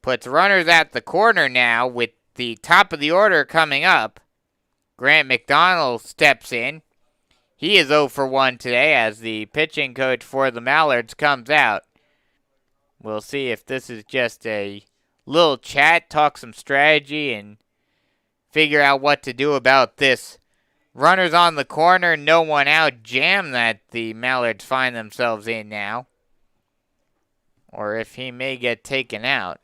puts runners at the corner now with the top of the order coming up. Grant McDonald steps in. He is 0 for 1 today as the pitching coach for the Mallards comes out. We'll see if this is just a little chat, talk some strategy, and figure out what to do about this runners on the corner, no one out jam that the Mallards find themselves in now. Or if he may get taken out.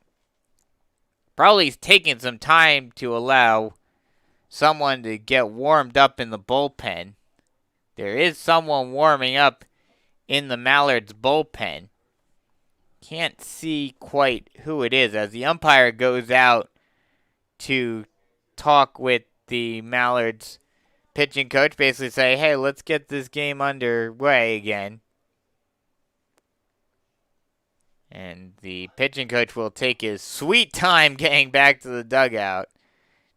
Probably he's taking some time to allow someone to get warmed up in the bullpen. There is someone warming up in the Mallards bullpen. Can't see quite who it is as the umpire goes out to talk with the Mallards pitching coach, basically say, hey, let's get this game underway again. And the pitching coach will take his sweet time getting back to the dugout,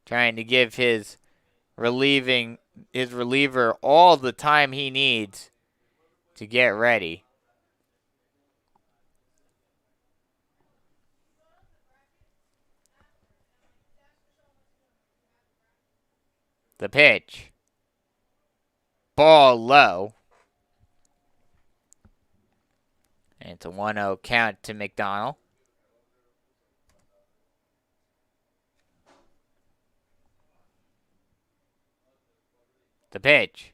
trying to give his reliever all the time he needs to get ready. The pitch. Ball low. And it's a 1-0 count to McDonald. The pitch.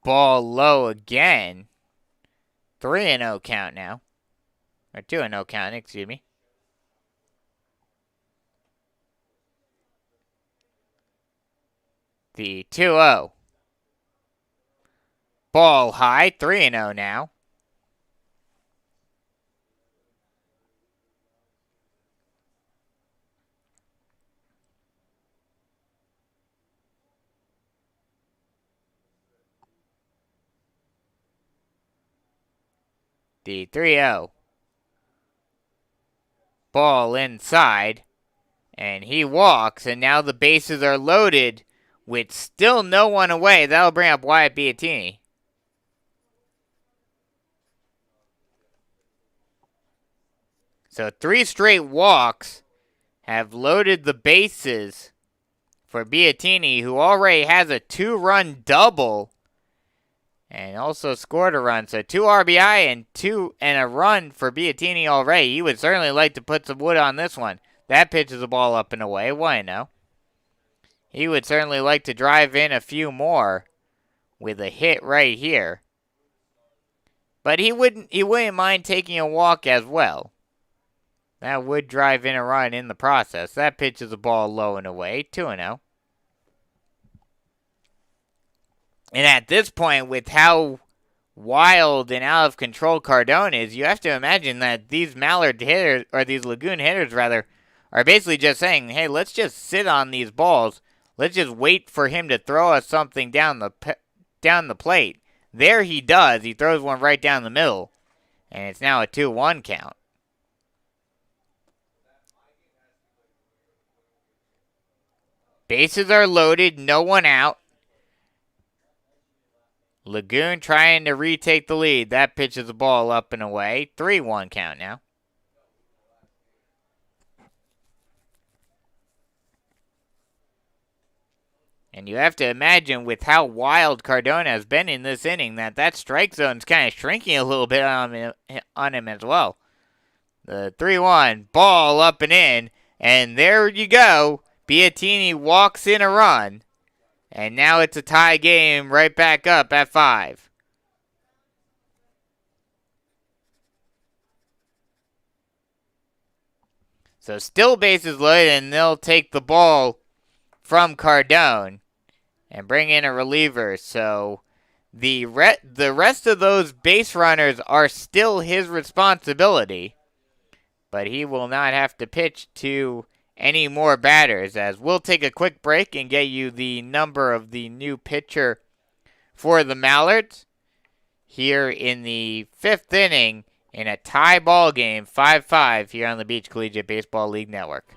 Ball low again. 3-0 count now. Or 2-0 count, excuse me. The 2-0. Ball high, 3-0 now. The 3-0. Ball inside. And he walks, and now the bases are loaded with still no one away. That'll bring up Wyatt Biattini. So 3 straight walks have loaded the bases for Biattini, who already has a 2-run double And also scored a run. So 2 RBI and a run for Biatini already. He would certainly like to put some wood on this one. That pitch is a ball up and away. Why no? He would certainly like to drive in a few more with a hit right here. But he wouldn't mind taking a walk as well. That would drive in a run in the process. That pitch is a ball low and away. 2-0. And at this point, with how wild and out of control Cardone is, you have to imagine that these Mallard hitters, or these Lagoon hitters rather, are basically just saying, hey, let's just sit on these balls. Let's just wait for him to throw us something down the plate. There he does. He throws one right down the middle. And it's now a 2-1 count. Bases are loaded. No one out. Lagoon trying to retake the lead. That pitch is a ball up and away. 3-1 count now. And you have to imagine with how wild Cardona has been in this inning that strike zone's kind of shrinking a little bit on him as well. The 3-1, ball up and in, and there you go. Biatini walks in a run, and now it's a tie game right back up at 5. So still bases loaded, and they'll take the ball from Cardone and bring in a reliever. So the rest of those base runners are still his responsibility, but he will not have to pitch to any more batters, as we'll take a quick break and get you the number of the new pitcher for the Mallards here in the 5th inning in a tie ball game, 5-5 here on the Beach Collegiate Baseball League Network.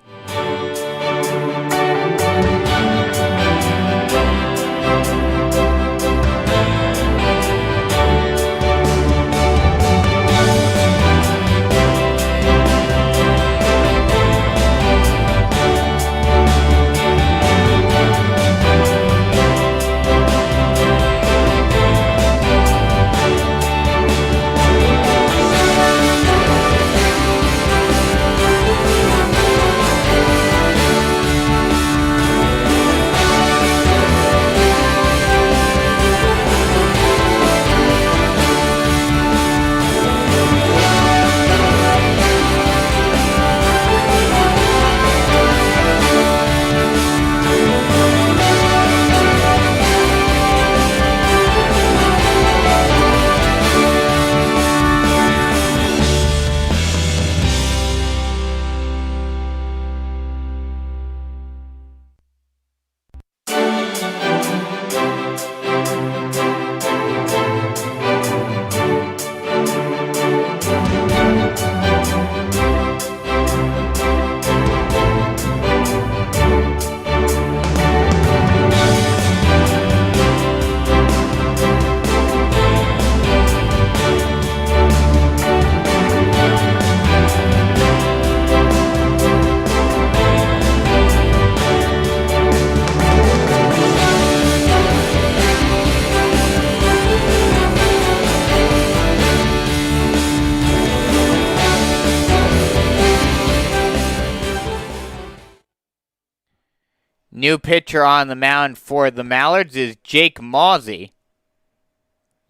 New pitcher on the mound for the Mallards is Jake Mawsey.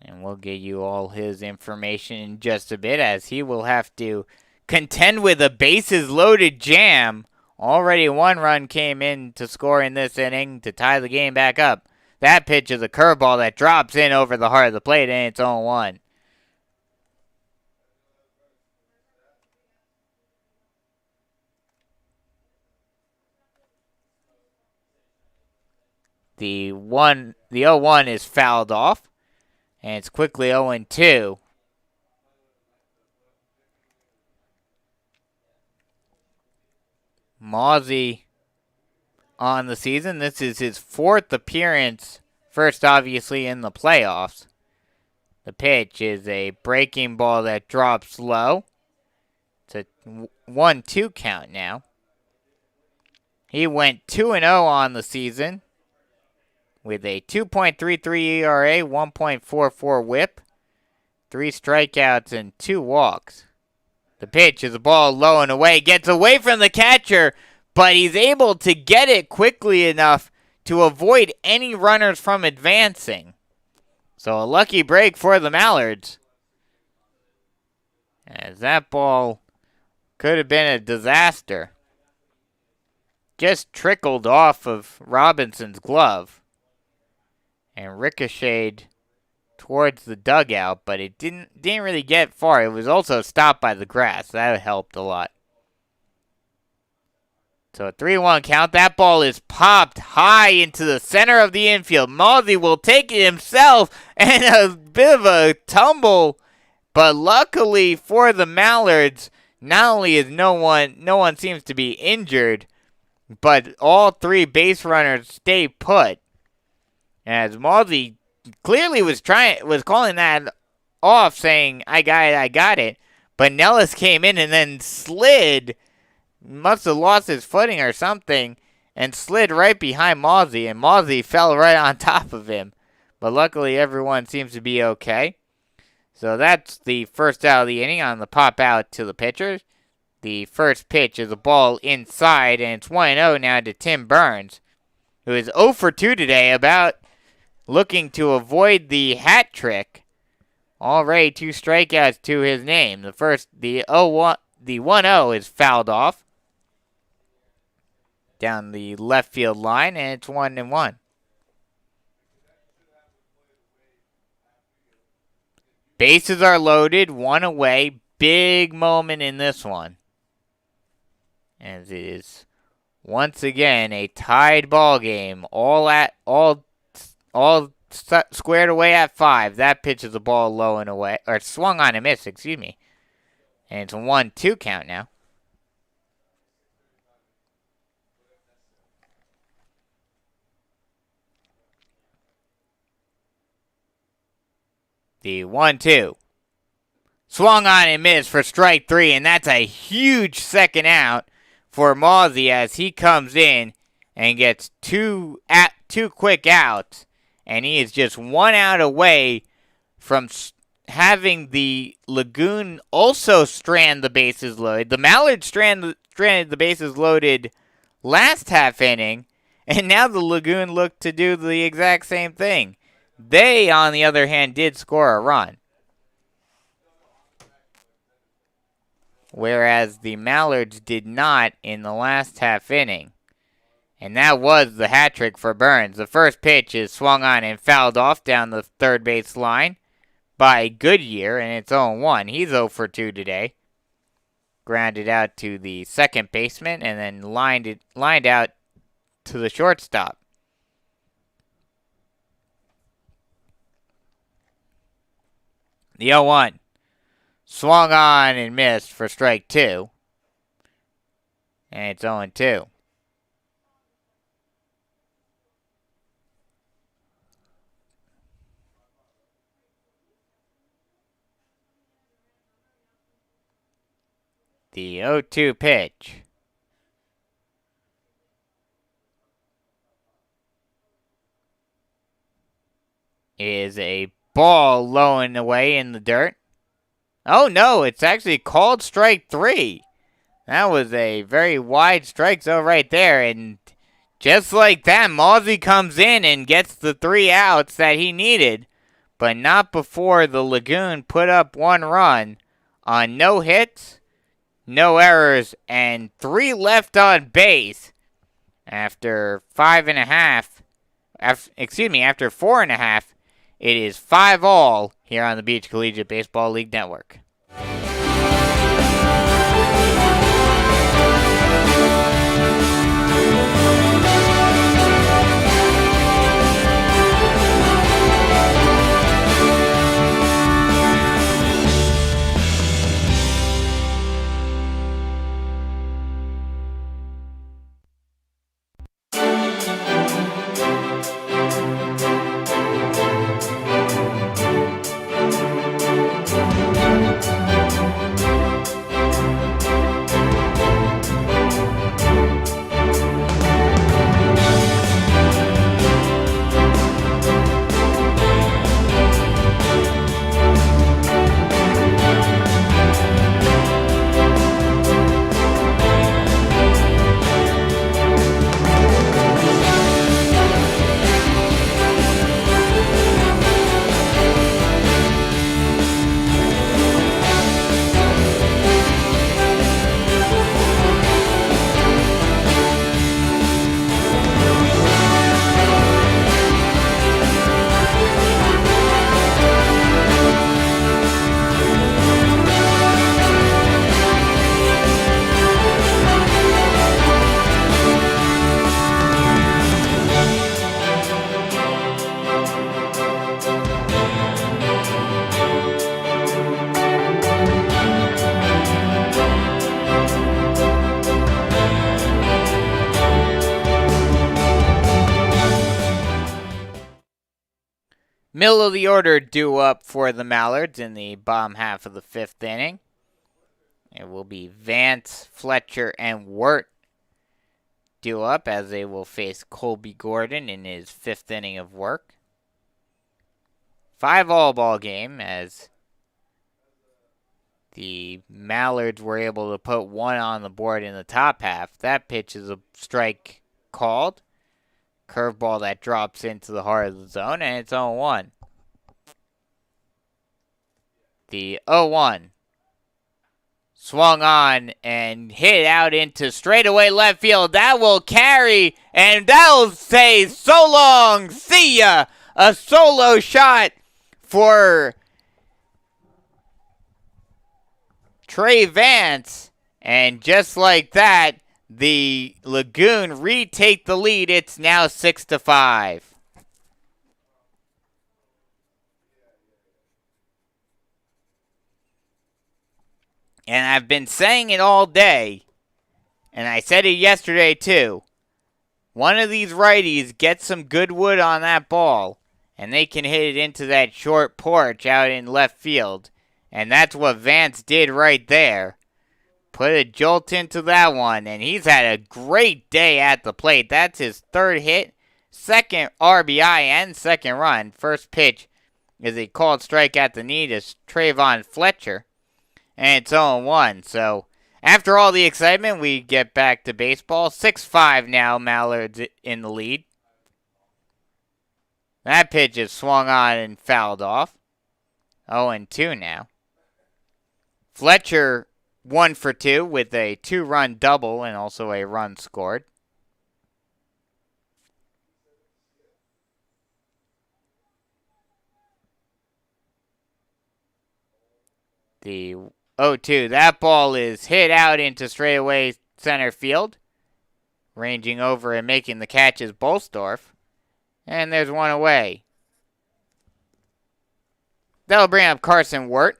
And we'll get you all his information in just a bit, as he will have to contend with a bases-loaded jam. Already 1 run came in to score in this inning to tie the game back up. That pitch is a curveball that drops in over the heart of the plate, and it's 0-1. The 0-1 is fouled off, and it's quickly 0-2. Mawsey on the season. This is his 4th appearance, first obviously in the playoffs. The pitch is a breaking ball that drops low. It's a 1-2 count now. He went 2-0 on the season with a 2.33 ERA, 1.44 whip, 3 strikeouts, and 2 walks. The pitch is a ball low and away. Gets away from the catcher, but he's able to get it quickly enough to avoid any runners from advancing. So a lucky break for the Mallards, as that ball could have been a disaster. Just trickled off of Robinson's glove and ricocheted towards the dugout, but it didn't really get far. It was also stopped by the grass. That helped a lot. So a 3-1 count. That ball is popped high into the center of the infield. Mozzie will take it himself, and a bit of a tumble. But luckily for the Mallards, not only is no one seems to be injured, but all 3 base runners stay put. As Mozzie clearly was calling that off, saying, I got it. But Nellis came in and then slid. Must have lost his footing or something, and slid right behind Mozzie, and Mozzie fell right on top of him. But luckily, everyone seems to be okay. So that's the first out of the inning on the pop out to the pitchers. The first pitch is a ball inside, and it's 1-0 now to Tim Burns, who is 0 for 2 today, about looking to avoid the hat trick. Already 2 strikeouts to his name. The 1-0 is fouled off down the left field line, and it's 1-1. Bases are loaded, 1 away. Big moment in this one, as it is once again a tied ball game. All squared away at 5. That pitch is a ball low and away, or swung on and missed. Excuse me, and it's a 1-2 count now. The 1-2. Swung on and missed for strike 3, and that's a huge second out for Mozzie as he comes in and gets 2 quick outs, and he is just 1 out away from having the Lagoon also strand the bases loaded. The Mallards stranded the bases loaded last half inning, and now the Lagoon looked to do the exact same thing. They, on the other hand, did score a run, whereas the Mallards did not in the last half inning. And that was the hat trick for Burns. The first pitch is swung on and fouled off down the third base line by Goodyear, and it's 0-1. He's 0 for 2 today. Grounded out to the second baseman and then lined out to the shortstop. The 0-1. Swung on and missed for strike 2. And it's 0-2. The 0-2 pitch is a ball low and away in the dirt. Oh no, it's actually called strike 3. That was a very wide strike zone right there, and just like that, Mozzie comes in and gets the 3 outs that he needed, but not before the Lagoon put up 1 run on no hits, no errors, and 3 left on base after 4.5. It is 5-all here on the Beach Collegiate Baseball League Network. Middle of the order due up for the Mallards in the bottom half of the 5th inning. It will be Vance, Fletcher, and Wirt due up as they will face Colby Gordon in his 5th inning of work. 5-all ball game as the Mallards were able to put one on the board in the top half. That pitch is a strike called. Curveball that drops into the heart of the zone, and it's 0-1. The 0-1 swung on and hit out into straightaway left field. That will carry, and that'll say so long, see ya. A solo shot for Trey Vance, and just like that, the Lagoon retake the lead. It's now 6-5. And I've been saying it all day, and I said it yesterday too. One of these righties gets some good wood on that ball, and they can hit it into that short porch out in left field. And that's what Vance did right there. Put a jolt into that one, and he's had a great day at the plate. That's his 3rd hit, 2nd RBI, and 2nd run. First pitch is a called strike at the knee to Trayvon Fletcher. And it's 0-1. So after all the excitement, we get back to baseball. 6-5 now, Mallards in the lead. That pitch is swung on and fouled off. 0-2 now. Fletcher 1 for 2 with a 2-run double and also a run scored. The 0-2. That ball is hit out into straightaway center field. Ranging over and making the catch is Bolstorff. And there's one away. That'll bring up Carson Wirt.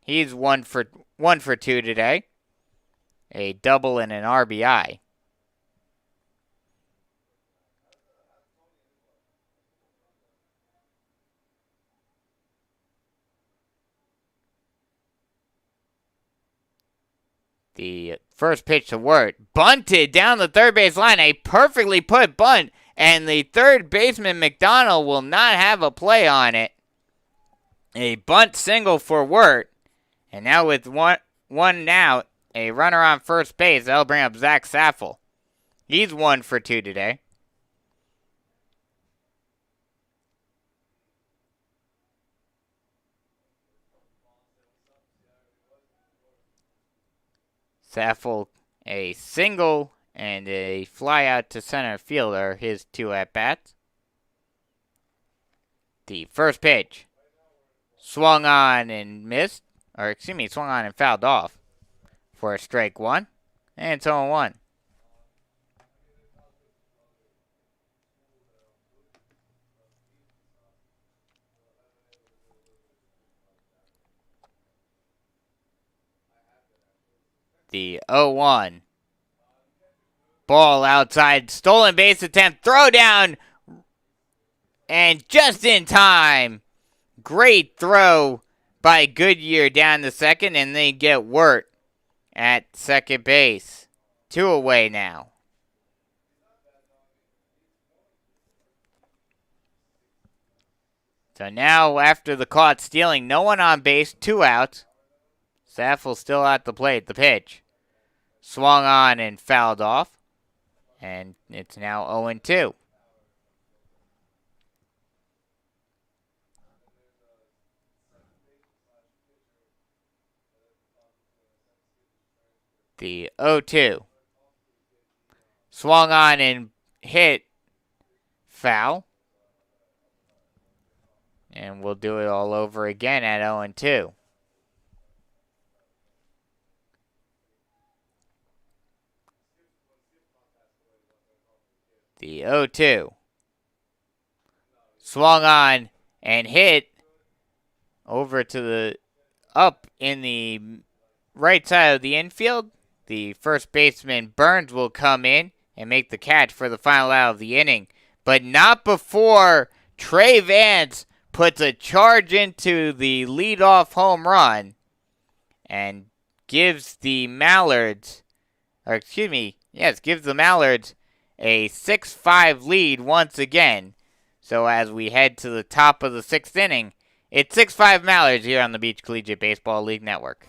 He's 1 for 2 today. A double and an RBI. The first pitch to Wirt. Bunted down the third base line. A perfectly put bunt. And the third baseman, McDonald, will not have a play on it. A bunt single for Wirt. And now with one out, a runner on first base. That'll bring up Zach Saffel. He's 1 for 2 today. Saffel, a single and a fly out to center field are his 2 at-bats. The first pitch. Swung on and missed. Or, excuse me, swung on and fouled off for a strike 1. And it's 0-1. The 0-1. Ball outside. Stolen base attempt. Throw down. And just in time. Great throw by Goodyear down the second. And they get Wirt at second base. 2 away now. So now after the caught stealing, no one on base. 2 outs. Saffel still at the plate. The pitch. Swung on and fouled off. And it's now 0-2. The 0-2. Swung on and hit. Foul. And we'll do it all over again at 0-2. The 0-2. Swung on and hit over to the up in the right side of the infield. The first baseman Burns will come in and make the catch for the final out of the inning. But not before Trey Vance puts a charge into the leadoff home run and gives the Mallards, gives the Mallards a 6-5 lead once again. So as we head to the top of the 6th inning, it's 6-5 Mallards here on the Beach Collegiate Baseball League Network.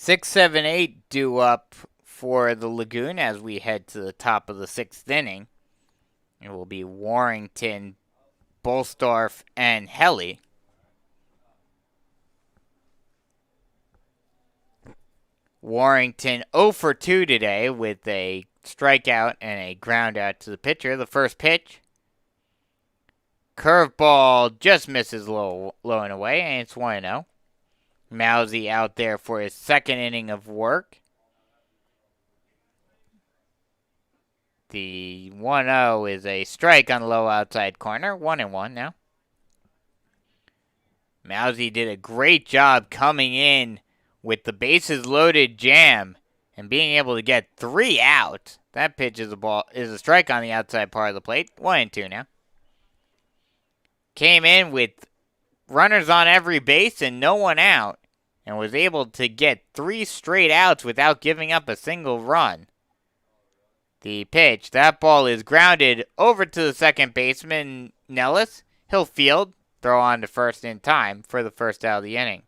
6-7-8 due up for the Lagoon as we head to the top of the 6th inning. It will be Warrington, Bolstorff, and Helly. Warrington 0 for 2 today with a strikeout and a ground out to the pitcher. The first pitch, curveball just misses low and away, and it's 1-0. Mousy out there for his 2nd inning of work. The 1-0 is a strike on the low outside corner. 1-1 now. Mousy did a great job coming in with the bases loaded jam and being able to get 3 out. That pitch is a strike on the outside part of the plate. 1-2 now. Came in with runners on every base and no one out, and was able to get 3 straight outs without giving up a single run. The pitch, that ball is grounded over to the second baseman, Nellis. He'll field, throw on to first in time for the first out of the inning.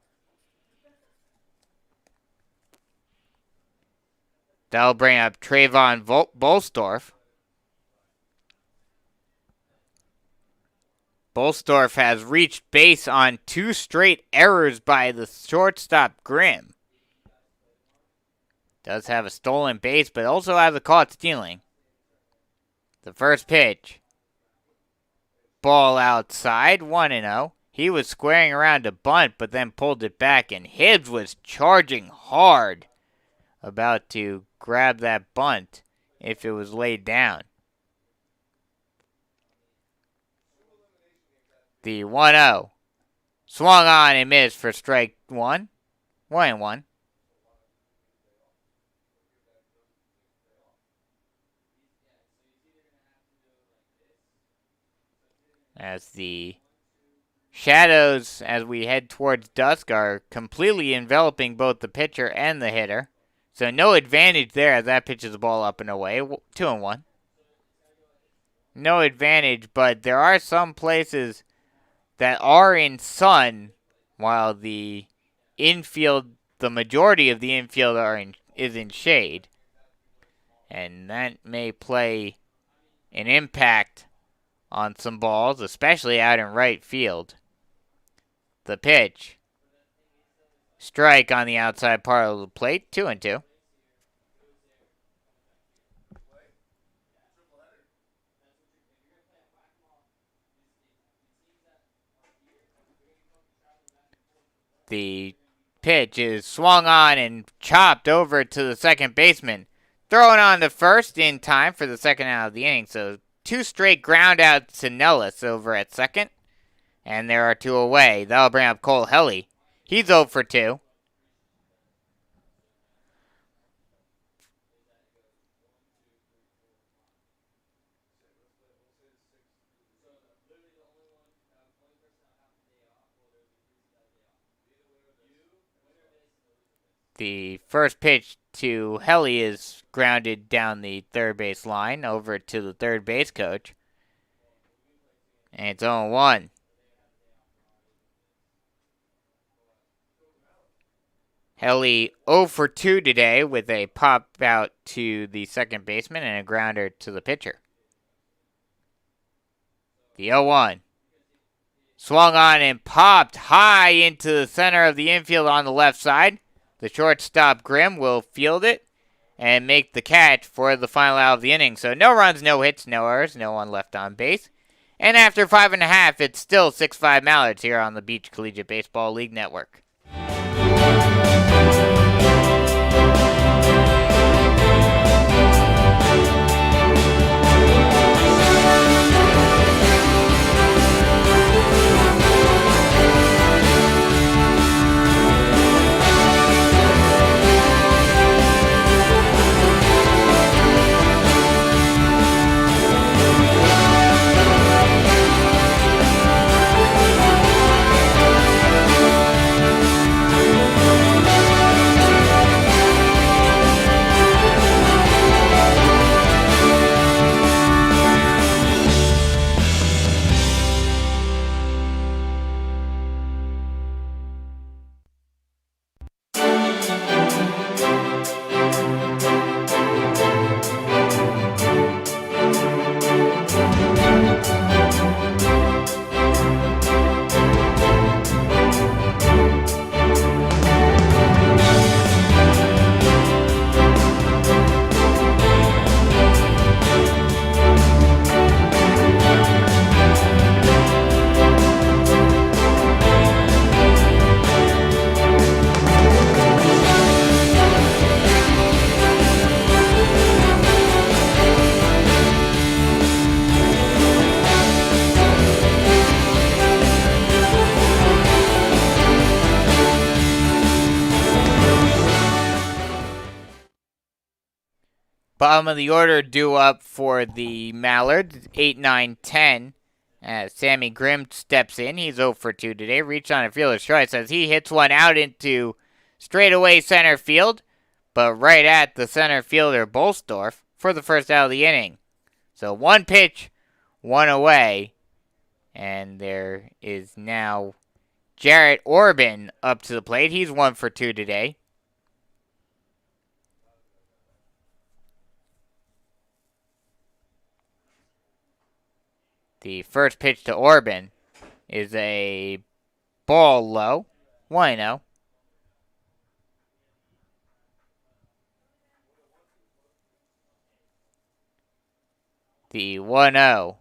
That'll bring up Trayvon Bolstorff. Bolstorff has reached base on 2 straight errors by the shortstop Grimm. Does have a stolen base, but also has a caught stealing. The first pitch. Ball outside, 1-0. He was squaring around to bunt, but then pulled it back, and Hibbs was charging hard, about to grab that bunt if it was laid down. The 1-0. Swung on and missed for strike 1. 1-1. As the shadows, as we head towards dusk, are completely enveloping both the pitcher and the hitter. So no advantage there as that pitches the ball up and away. 2-1. No advantage, but there are some places that are in sun, while the infield, the majority of the infield is in shade. And that may play an impact on some balls, especially out in right field. The pitch. Strike on the outside part of the plate. 2-2. The pitch is swung on and chopped over to the second baseman. Throwing on to first in time for the second out of the inning. So 2 straight ground outs to Nellis over at second. And there are 2 away. That'll bring up Cole Helly. He's 0 for 2. The first pitch to Helly is grounded down the third base line over to the third base coach. And it's 0-1. Helly 0 for 2 today with a pop out to the second baseman and a grounder to the pitcher. The 0-1. Swung on and popped high into the center of the infield on the left side. The shortstop Grimm will field it and make the catch for the final out of the inning. So no runs, no hits, no errors, no one left on base. And after 5.5, it's still 6-5 Mallards here on the Beach Collegiate Baseball League Network. Bottom of the order due up for the Mallards, 8, 9, 10. Sammy Grimm steps in. He's 0 for 2 today. Reached on a fielder's choice as he hits one out into straightaway center field, but right at the center fielder Bolstorff for the first out of the inning. So one pitch, one away, and there is now Jarrett Orban up to the plate. He's 1 for 2 today. The first pitch to Orban is a ball low, 1-0. The 1-0.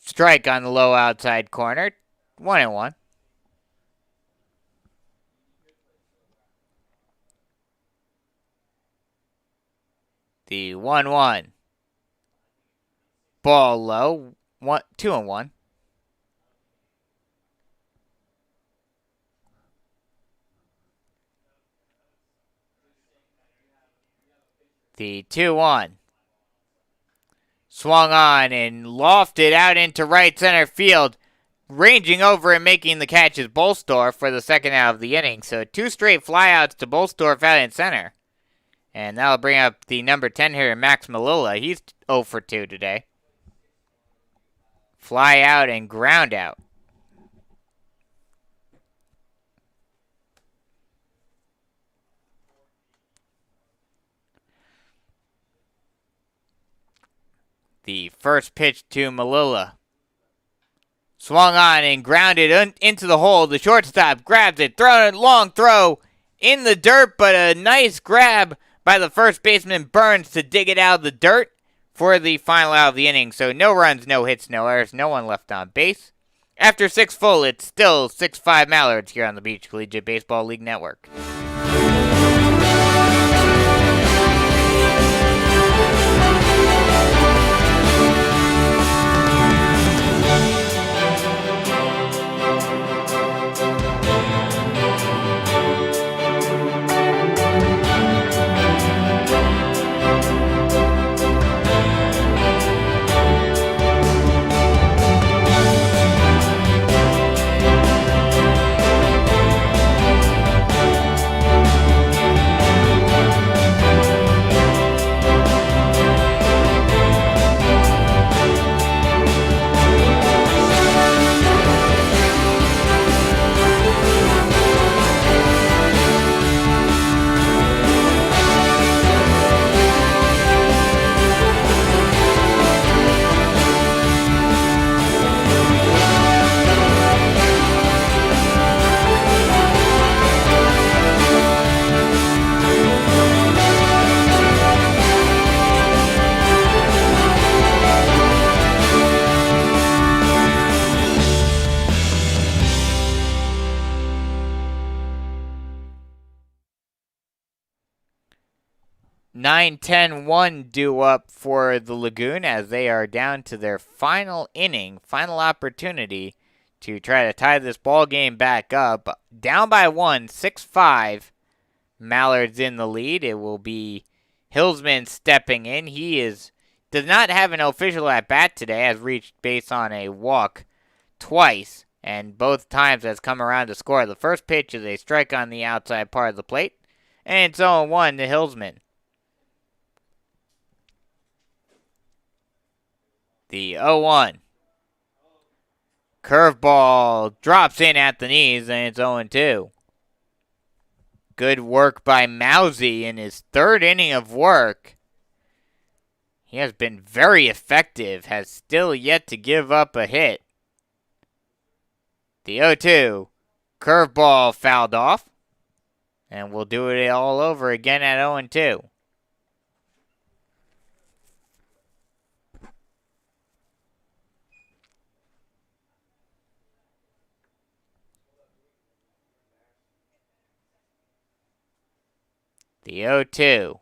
Strike on the low outside corner, 1-1. The 1-1. Ball low, 2-1. The 2-1. Swung on and lofted out into right center field. Ranging over and making the catch is Bolstorff for the second out of the inning. So 2 straight flyouts to Bolstorff out in center. And that'll bring up the number 10 hitter, Max Malilla. He's 0 for 2 today. Fly out and ground out. The first pitch to Malilla. Swung on and grounded into the hole. The shortstop grabs it, thrown a long throw in the dirt, but a nice grab by the first baseman Burns to dig it out of the dirt for the final out of the inning. So no runs, no hits, no errors, no one left on base. After 6 full, it's still 6-5 Mallards here on the Beach Collegiate Baseball League Network. 9-10-1 due up for the Lagoon as they are down to their final inning, final opportunity to try to tie this ball game back up. Down by 1, 6-5. Mallard's in the lead. It will be Hillsman stepping in. He does not have an official at bat today, has reached base on a walk twice, and both times has come around to score. The first pitch is a strike on the outside part of the plate, and it's 0-1 to Hillsman. The 0-1. Curveball drops in at the knees, and it's 0-2. Good work by Mousy in his third inning of work. He has been very effective, has still yet to give up a hit. The 0-2. Curveball fouled off, and we'll do it all over again at 0-2. The 0-2.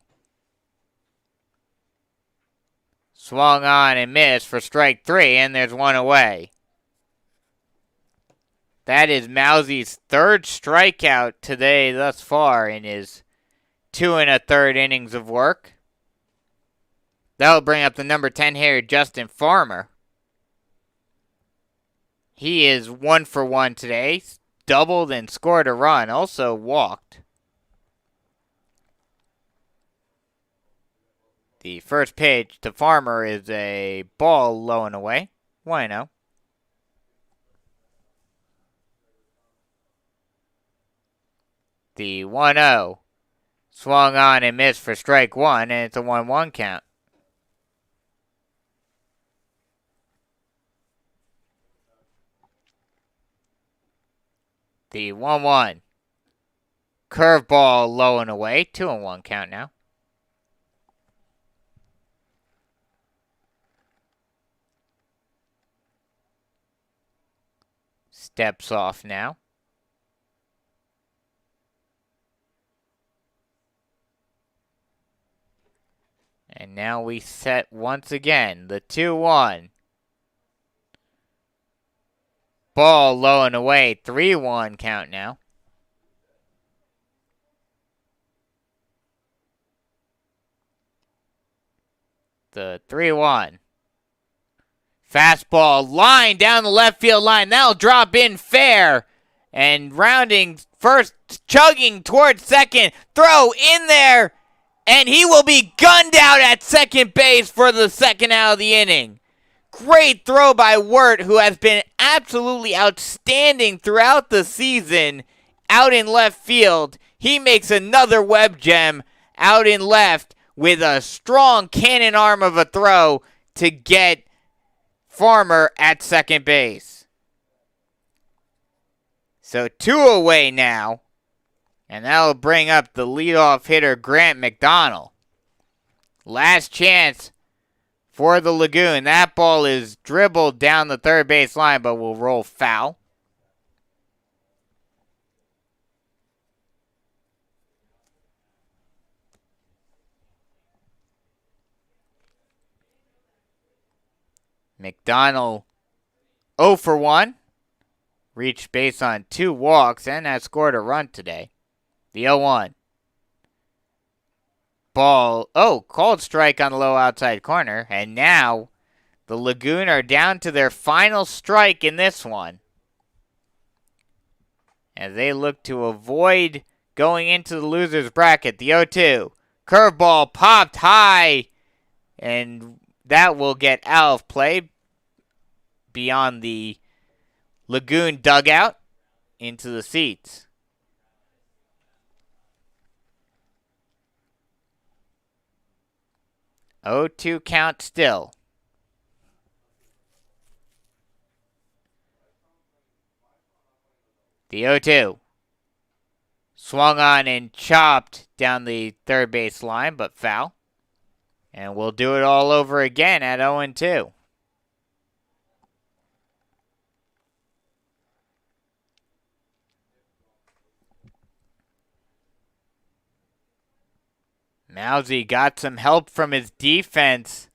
Swung on and missed for strike 3, and there's one away. That is Mousy's third strikeout today thus far in his 2 1/3 innings of work. That'll bring up the number 10 hitter, Justin Farmer. He is 1 for 1 today, doubled and scored a run, also walked. The first pitch to Farmer is a ball low and away. 1-0. The 1-0. Swung on and missed for strike 1, and it's a 1-1 count. The 1-1. Curveball low and away. 2-1 count now. Steps off now. And now we set once again the 2-1. Ball low and away. 3-1 count now. The 3-1. Fastball line down the left field line. That'll drop in fair. And rounding first, chugging towards second. Throw in there. And he will be gunned out at second base for the second out of the inning. Great throw by Wirt, who has been absolutely outstanding throughout the season out in left field. He makes another web gem out in left with a strong cannon arm of a throw to get Farmer at second base. So 2 away now. And that'll bring up the leadoff hitter, Grant McDonald. Last chance for the Lagoon. That ball is dribbled down the third base line, but will roll foul. McDonald 0 for 1. Reached base on 2 walks and has scored a run today. The 0-1. Ball, called strike on the low outside corner. And now the Lagoon are down to their final strike in this one, as they look to avoid going into the loser's bracket. The 0-2. Curveball popped high, and that will get out of play beyond the Lagoon dugout into the seats. Oh, 2 count still. The 0-2. Swung on and chopped down the third base line, but foul. And we'll do it all over again at 0-2. Mousy got some help from his defense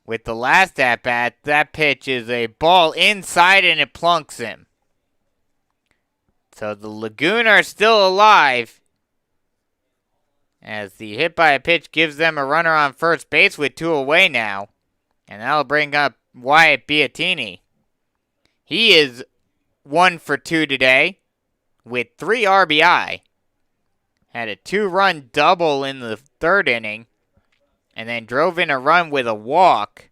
with the last at-bat. That pitch is a ball inside and it plunks him. So the Lagoon are still alive as the hit by a pitch gives them a runner on first base with 2 away now. And that'll bring up Wyatt Biatini. He is 1 for 2 today with 3 RBI. Had a 2-run double in the 3rd inning. And then drove in a run with a walk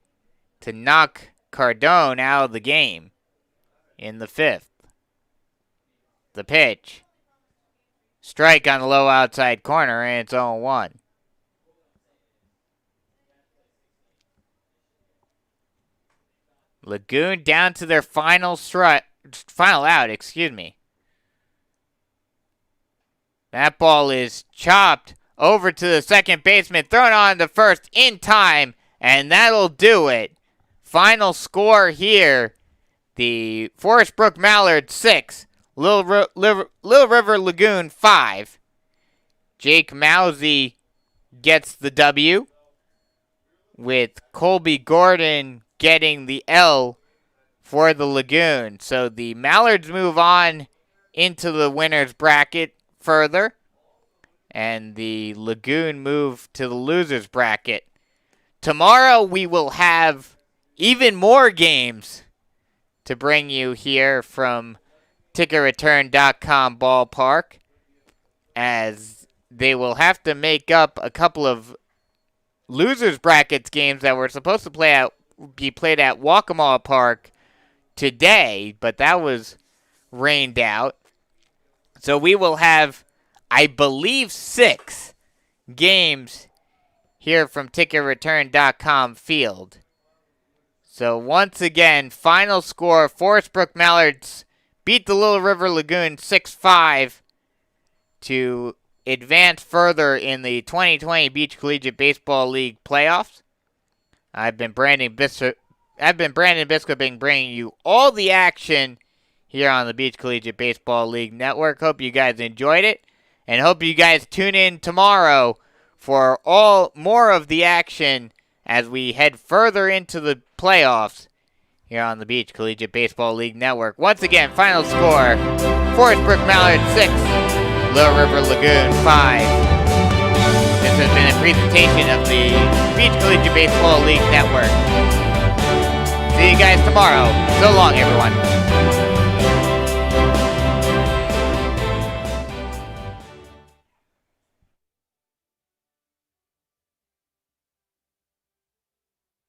to knock Cardone out of the game in the 5th. The pitch. Strike on the low outside corner, and it's 0-1. Lagoon down to their final out, excuse me. That ball is chopped over to the second baseman, thrown on to first in time, and that'll do it. Final score here, the Forest Brook Mallards 6, Little River Lagoon 5. Jake Mousy gets the W, with Colby Gordon getting the L for the Lagoon. So the Mallards move on into the winner's bracket further, and the Lagoon move to the loser's bracket. Tomorrow we will have even more games to bring you here from TicketReturn.com ballpark, as they will have to make up a couple of losers brackets games that were supposed to be played at Waccamaw Park today, but that was rained out. So we will have, I believe, 6 games here from TicketReturn.com field. So once again, final score, Forest Brook Mallards beat the Little River Lagoon 6-5 to advance further in the 2020 Beach Collegiate Baseball League playoffs. I've been Brandon Biscoping, bringing you all the action here on the Beach Collegiate Baseball League Network. Hope you guys enjoyed it, and hope you guys tune in tomorrow for more of the action as we head further into the playoffs here on the Beach Collegiate Baseball League Network. Once again, final score, Forest Brook Mallards 6, Little River Lagoon 5. This has been a presentation of the Beach Collegiate Baseball League Network. See you guys tomorrow. So long, everyone.